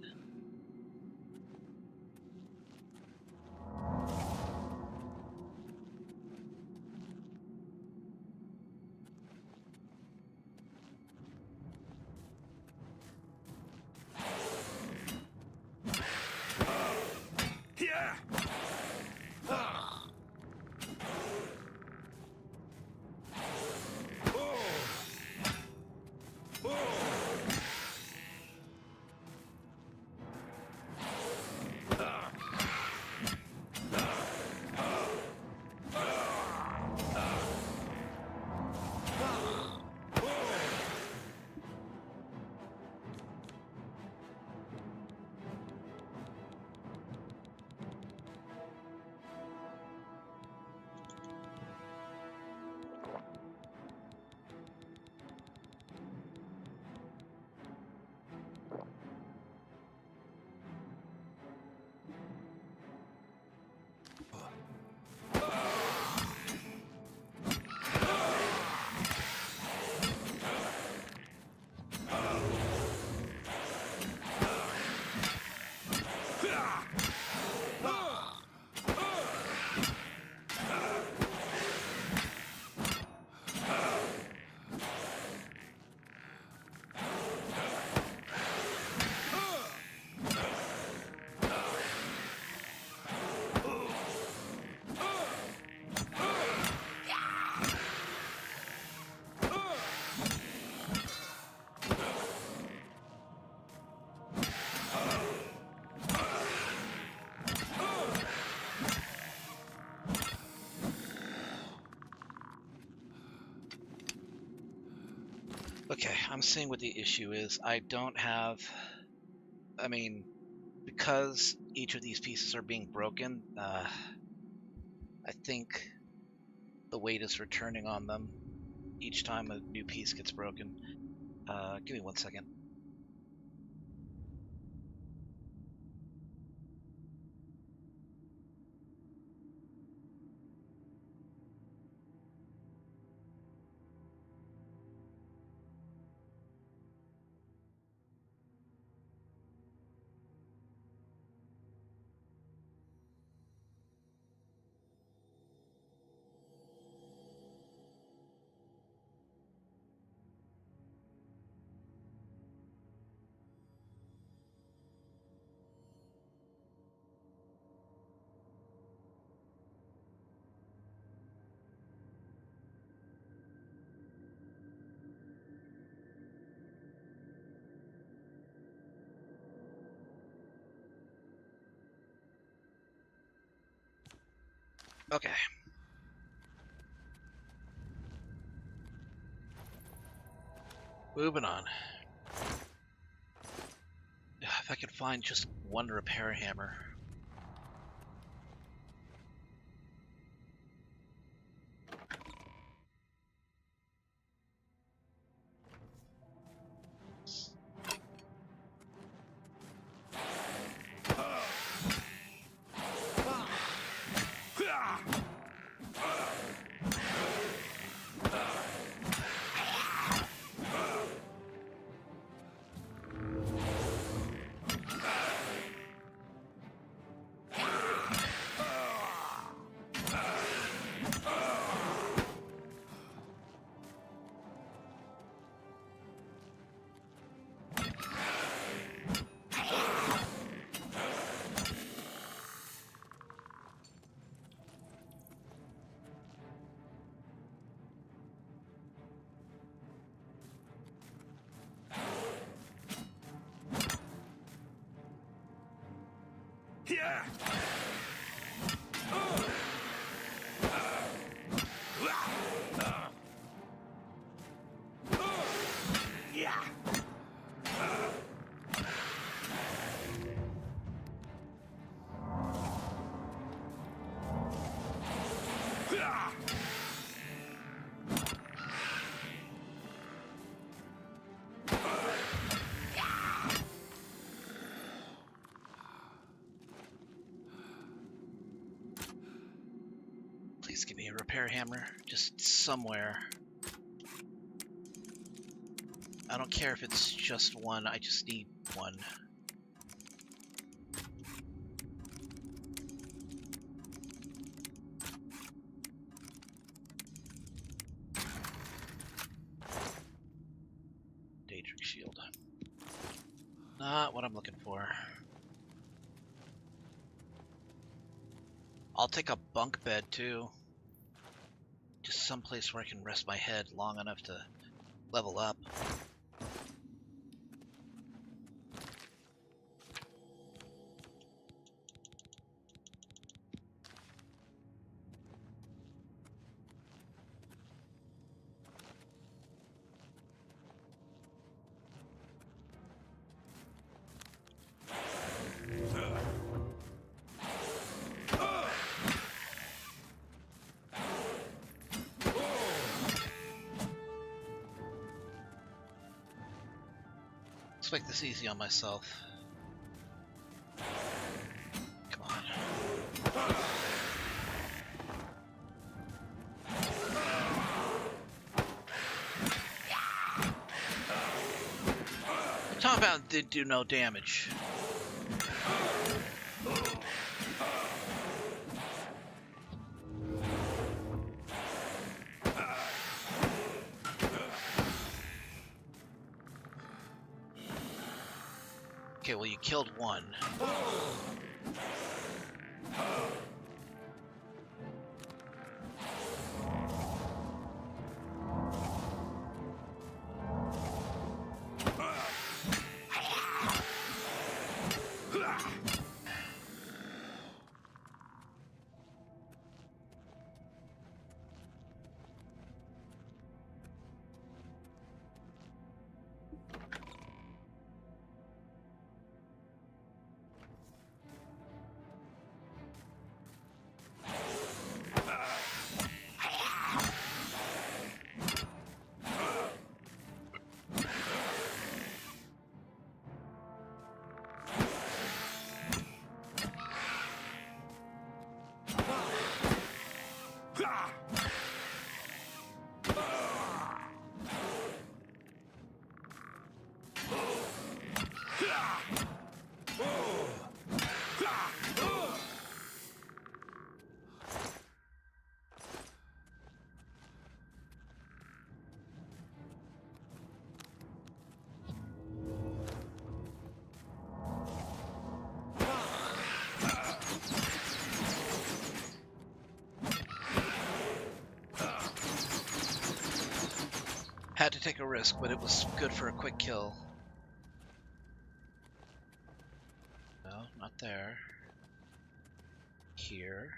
Okay, I'm seeing what the issue is. I don't have... I mean, because each of these pieces are being broken, I think the weight is returning on them each time a new piece gets broken. Give me 1 second. Okay. Moving on. If I can find just one repair hammer. Yeah. Please give me a repair hammer, just somewhere. I don't care if it's just one, I just need one. Daedric shield. Not what I'm looking for. I'll take a bunk bed too. Just someplace where I can rest my head long enough to level up. Let's make this easy on myself. Come on. Compound did do no damage. Okay, well, you killed one. to take a risk, but it was good for a quick kill. No, not there. Here.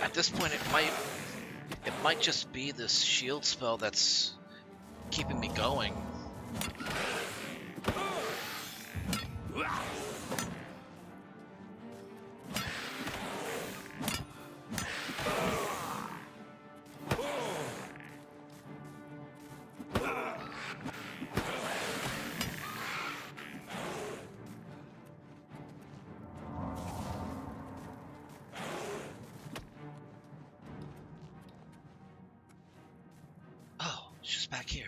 At this point, it might just be this shield spell that's keeping me going. Oh, she's back here.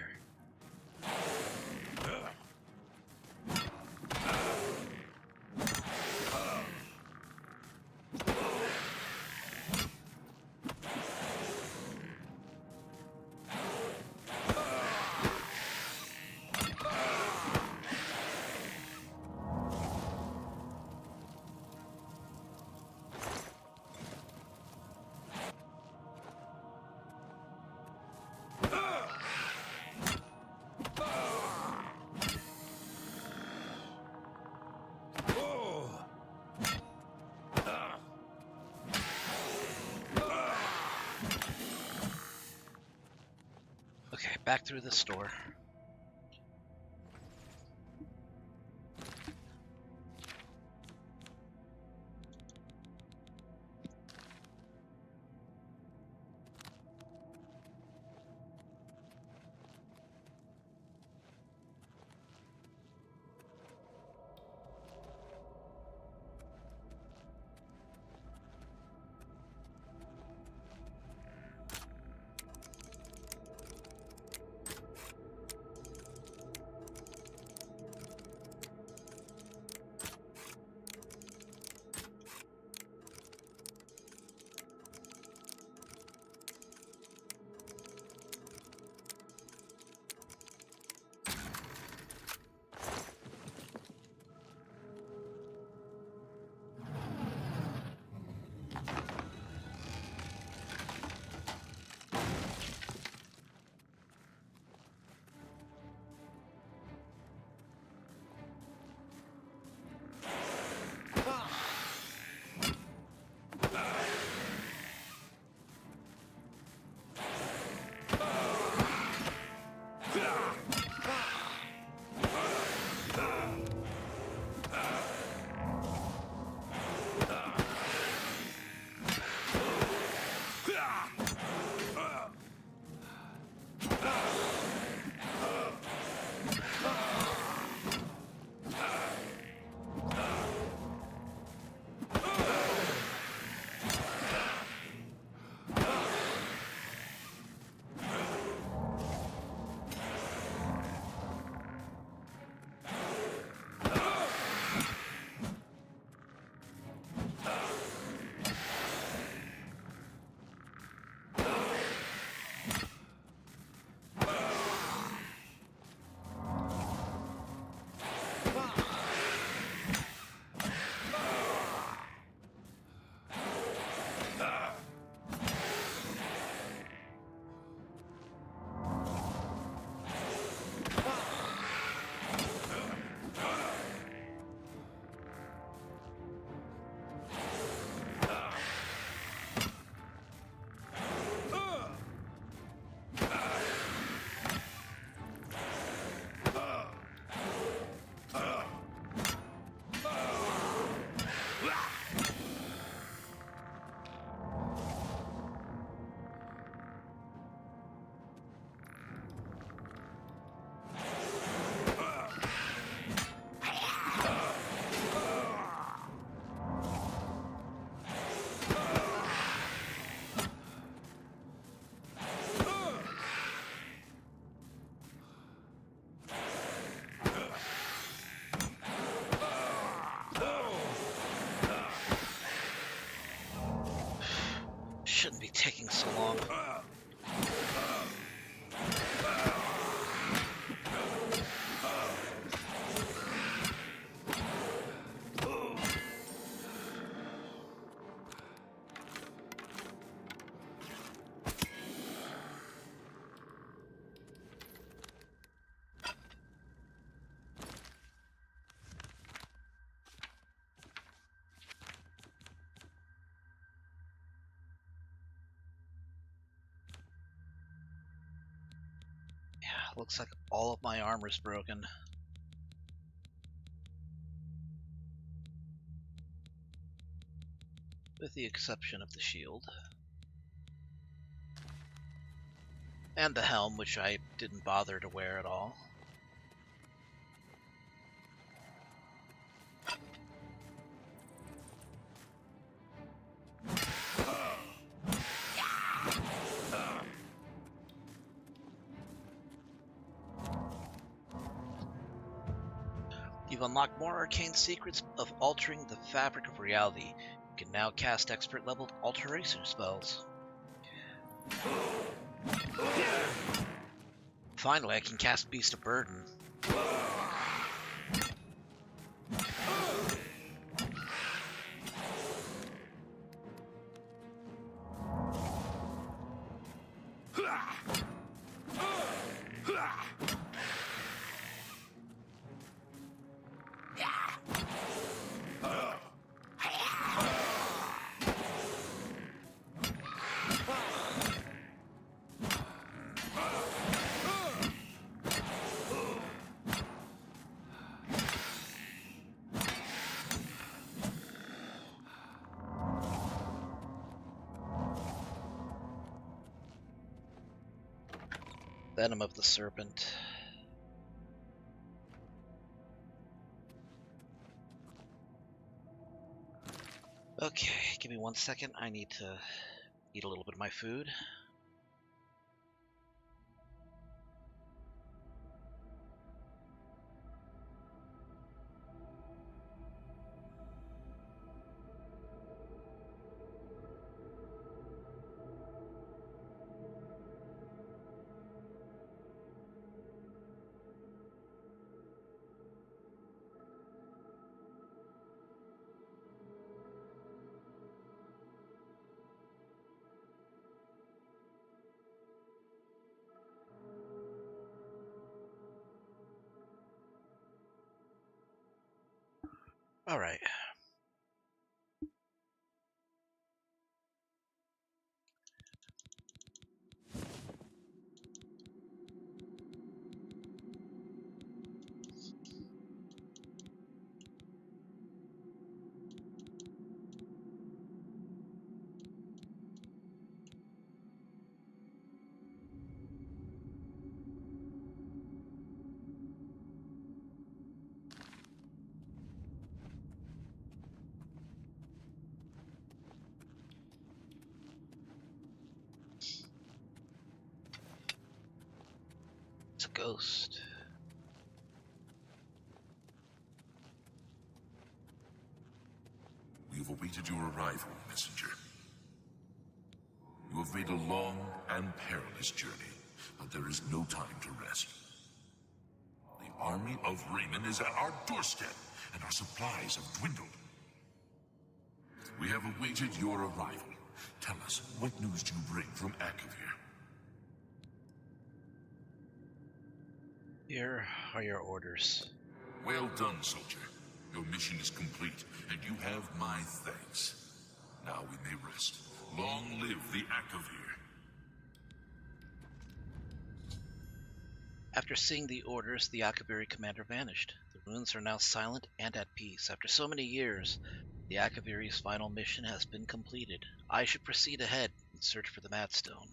Okay, back through the store. looks like all of my armor's broken. With the exception of the shield. And the helm, which I didn't bother to wear at all. You've unlocked more arcane secrets of altering the fabric of reality. You can now cast expert-leveled alteration spells. Finally, I can cast Beast of Burden. Venom of the Serpent. Okay, give me 1 second. I need to eat a little bit of my food. All right. It's a ghost. We've awaited your arrival, messenger. You have made a long and perilous journey, but there is no time to rest. The army of Raymond is at our doorstep, and our supplies have dwindled. We have awaited your arrival. Tell us, what news do you bring from Akavir? Here are your orders. Well done, soldier. Your mission is complete, and you have my thanks. Now we may rest. Long live the Akavir. After seeing the orders, the Akaviri commander vanished. The ruins are now silent and at peace. After so many years, the Akaviri's final mission has been completed. I should proceed ahead and search for the Madstone.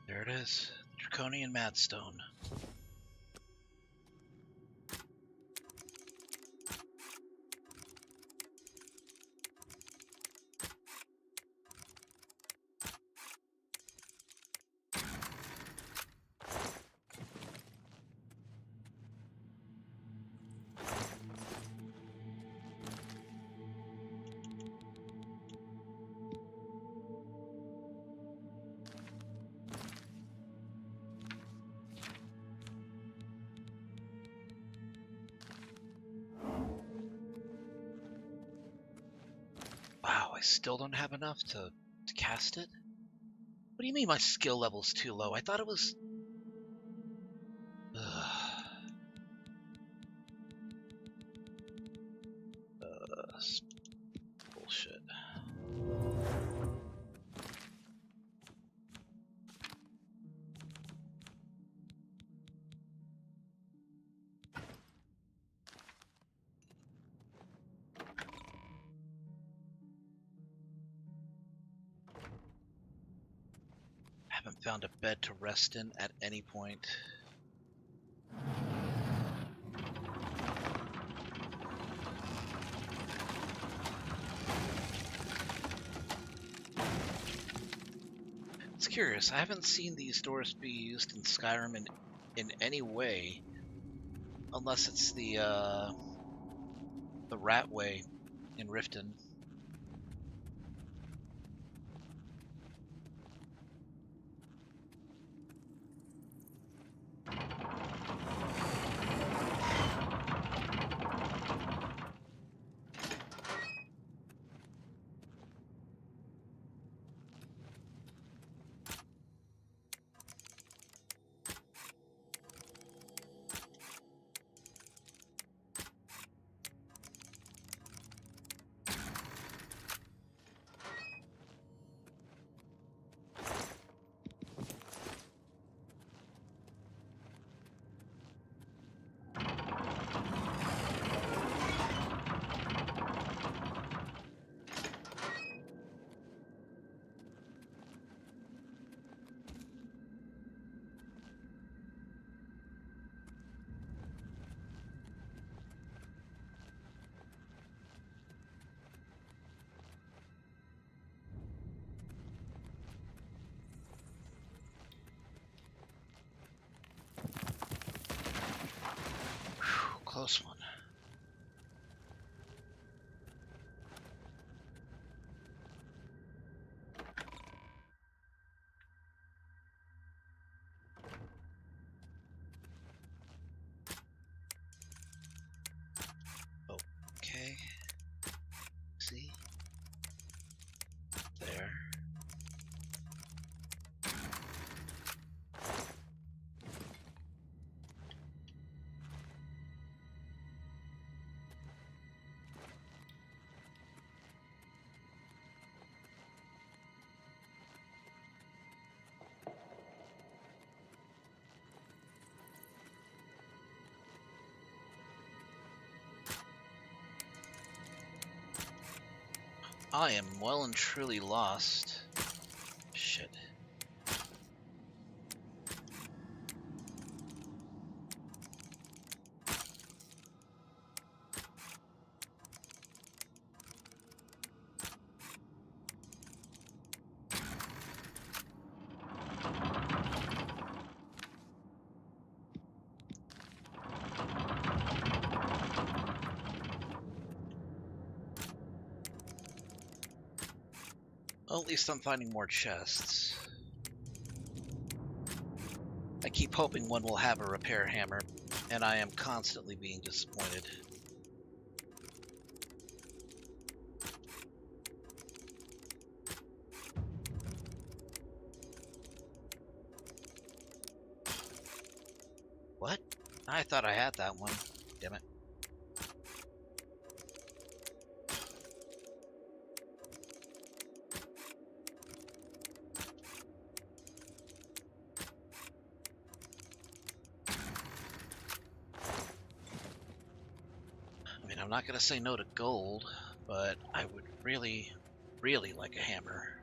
There it is, the Draconian Madstone. still don't have enough to cast it? What do you mean my skill level's too low? I thought it was... bullshit. Haven't found a bed to rest in at any point. It's curious, I haven't seen these doors be used in Skyrim in any way, unless it's the rat way in Riften. Close one. Okay. See? There. I am well and truly lost. Shit. Well, at least I'm finding more chests. I keep hoping one will have a repair hammer, and I am constantly being disappointed. What? I thought I had that one. Damn it. I'm not going to say no to gold, but I would really, really like a hammer.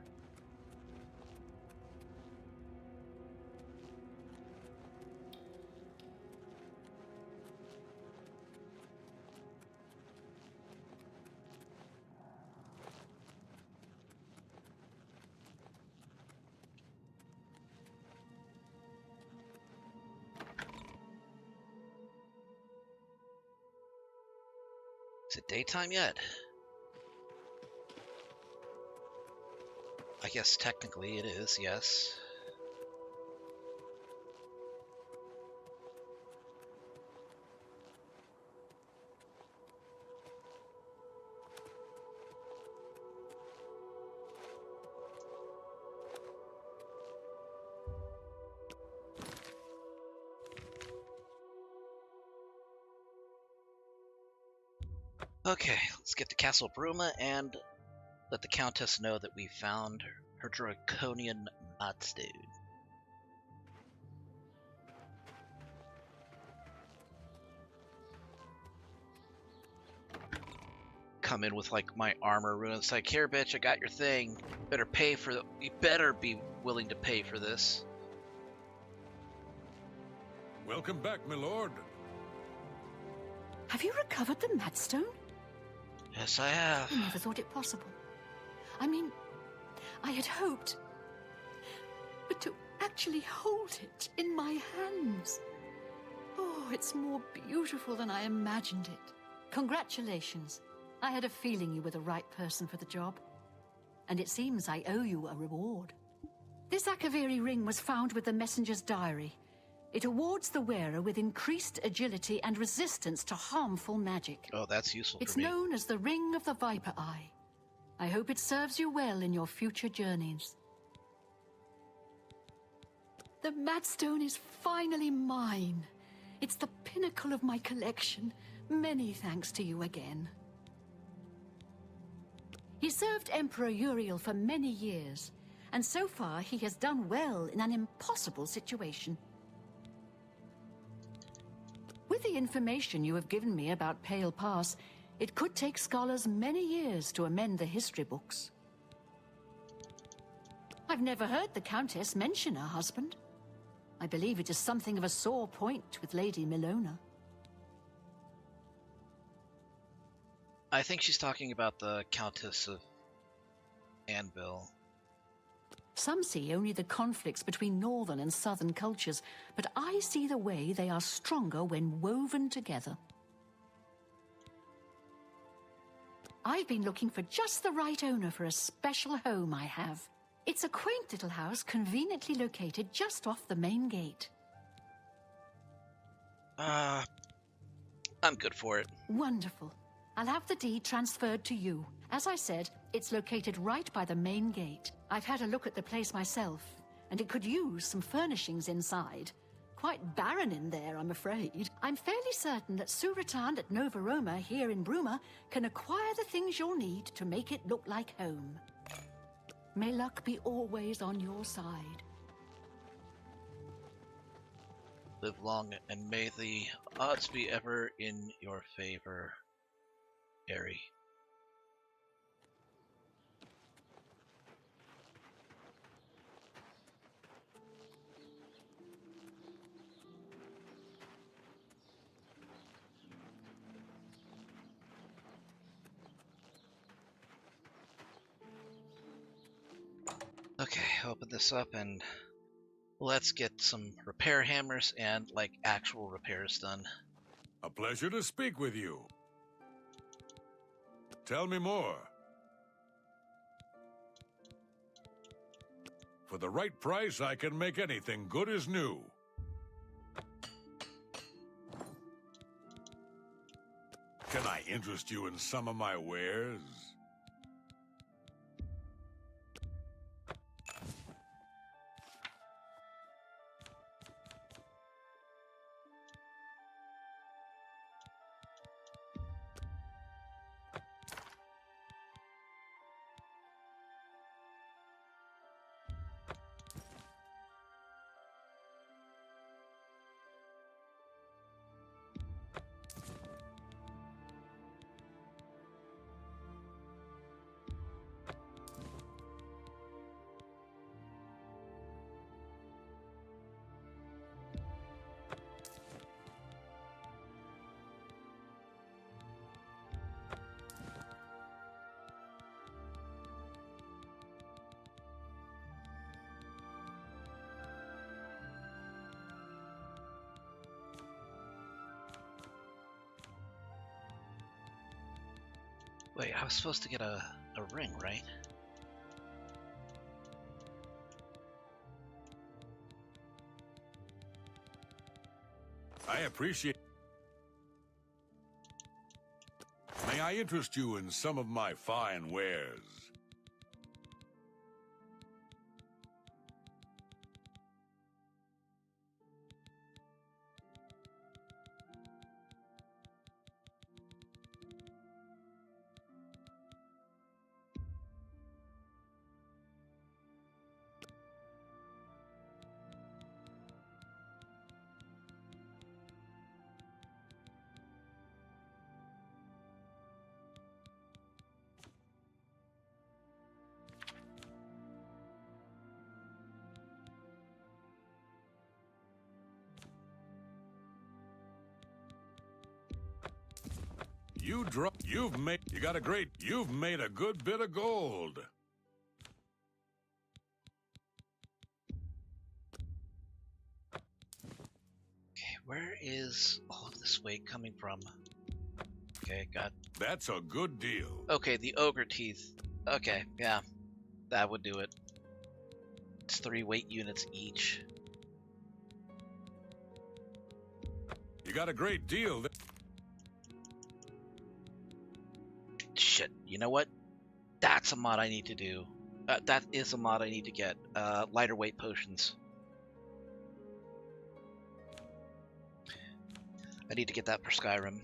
Is it daytime yet? I guess technically it is, yes. Okay, let's get to Castle Bruma and let the Countess know that we found her draconian Modstone. Come in with like my armor rune. It's like, here, bitch, I got your thing. Better pay for you better be willing to pay for this. Welcome back, my lord. Have you recovered the Madstone? Yes, I have. I never thought it possible. I mean, I had hoped. But to actually hold it in my hands. Oh, it's more beautiful than I imagined it. Congratulations. I had a feeling you were the right person for the job. And it seems I owe you a reward. This Akaviri ring was found with the messenger's diary. It awards the wearer with increased agility and resistance to harmful magic. Oh, that's useful It's for me. known as the Ring of the Viper Eye. I hope it serves you well in your future journeys. The Madstone is finally mine. It's the pinnacle of my collection. Many thanks to you again. He served Emperor Uriel for many years, and so far he has done well in an impossible situation. With the information you have given me about Pale Pass, it could take scholars many years to amend the history books. I've never heard the Countess mention her husband. I believe it is something of a sore point with Lady Milona. I think she's talking about the Countess of Anvil. Some see only the conflicts between northern and southern cultures, but I see the way they are stronger when woven together. I've been looking for just the right owner for a special home I have. It's a quaint little house conveniently located just off the main gate. I'm good for it. Wonderful. I'll have the deed transferred to you. As I said, it's located right by the main gate. I've had a look at the place myself, and it could use some furnishings inside. Quite barren in there, I'm afraid. I'm fairly certain that Suratan at Nova Roma here in Bruma can acquire the things you'll need to make it look like home. May luck be always on your side. Live long, and may the odds be ever in your favor, Harry. Okay, open this up and let's get some repair hammers and like actual repairs done. A pleasure to speak with you. Tell me more. For the right price, I can make anything good as new. Can I interest you in some of my wares? Wait, I was supposed to get a ring, right? I appreciate. May I interest you in some of my fine wares? You've made a good bit of gold. Okay, where is all of this weight coming from? Okay, got. That's a good deal. Okay, the ogre teeth. Okay, yeah, that would do it. It's 3 weight units each. You got a great deal. Shit, you know what? That's a mod I need to do. That is a mod I need to get. Lighter weight potions. I need to get that for Skyrim.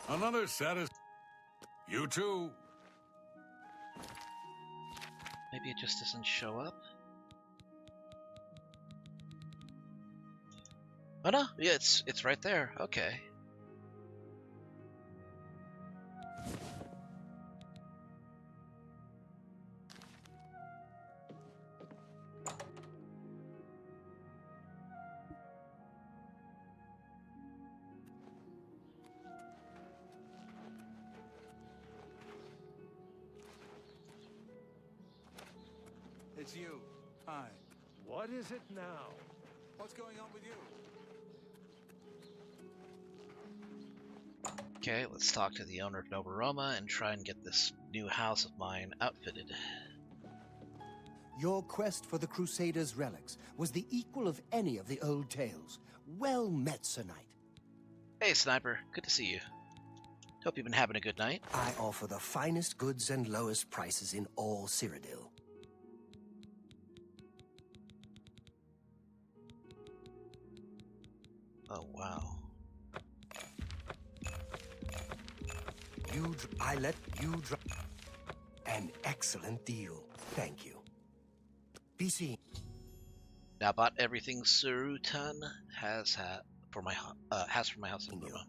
Another You too. Maybe it just doesn't show up. Oh no, yeah, it's right there. Okay. It's you. Hi. What is it now? What's going on with you? Okay, let's talk to the owner of Nova Roma and try and get this new house of mine outfitted. Your quest for the Crusaders' relics was the equal of any of the old tales. Well met, Sir Knight. Hey, Sniper. Good to see you. Hope you've been having a good night. I offer the finest goods and lowest prices in all Cyrodiil. Oh, wow. I let you drive. An excellent deal. Thank you. Be seen. Now bought everything Surutan has for my house in Bruma.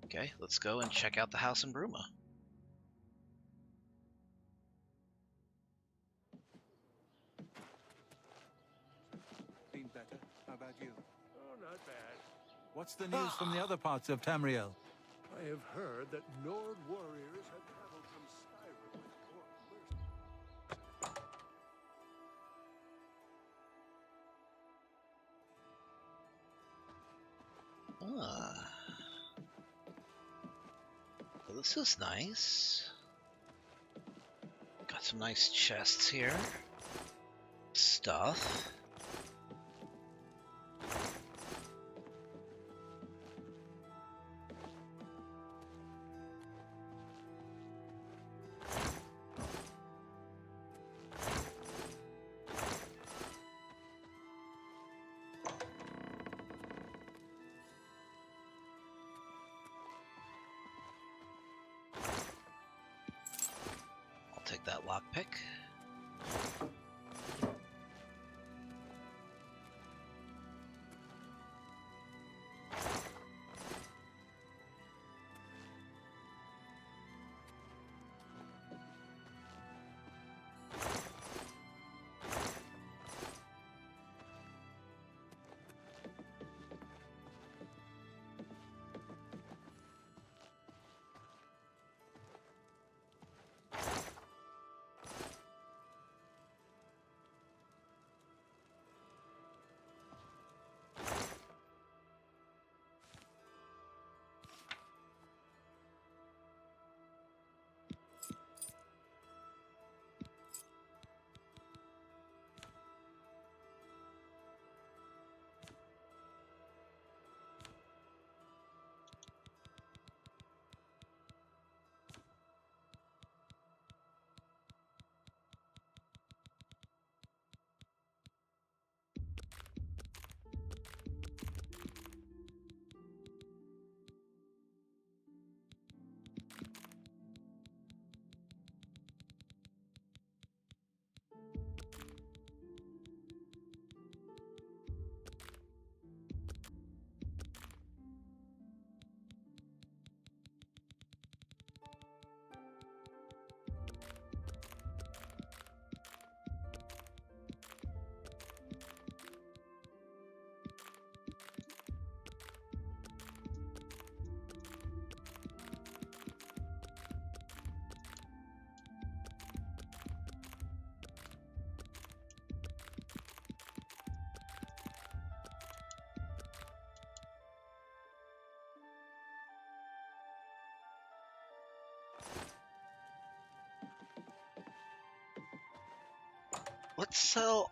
Okay, let's go and check out the house in Bruma. Been better. How about you? Oh, not bad. What's the news from the other parts of Tamriel? I have heard that Nord warriors have traveled from Skyrim with Ah. Well, this is nice. Got some nice chests here. Stuff. Take that lockpick. Let's sell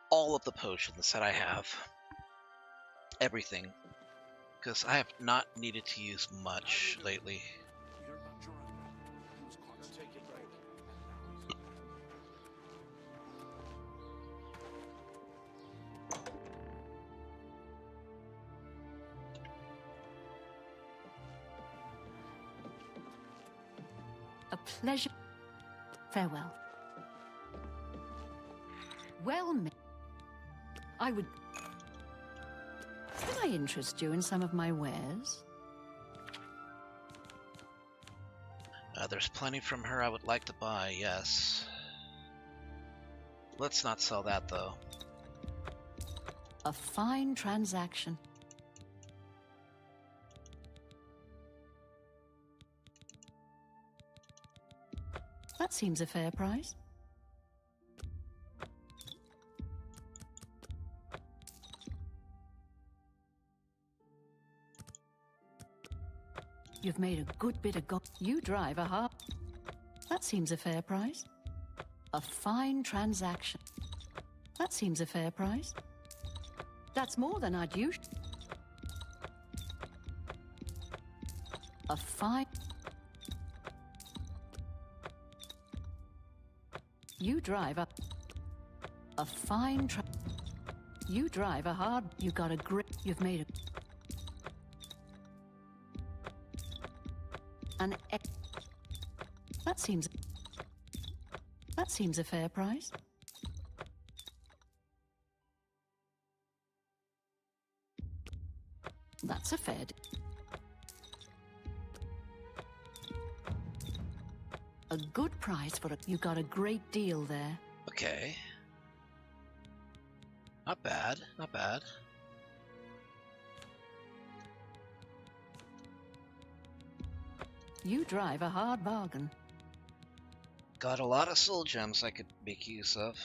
all of the potions that I have. Everything. Because I have not needed to use much lately. A pleasure. Farewell. Well met. I would... Can I interest you in some of my wares? There's plenty from her I would like to buy, yes. Let's not sell that, though. A fine transaction. That seems a fair price. You've made a good bit of gold. You drive a hard... That seems a fair price. A fine transaction. That seems a fair price. That's more than I'd use. A fine... You drive a fine You drive a hard... You got a grip. You've made a... An ex... That seems a fair price. That's a fair... A good price for a... You got a great deal there. Okay. Not bad, not bad. You drive a hard bargain. Got a lot of soul gems I could make use of.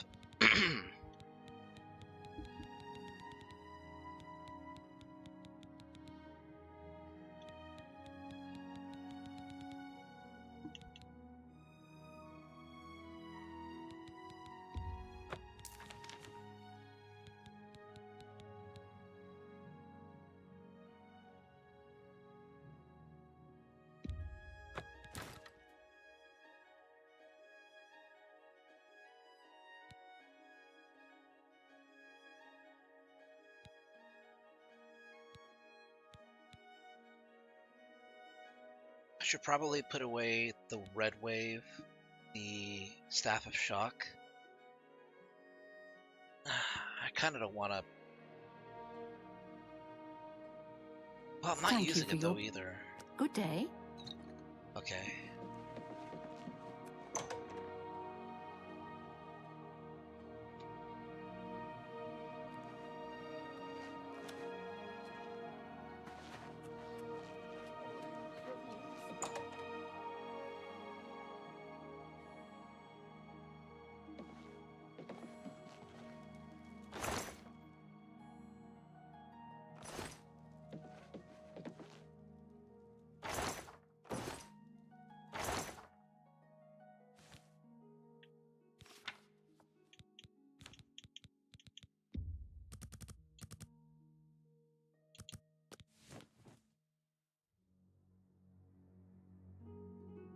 I should probably put away the red wave, the staff of shock. I kind of don't want to. Well, I'm not Thank using you it for though your... either. Good day. Okay.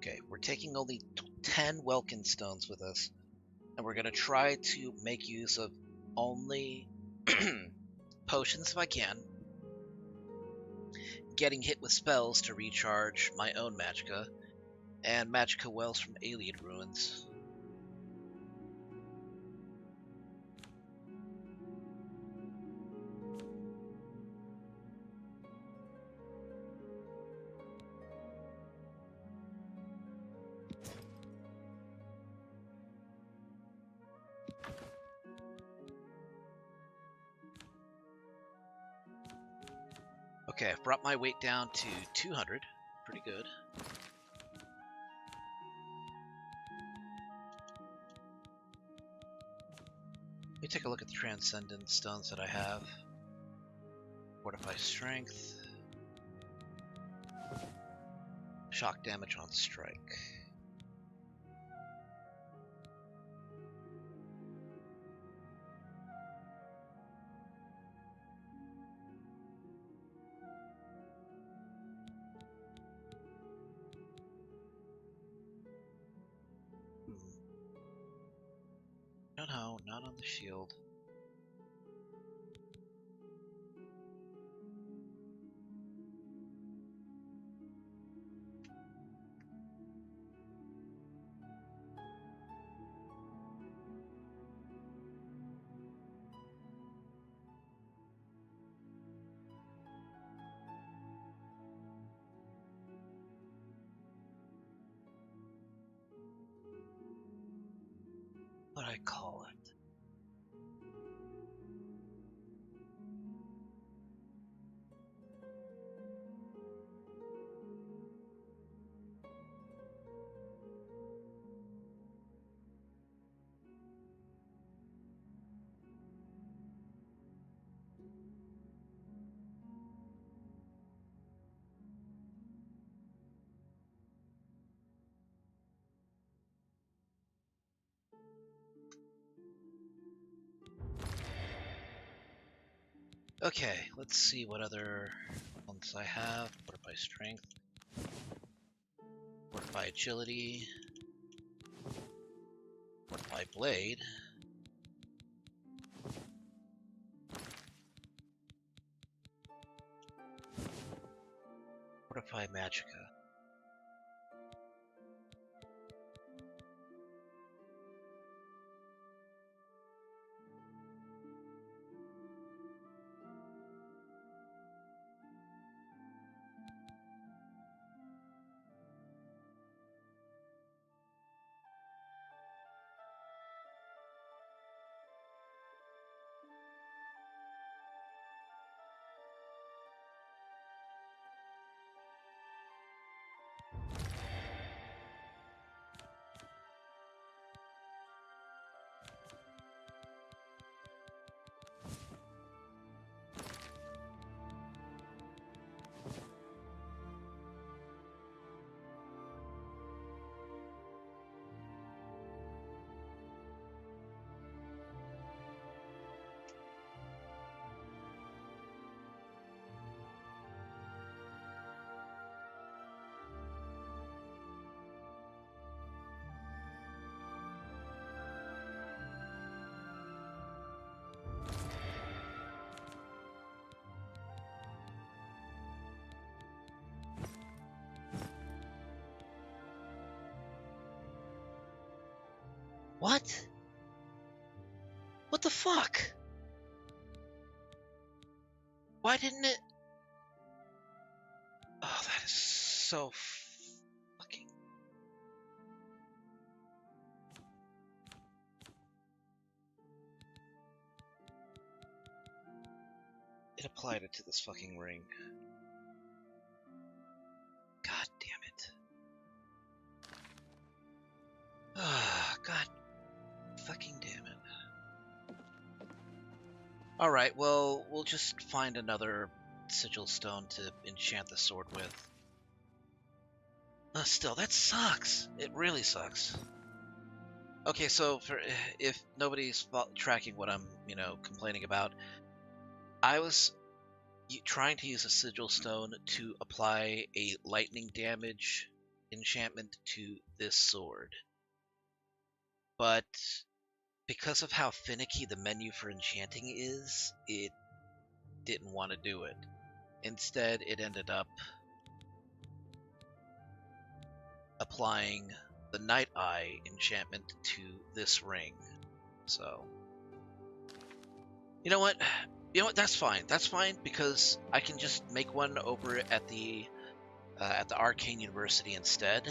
Okay, we're taking only 10 Welkin stones with us, and we're going to try to make use of only potions if I can, getting hit with spells to recharge my own magicka, and magicka wells from alien ruins. Okay, I've brought my weight down to 200. Pretty good. Let me take a look at the Transcendent stones that I have. Fortify Strength. Shock damage on strike. no, not on the shield. What do I call it? Okay, let's see what other ones I have. Fortify strength. Fortify agility. Fortify blade. Fortify magicka. What? What the fuck? Why didn't it? Oh, that is so fucking... It applied it to this fucking ring. God damn it. Ah, God fucking damn it. Alright, well, we'll just find another sigil stone to enchant the sword with. Still, that sucks. It really sucks. Okay, so if nobody's tracking what I'm, complaining about, I was trying to use a sigil stone to apply a lightning damage enchantment to this sword. But because of how finicky the menu for enchanting is, it didn't want to do it. Instead, it ended up applying the Night Eye enchantment to this ring. So, you know what? That's fine. That's fine because I can just make one over at the Arcane University instead.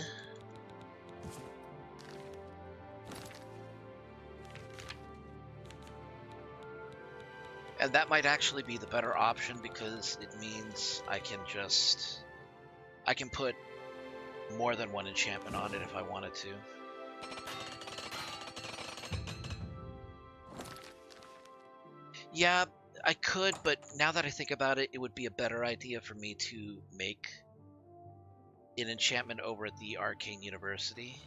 And that might actually be the better option because it means I can put more than one enchantment on it if I wanted to. Yeah, I could, but now that I think about it, it would be a better idea for me to make an enchantment over at the Arcane University.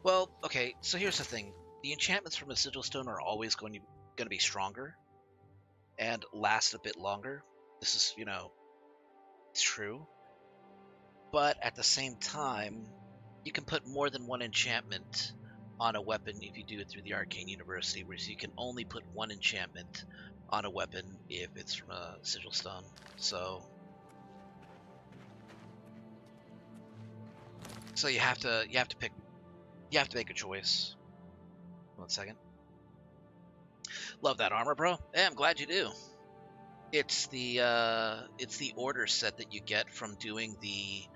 Well, okay, so here's the thing. The enchantments from a Sigil Stone are always going to be stronger and last a bit longer. This is, it's true. But at the same time, you can put more than one enchantment on a weapon if you do it through the Arcane University, whereas you can only put one enchantment on a weapon if it's from a sigil stone. So you have to make a choice. 1 second. Love that armor, bro. Yeah, I'm glad you do. It's the order set that you get from doing the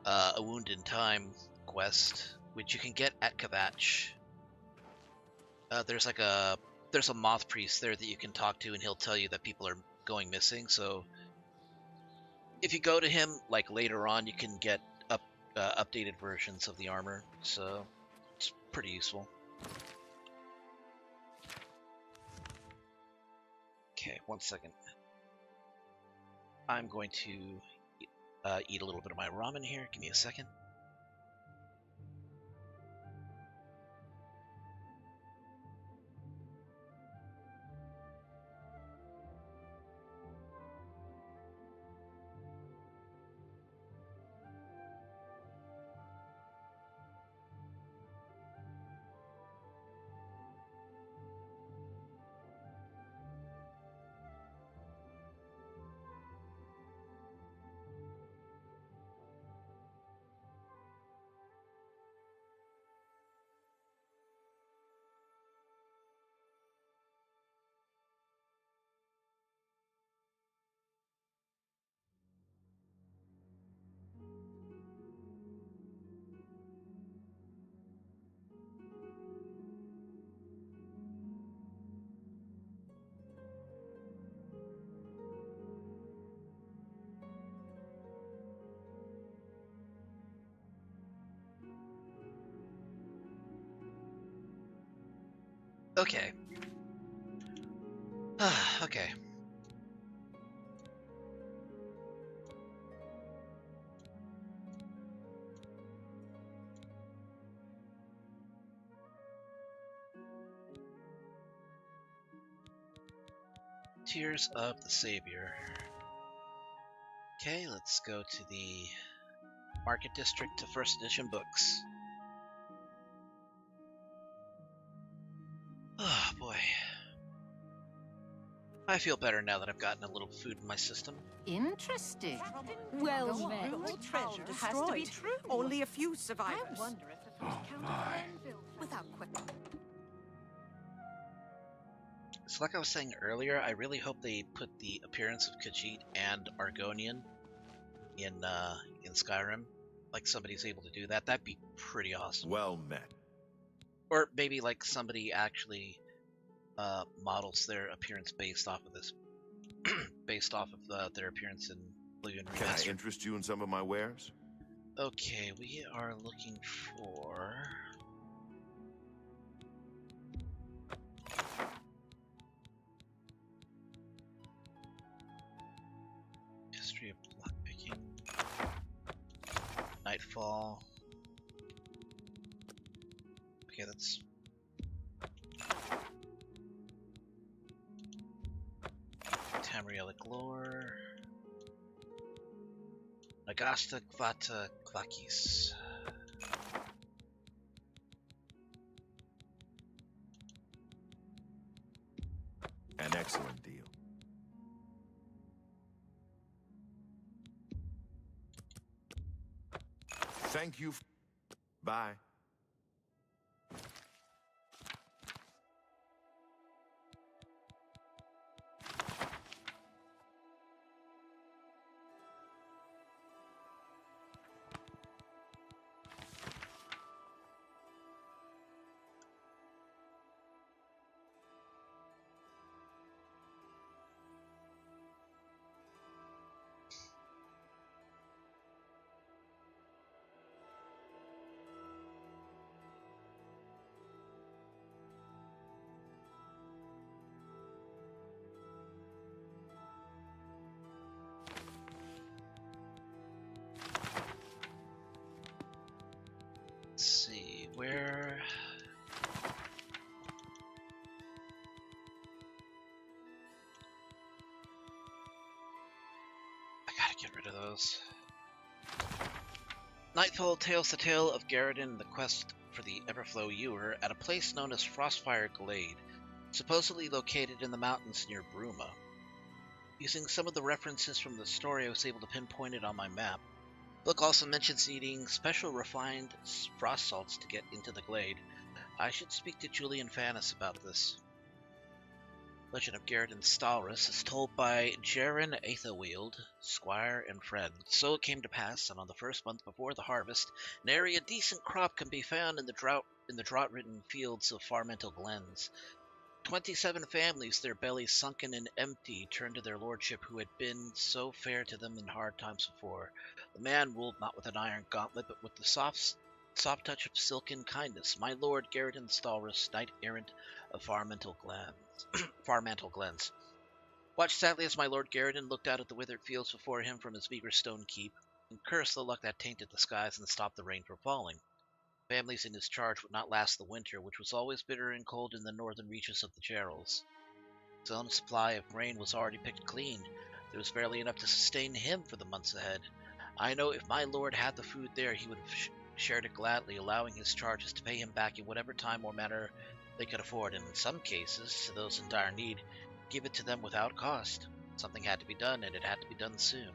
A Wound in Time quest, which you can get at Kvatch. There's a moth priest there that you can talk to, and he'll tell you that people are going missing. So if you go to him like later on, you can get updated versions of the armor. So it's pretty useful. Okay, 1 second. I'm going to eat a little bit of my ramen here. Give me a second. Okay. Okay. Tears of the Savior. Okay, let's go to the Market District to first edition books. Oh boy. I feel better now that I've gotten a little food in my system. Interesting. Well met. Treasure has to be true. Only a few survivors. I wonder if the first Count of Grenville without question. So like I was saying earlier, I really hope they put the appearance of Khajiit and Argonian in Skyrim. Like somebody's able to do that. That'd be pretty awesome. Well met. Or maybe like somebody actually models their appearance based off of this, based off of their appearance in Oblivion Remastered. Can I interest you in some of my wares? Okay, we are looking for... History of lockpicking. Nightfall. Okay, that's... Tamrielic lore. Nagasta Kvata Kvakis. An excellent deal. Thank you. Bye. Let's see, where... I gotta get rid of those. Nightfall tells the tale of Garridan, the quest for the Everflow Ewer at a place known as Frostfire Glade, supposedly located in the mountains near Bruma. Using some of the references from the story, I was able to pinpoint it on my map. The book also mentions needing special refined frost salts to get into the glade. I should speak to Julian Fannis about this. Legend of Garrett and Stalrus is told by Jaren Aethelweald, squire and friend. So it came to pass that on the first month before the harvest, nary a decent crop can be found in the drought-ridden fields of Farmental Glens. 27 families, their bellies sunken and empty, turned to their lordship who had been so fair to them in hard times before. The man ruled not with an iron gauntlet, but with the soft touch of silken kindness. My lord Garrett Stalrus, knight-errant of Farmental Glens. Watched sadly as my lord Garrett looked out at the withered fields before him from his meager stone keep, and cursed the luck that tainted the skies and stopped the rain from falling. Families in his charge would not last the winter, which was always bitter and cold in the northern reaches of the Gerals. His own supply of grain was already picked clean. There was barely enough to sustain him for the months ahead. I know if my lord had the food there, he would have shared it gladly, allowing his charges to pay him back in whatever time or manner they could afford, and in some cases, to those in dire need, give it to them without cost. Something had to be done, and it had to be done soon.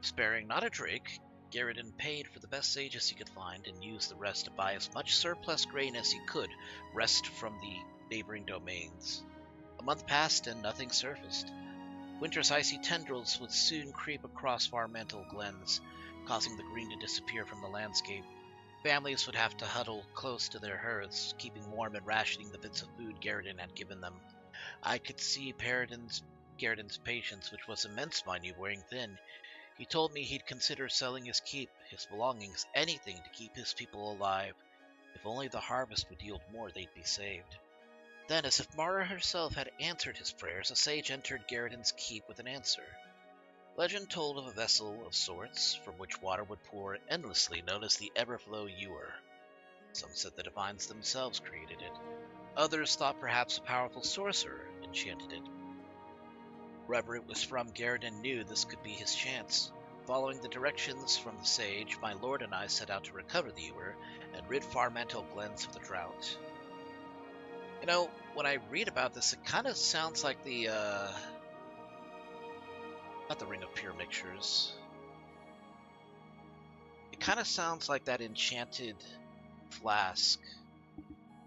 Sparing not a drake, Garridan paid for the best sages he could find and used the rest to buy as much surplus grain as he could wrest from the neighboring domains. A month passed and nothing surfaced. Winter's icy tendrils would soon creep across Farmental Glens, causing the green to disappear from the landscape. Families would have to huddle close to their hearths, keeping warm and rationing the bits of food Garridan had given them. I could see Garridan's patience, which was immense, mind you, wearing thin. He told me he'd consider selling his keep, his belongings, anything to keep his people alive. If only the harvest would yield more, they'd be saved. Then, as if Mara herself had answered his prayers, a sage entered Garridan's keep with an answer. Legend told of a vessel of sorts, from which water would pour endlessly, known as the Everflow Ewer. Some said the divines themselves created it. Others thought perhaps a powerful sorcerer enchanted it. Wherever it was from, Garridan knew this could be his chance. Following the directions from the sage, my lord and I set out to recover the Ewer and rid Farmental Glens of the drought. You know, when I read about this, it kind of sounds like the, not the Ring of Pure Mixtures. It kind of sounds like that enchanted flask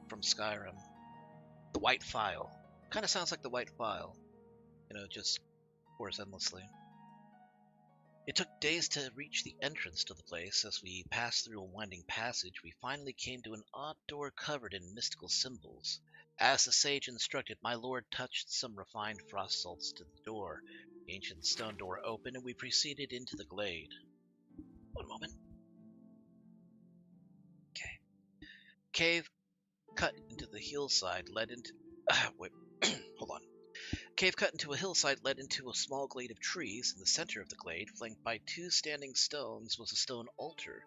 from Skyrim. The White Phial. Kind of sounds like the White Phial. You know, just pours endlessly. It took days to reach the entrance to the place. As we passed through a winding passage, we finally came to an odd door covered in mystical symbols. As the sage instructed, my lord touched some refined frost salts to the door. The ancient stone door opened, and we proceeded into the glade. One moment. Okay. Cave cut into the hillside led into... wait, hold on. Cave cut into a hillside led into a small glade of trees. In the center of the glade, flanked by two standing stones, was a stone altar.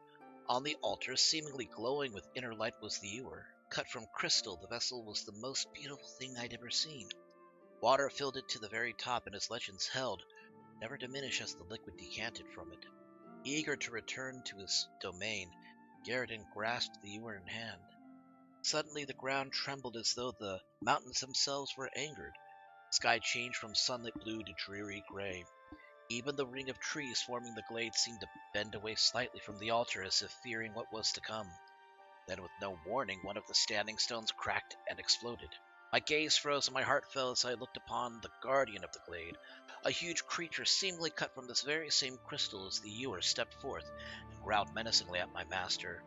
On the altar, seemingly glowing with inner light, was the ewer. Cut from crystal, the vessel was the most beautiful thing I'd ever seen. Water filled it to the very top, and as legends held, never diminish as the liquid decanted from it. Eager to return to his domain, Garridan grasped the ewer in hand. Suddenly the ground trembled as though the mountains themselves were angered. The sky changed from sunlit blue to dreary gray. Even the ring of trees forming the glade seemed to bend away slightly from the altar as if fearing what was to come. Then, with no warning, one of the standing stones cracked and exploded. My gaze froze and my heart fell as I looked upon the guardian of the glade. A huge creature seemingly cut from this very same crystal as the ewer stepped forth and growled menacingly at my master.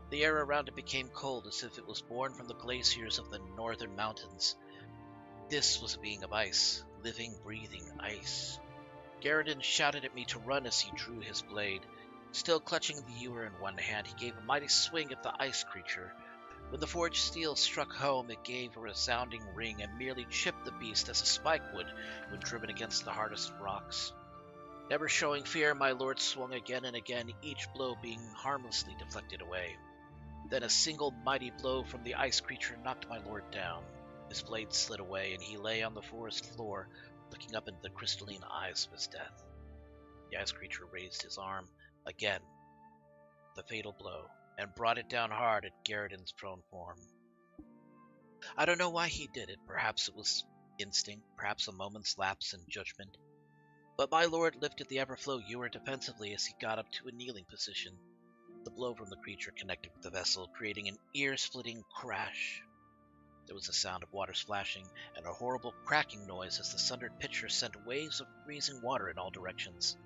The air around it became cold, as if it was born from the glaciers of the northern mountains. This was a being of ice, living, breathing ice. Garridan shouted at me to run as he drew his blade. Still clutching the ewer in one hand, he gave a mighty swing at the ice creature. When the forged steel struck home, it gave a resounding ring and merely chipped the beast as a spike would when driven against the hardest rocks. Never showing fear, my lord swung again and again, each blow being harmlessly deflected away. Then a single mighty blow from the ice creature knocked my lord down. His blade slid away, and he lay on the forest floor, looking up into the crystalline eyes of his death. The ice creature raised his arm again. The fatal blow. and brought it down hard at Garridan's prone form. I don't know why he did it. Perhaps it was instinct, perhaps a moment's lapse in judgment. But my lord lifted the Everflow ewer defensively as he got up to a kneeling position. The blow from the creature connected with the vessel, creating an ear-splitting crash. There was a sound of water splashing and a horrible cracking noise as the sundered pitcher sent waves of freezing water in all directions.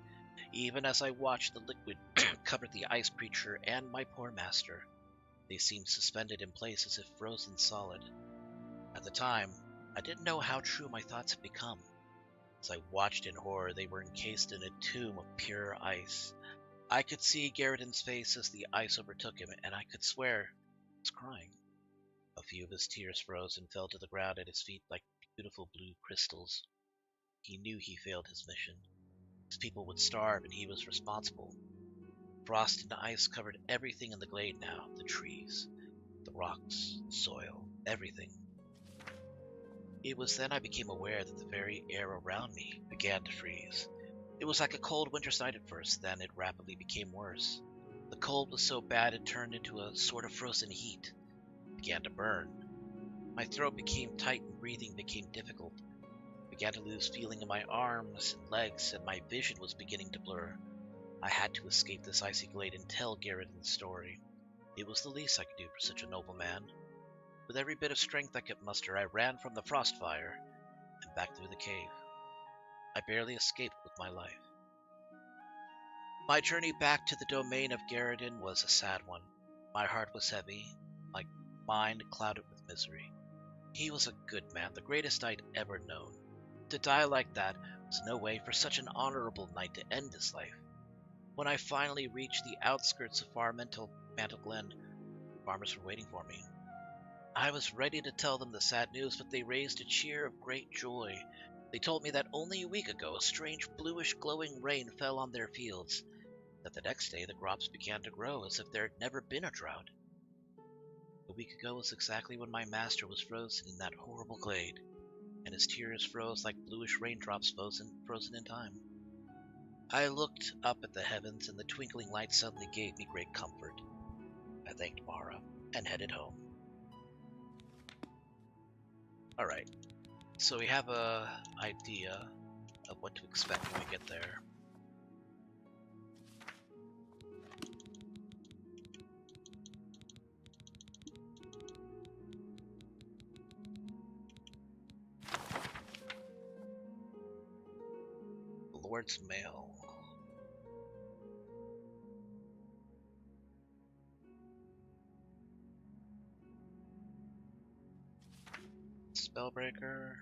Even as I watched, the liquid covered the ice creature and my poor master. They seemed suspended in place as if frozen solid. At the time, I didn't know how true my thoughts had become. As I watched in horror, they were encased in a tomb of pure ice. I could see Garridan's face as the ice overtook him, and I could swear he was crying. A few of his tears froze and fell to the ground at his feet like beautiful blue crystals. He knew he failed his mission. His people would starve, and he was responsible. Frost and ice covered everything in the glade now, the trees, the rocks, soil, everything. It was then I became aware that the very air around me began to freeze. It was like a cold winter's night at first, then it rapidly became worse. The cold was so bad it turned into a sort of frozen heat. It began to burn. My throat became tight and breathing became difficult. I began to lose feeling in my arms and legs, and my vision was beginning to blur. I had to escape this icy glade and tell Garridan's story. It was the least I could do for such a noble man. With every bit of strength I could muster, I ran from the frost fire and back through the cave. I barely escaped with my life. My journey back to the domain of Garridan was a sad one. My heart was heavy, my mind clouded with misery. He was a good man, the greatest I'd ever known. To die like that was no way for such an honorable knight to end his life. When I finally reached the outskirts of Far Mantle Glen, farmers were waiting for me. I was ready to tell them the sad news, but they raised a cheer of great joy. They told me that only a week ago a strange bluish glowing rain fell on their fields, that the next day the crops began to grow as if there had never been a drought. A week ago was exactly when my master was frozen in that horrible glade, and his tears froze like bluish raindrops frozen in time. I looked up at the heavens, and the twinkling light suddenly gave me great comfort. I thanked Mara and headed home. Alright, so we have a idea of what to expect when we get there. Lord's Mail. Spellbreaker.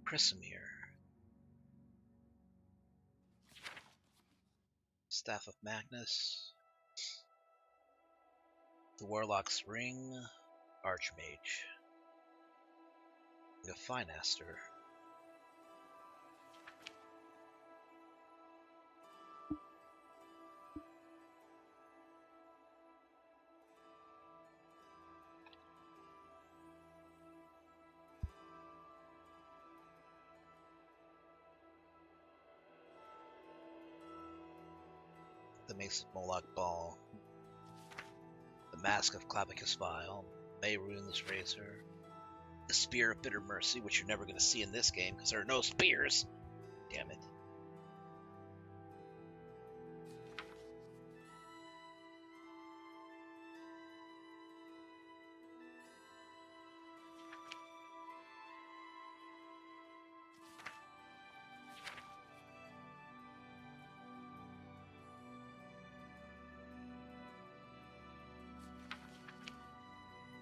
Chrysamere. Staff of Magnus. The Warlock's Ring. Archmage. The Finaster. The Mace of Moloch Ball, the Mask of Clavicus Vile, Mayrune's Razor, the Spear of Bitter Mercy, which you're never going to see in this game because there are no spears. Damn it.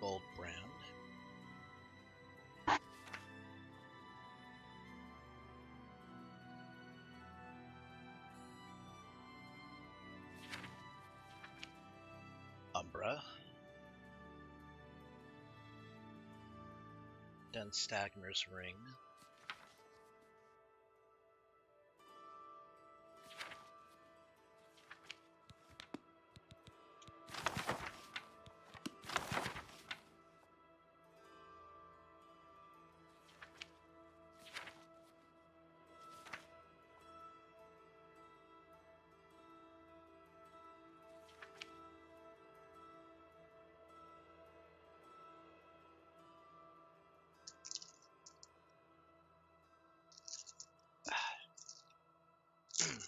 Bold Brand. Umbra. Denstagner's Ring.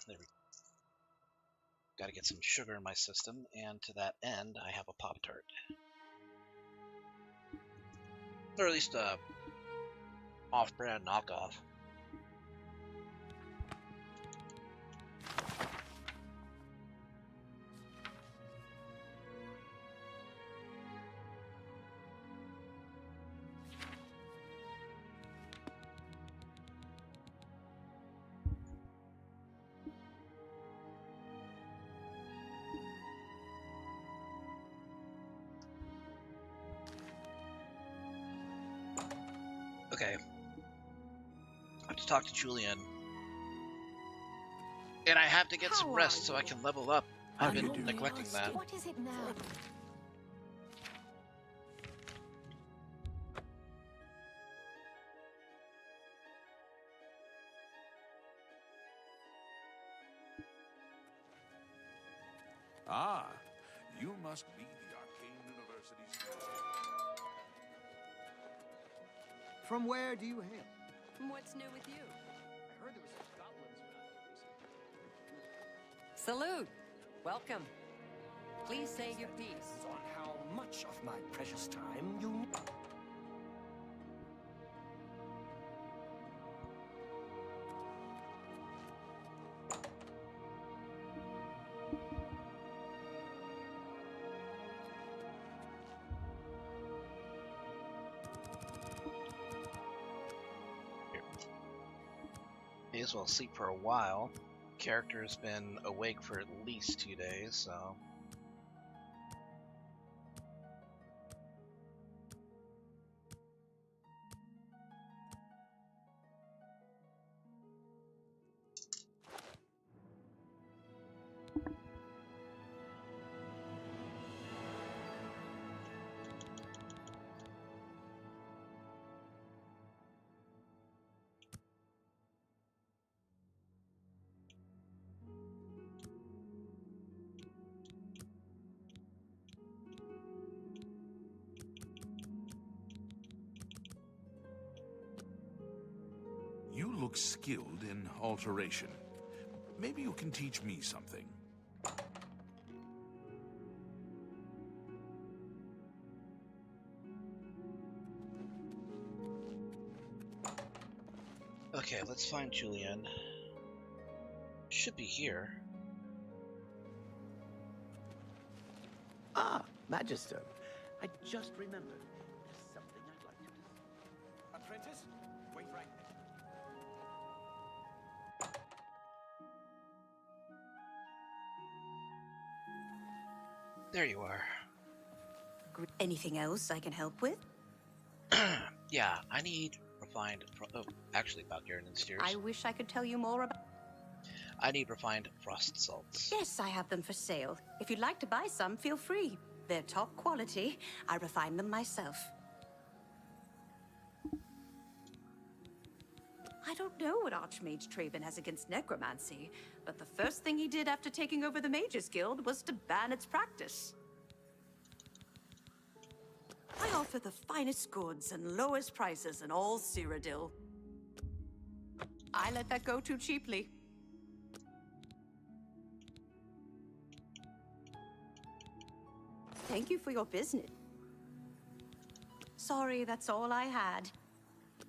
There we go. Got to get some sugar in my system, and to that end, I have a Pop-Tart. Or at least a off-brand knockoff. Okay. I have to talk to Julian. And I have to get some rest so I can level up. I've been neglecting that. What is it now? Ah, you must be the Arcane University's... From where do you hail? What's new with you? I heard there was some goblins around here recently. Salute. Welcome. Please say your piece. On how much of my precious time you need. May as well sleep for a while. Character's been awake for at least 2 days, so... You look skilled in alteration. Maybe you can teach me something. Okay, let's find Julian. Should be here. Ah, Magister. I just remembered. There's something I'd like to discuss. Apprentice, wait right There you are. Anything else I can help with? Yeah, I need refined... Oh, actually, Valkyrian and Steers. I wish I could tell you more about... I need refined frost salts. Yes, I have them for sale. If you'd like to buy some, feel free. They're top quality. I refine them myself. I don't know what Archmage Traven has against necromancy, but the first thing he did after taking over the Mages Guild was to ban its practice. I offer the finest goods and lowest prices in all Cyrodiil. I let that go too cheaply. Thank you for your business. Sorry, that's all I had.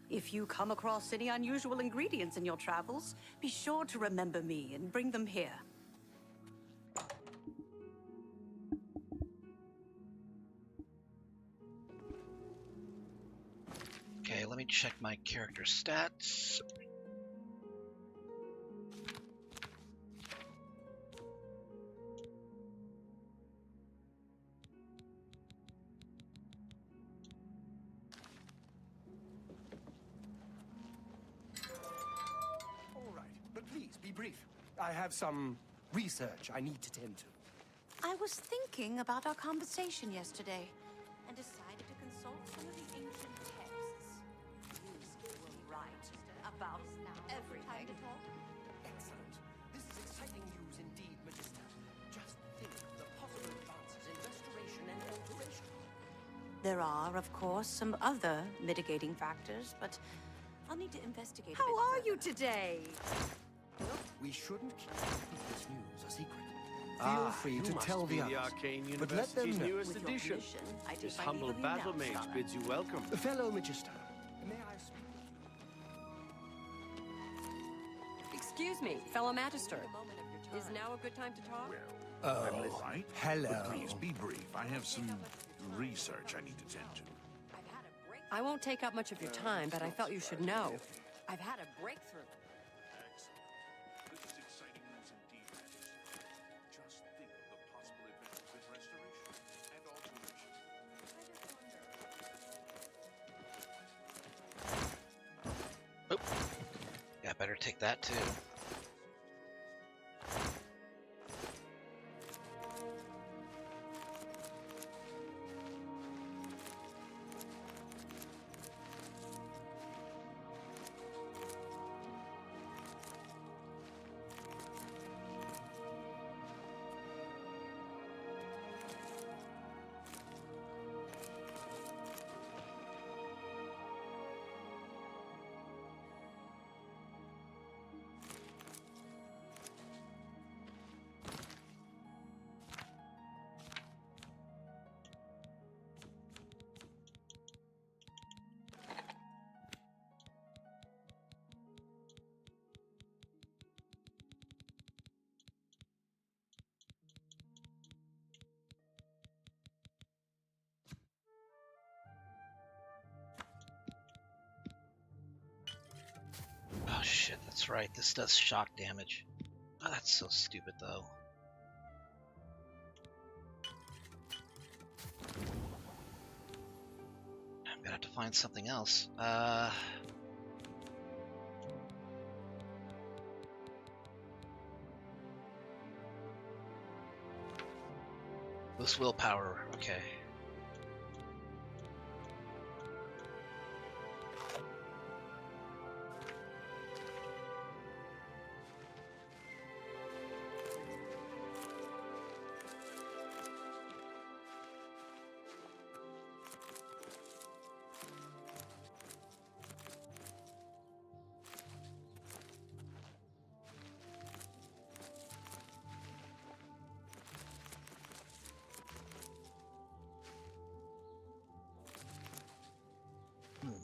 If you come across any unusual ingredients in your travels, be sure to remember me and bring them here. Okay, let me check my character stats. All right, but please be brief. I have some research I need to tend to. I was thinking about our conversation yesterday and decided to consult some of the ancient texts. You were right about everything. Excellent. This is exciting news indeed, Magister. Just think of the possible advances in restoration and alteration. There are, of course, some other mitigating factors, but I'll need to investigate. How a bit are you further. today? Look We shouldn't keep this news a secret. Feel free you to must tell be the the others, Arcane but let them University's know. newest With your edition. permission, I take This my humble leave of you battle now, mage scholar. bids you welcome. Fellow Magister, may I speak with you? Excuse me, fellow Magister. Is now a good time to talk? I'm all right. hello. But please be brief. I have some research I need to tend to. I won't take up much of your time, but I felt you should know. I've had a breakthrough. Excellent. This is exciting news indeed, that is. Just think of the possible adventures in restoration and alteration. Yeah, better take that too. Oh shit, that's right. This does shock damage. Oh, that's so stupid though. I'm gonna have to find something else. This willpower, okay.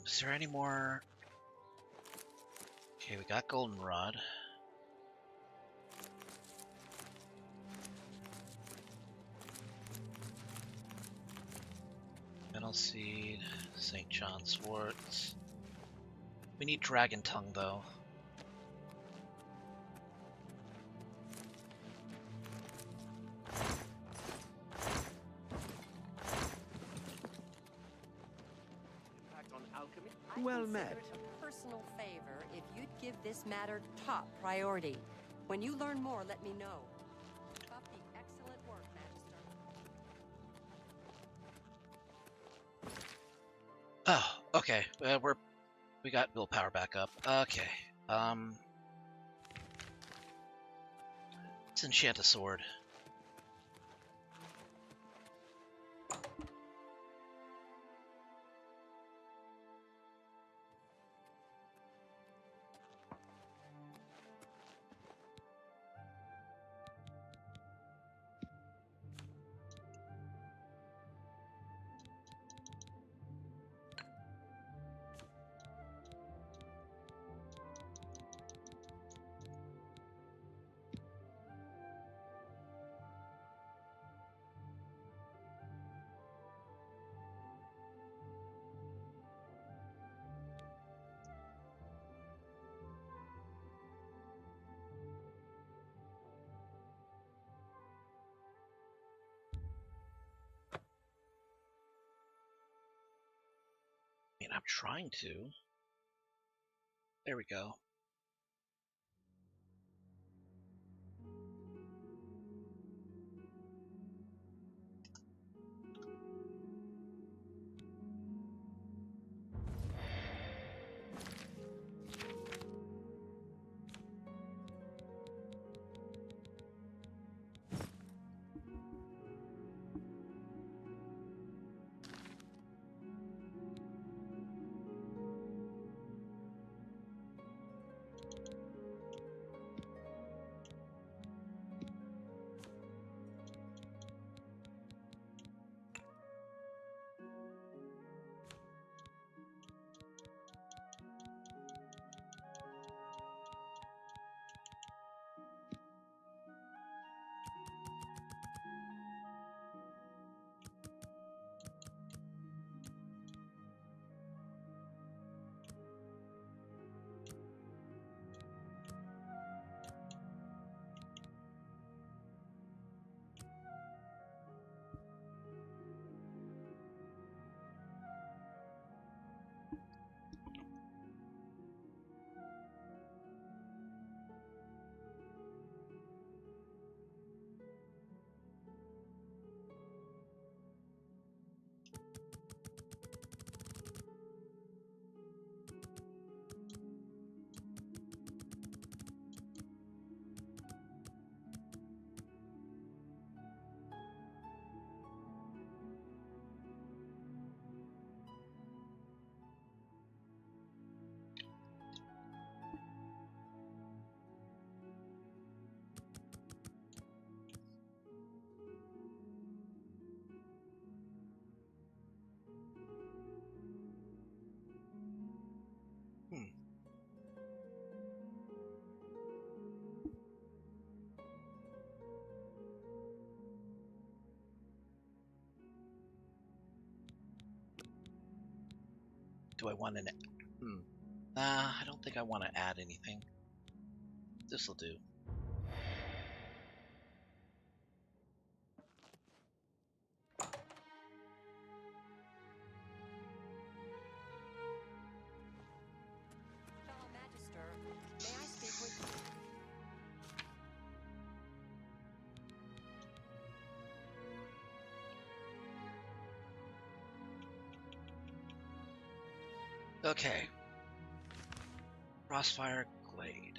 Is there any more? Okay, we got goldenrod. Metal seed, St. John's warts. We need dragon tongue though. Well met. It's a personal favor if you'd give this matter top priority. When you learn more, let me know. Keep up the excellent work, Magister. Oh, okay. We got willpower back up. Okay. Let's enchant a sword. I mean, I'm trying to. There we go. Do I want an... Nah, I don't think I want to add anything. This'll do. Fellow Magister, may I speak with you? Okay. Crossfire Glade.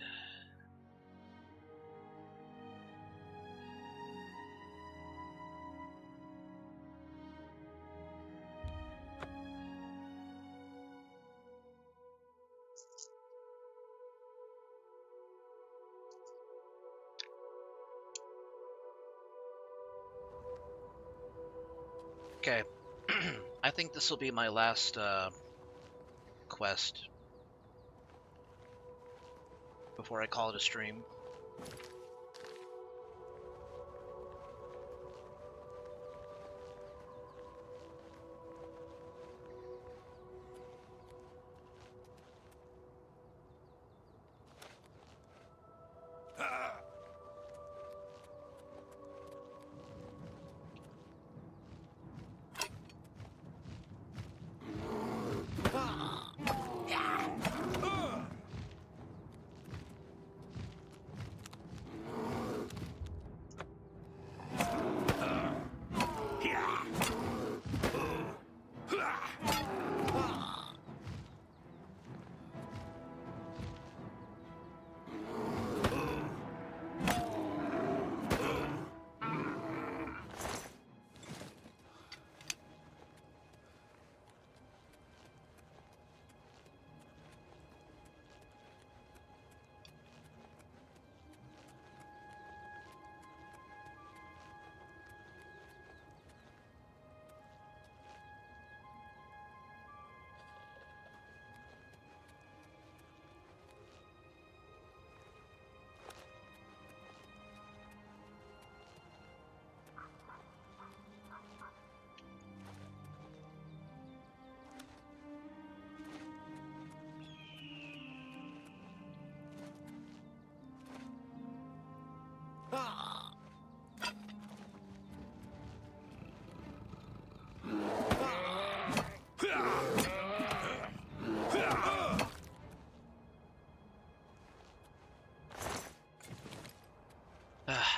Okay. I think this will be my last quest before I call it a stream.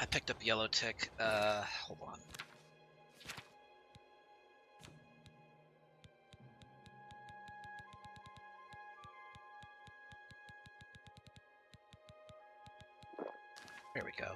I picked up yellow tick. Hold on. There we go.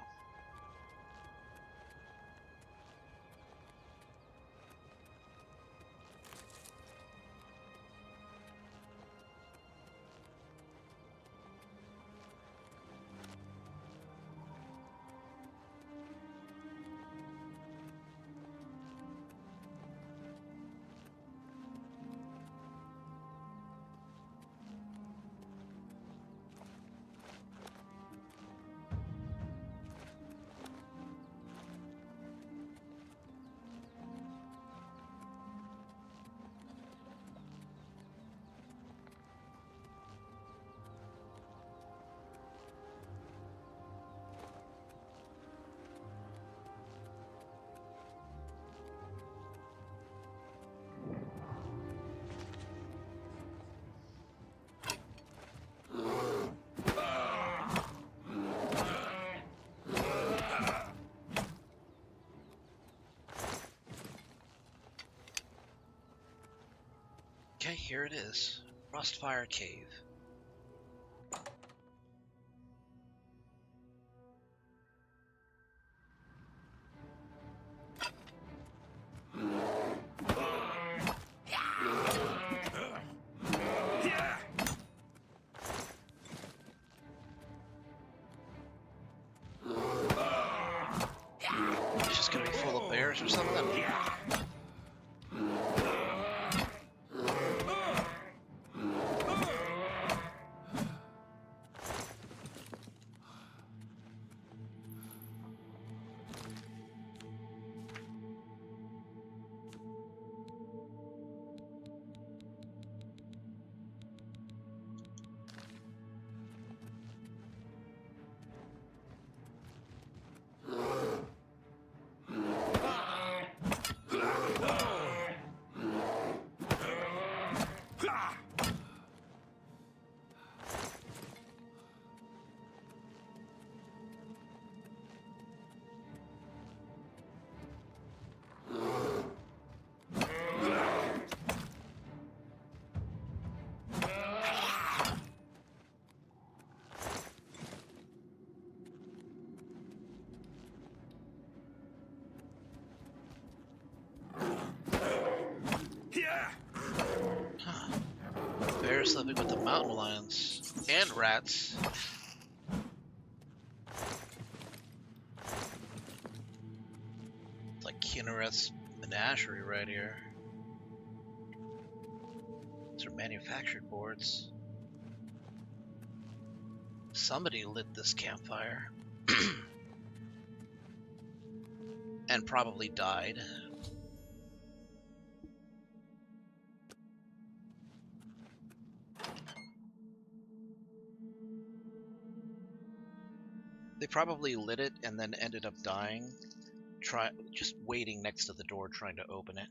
Okay, here it is. Frostfire Cave. It's just gonna be full of bears or something? Huh. Bears living with the mountain lions and rats. It's like Kinnereth's menagerie right here. These are manufactured boards. Somebody lit this campfire. And probably died. They probably lit it and then ended up dying. Just waiting next to the door trying to open it.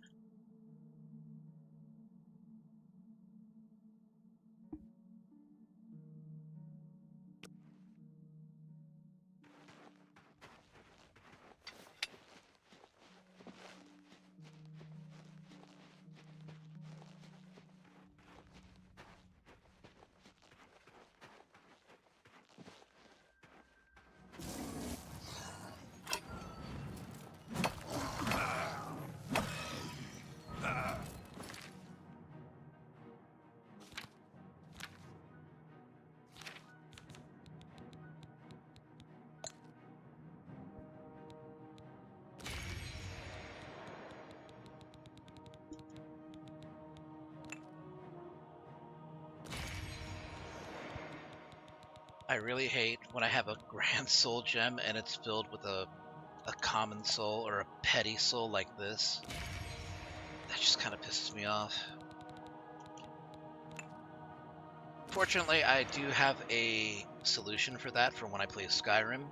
I really hate when I have a grand soul gem and it's filled with a common soul or a petty soul like this. That just kind of pisses me off. Fortunately, I do have a solution for that for when I play Skyrim.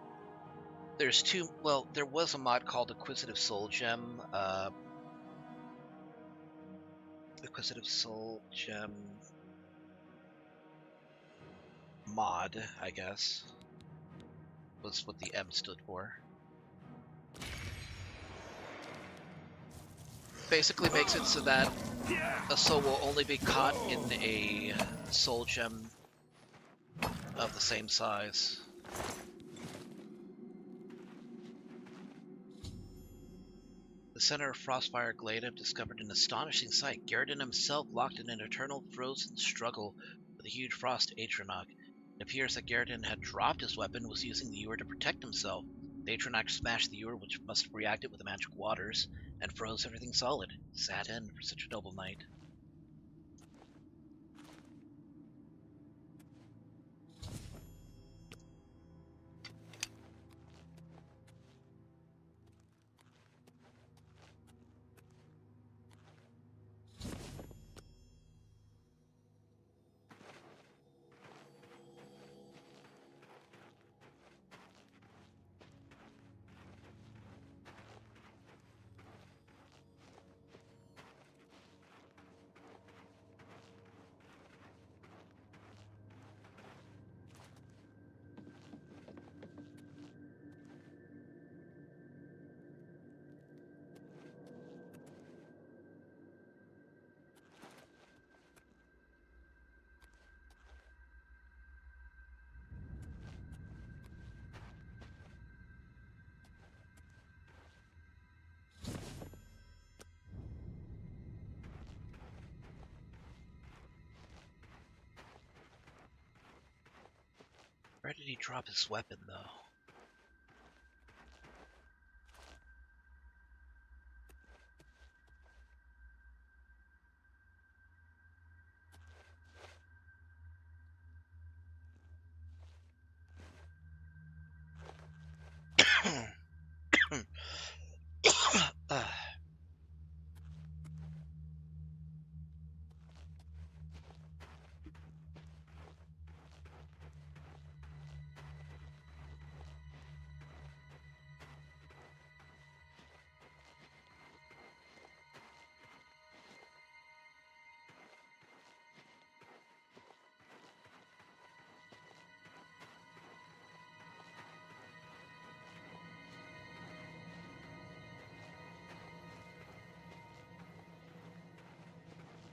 There's two, well, there was a mod called Acquisitive Soul Gem. Acquisitive Soul Gem mod, I guess, was what the M stood for. Basically makes it so that a soul will only be caught in a soul gem of the same size. The center of Frostfire Glade have discovered an astonishing sight. Garridan himself locked in an eternal frozen struggle with a huge frost Atronach. It appears that Garridan had dropped his weapon, was using the ewer to protect himself. The Atronach smashed the ewer, which must have reacted with the magic waters, and froze everything solid. Sad end for such a noble knight. Where did he drop his weapon, though?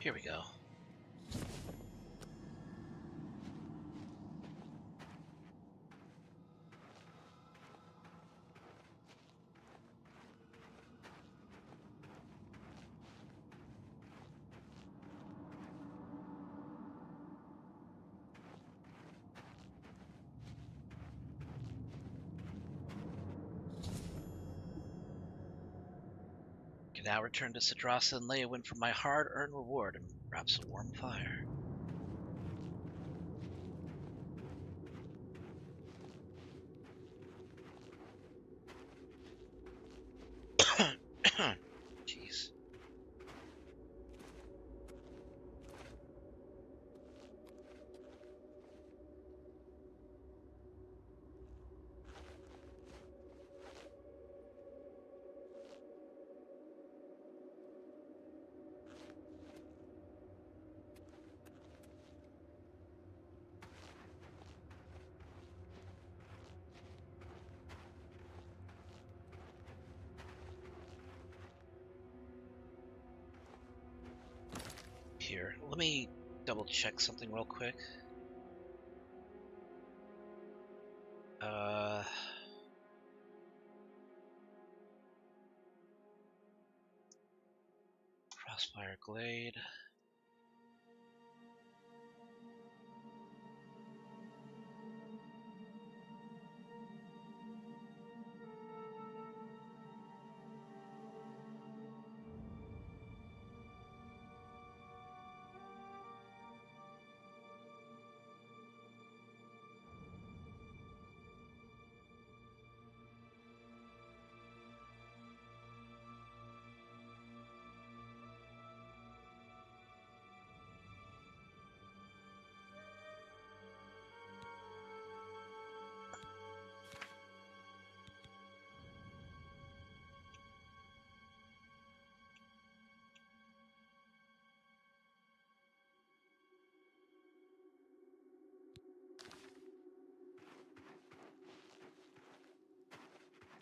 Here we go. now return to Cidrasa and lay a win for my hard-earned reward and perhaps a warm fire. Jeez. Here, let me double check something real quick. Crossfire Glade.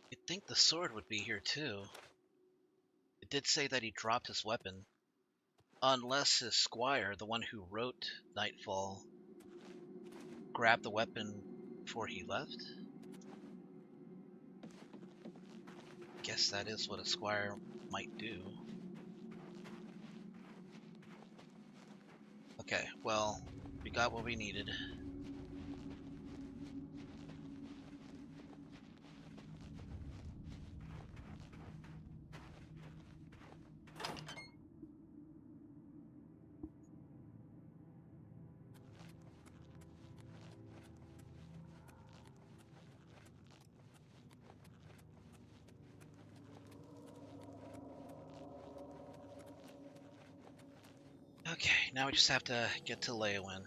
You'd think the sword would be here too. It did say that he dropped his weapon. Unless his squire, the one who wrote Nightfall, grabbed the weapon before he left? Guess that is what a squire might do. Okay, well, we got what we needed. Okay, now we just have to get to Leowyn.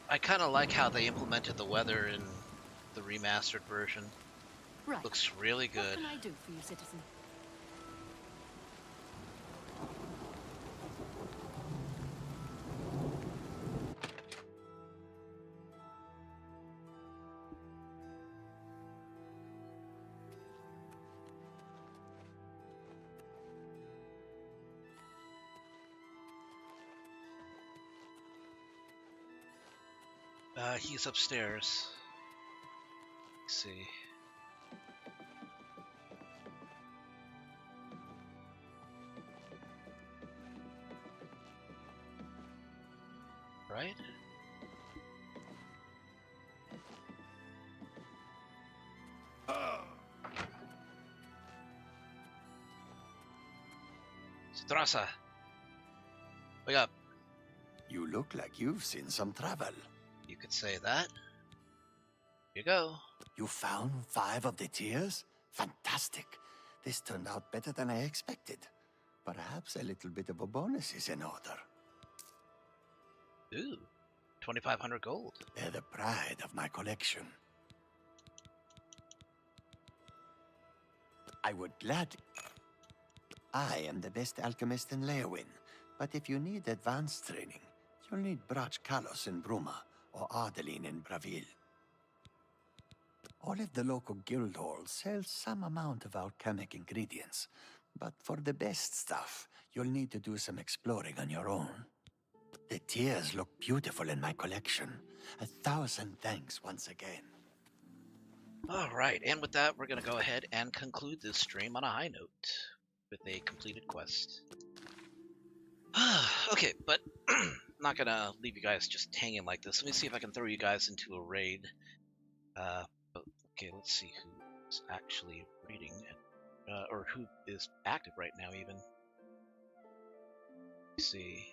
I kind of like how they implemented the weather in the remastered version. Right. Looks really good. What can I do for you, citizen? He's upstairs. Let's see. Right? Cidrasa! Wake up. You look like you've seen some travel. You could say that. Here you go. You found 5 of the tears? Fantastic. This turned out better than I expected. Perhaps a little bit of a bonus is in order. Ooh, 2,500 gold. They're the pride of my collection. I would gladly... I am the best alchemist in Leowin, but if you need advanced training, you'll need Brach Kalos in Bruma or Ardeline in Bravil. All of the local guild halls sell some amount of alchemic ingredients, but for the best stuff, you'll need to do some exploring on your own. The tears look beautiful in my collection. 1,000 thanks once again. Alright, and with that, we're going to go ahead and conclude this stream on a high note with a completed quest. Okay, but I'm not going to leave you guys just hanging like this. Let me see if I can throw you guys into a raid. Okay, let's see who's actually raiding, or who is active right now even. Let's see.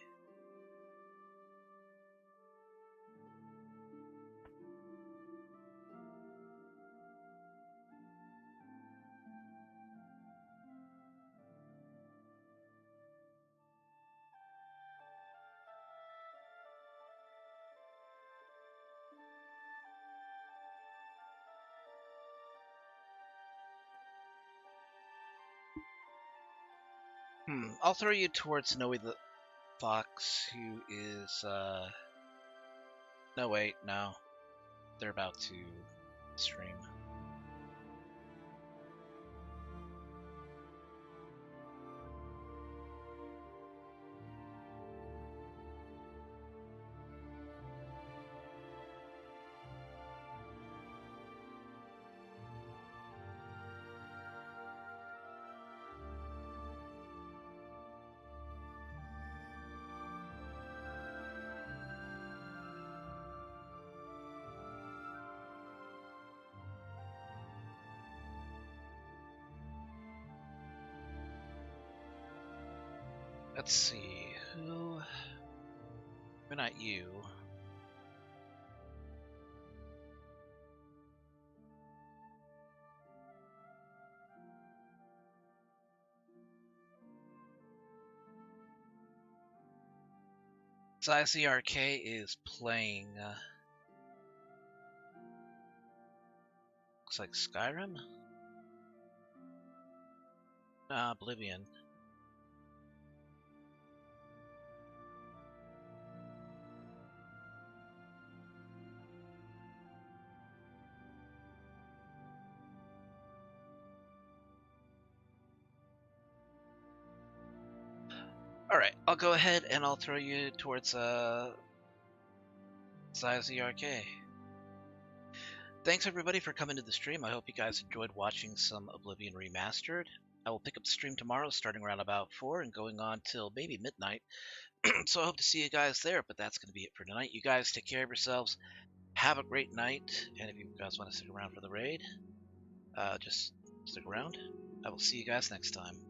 I'll throw you towards Noe the Fox, who is, no wait, no. They're about to stream. Let's see, who... Why not you? So ICRK is playing, looks like Skyrim? Oblivion. Alright, I'll go ahead and I'll throw you towards ZRK. Thanks everybody for coming to the stream. I hope you guys enjoyed watching some Oblivion Remastered. I will pick up the stream tomorrow starting around about 4 and going on till maybe midnight. So I hope to see you guys there, but that's going to be it for tonight. You guys take care of yourselves. Have a great night, and if you guys want to stick around for the raid, just stick around. I will see you guys next time.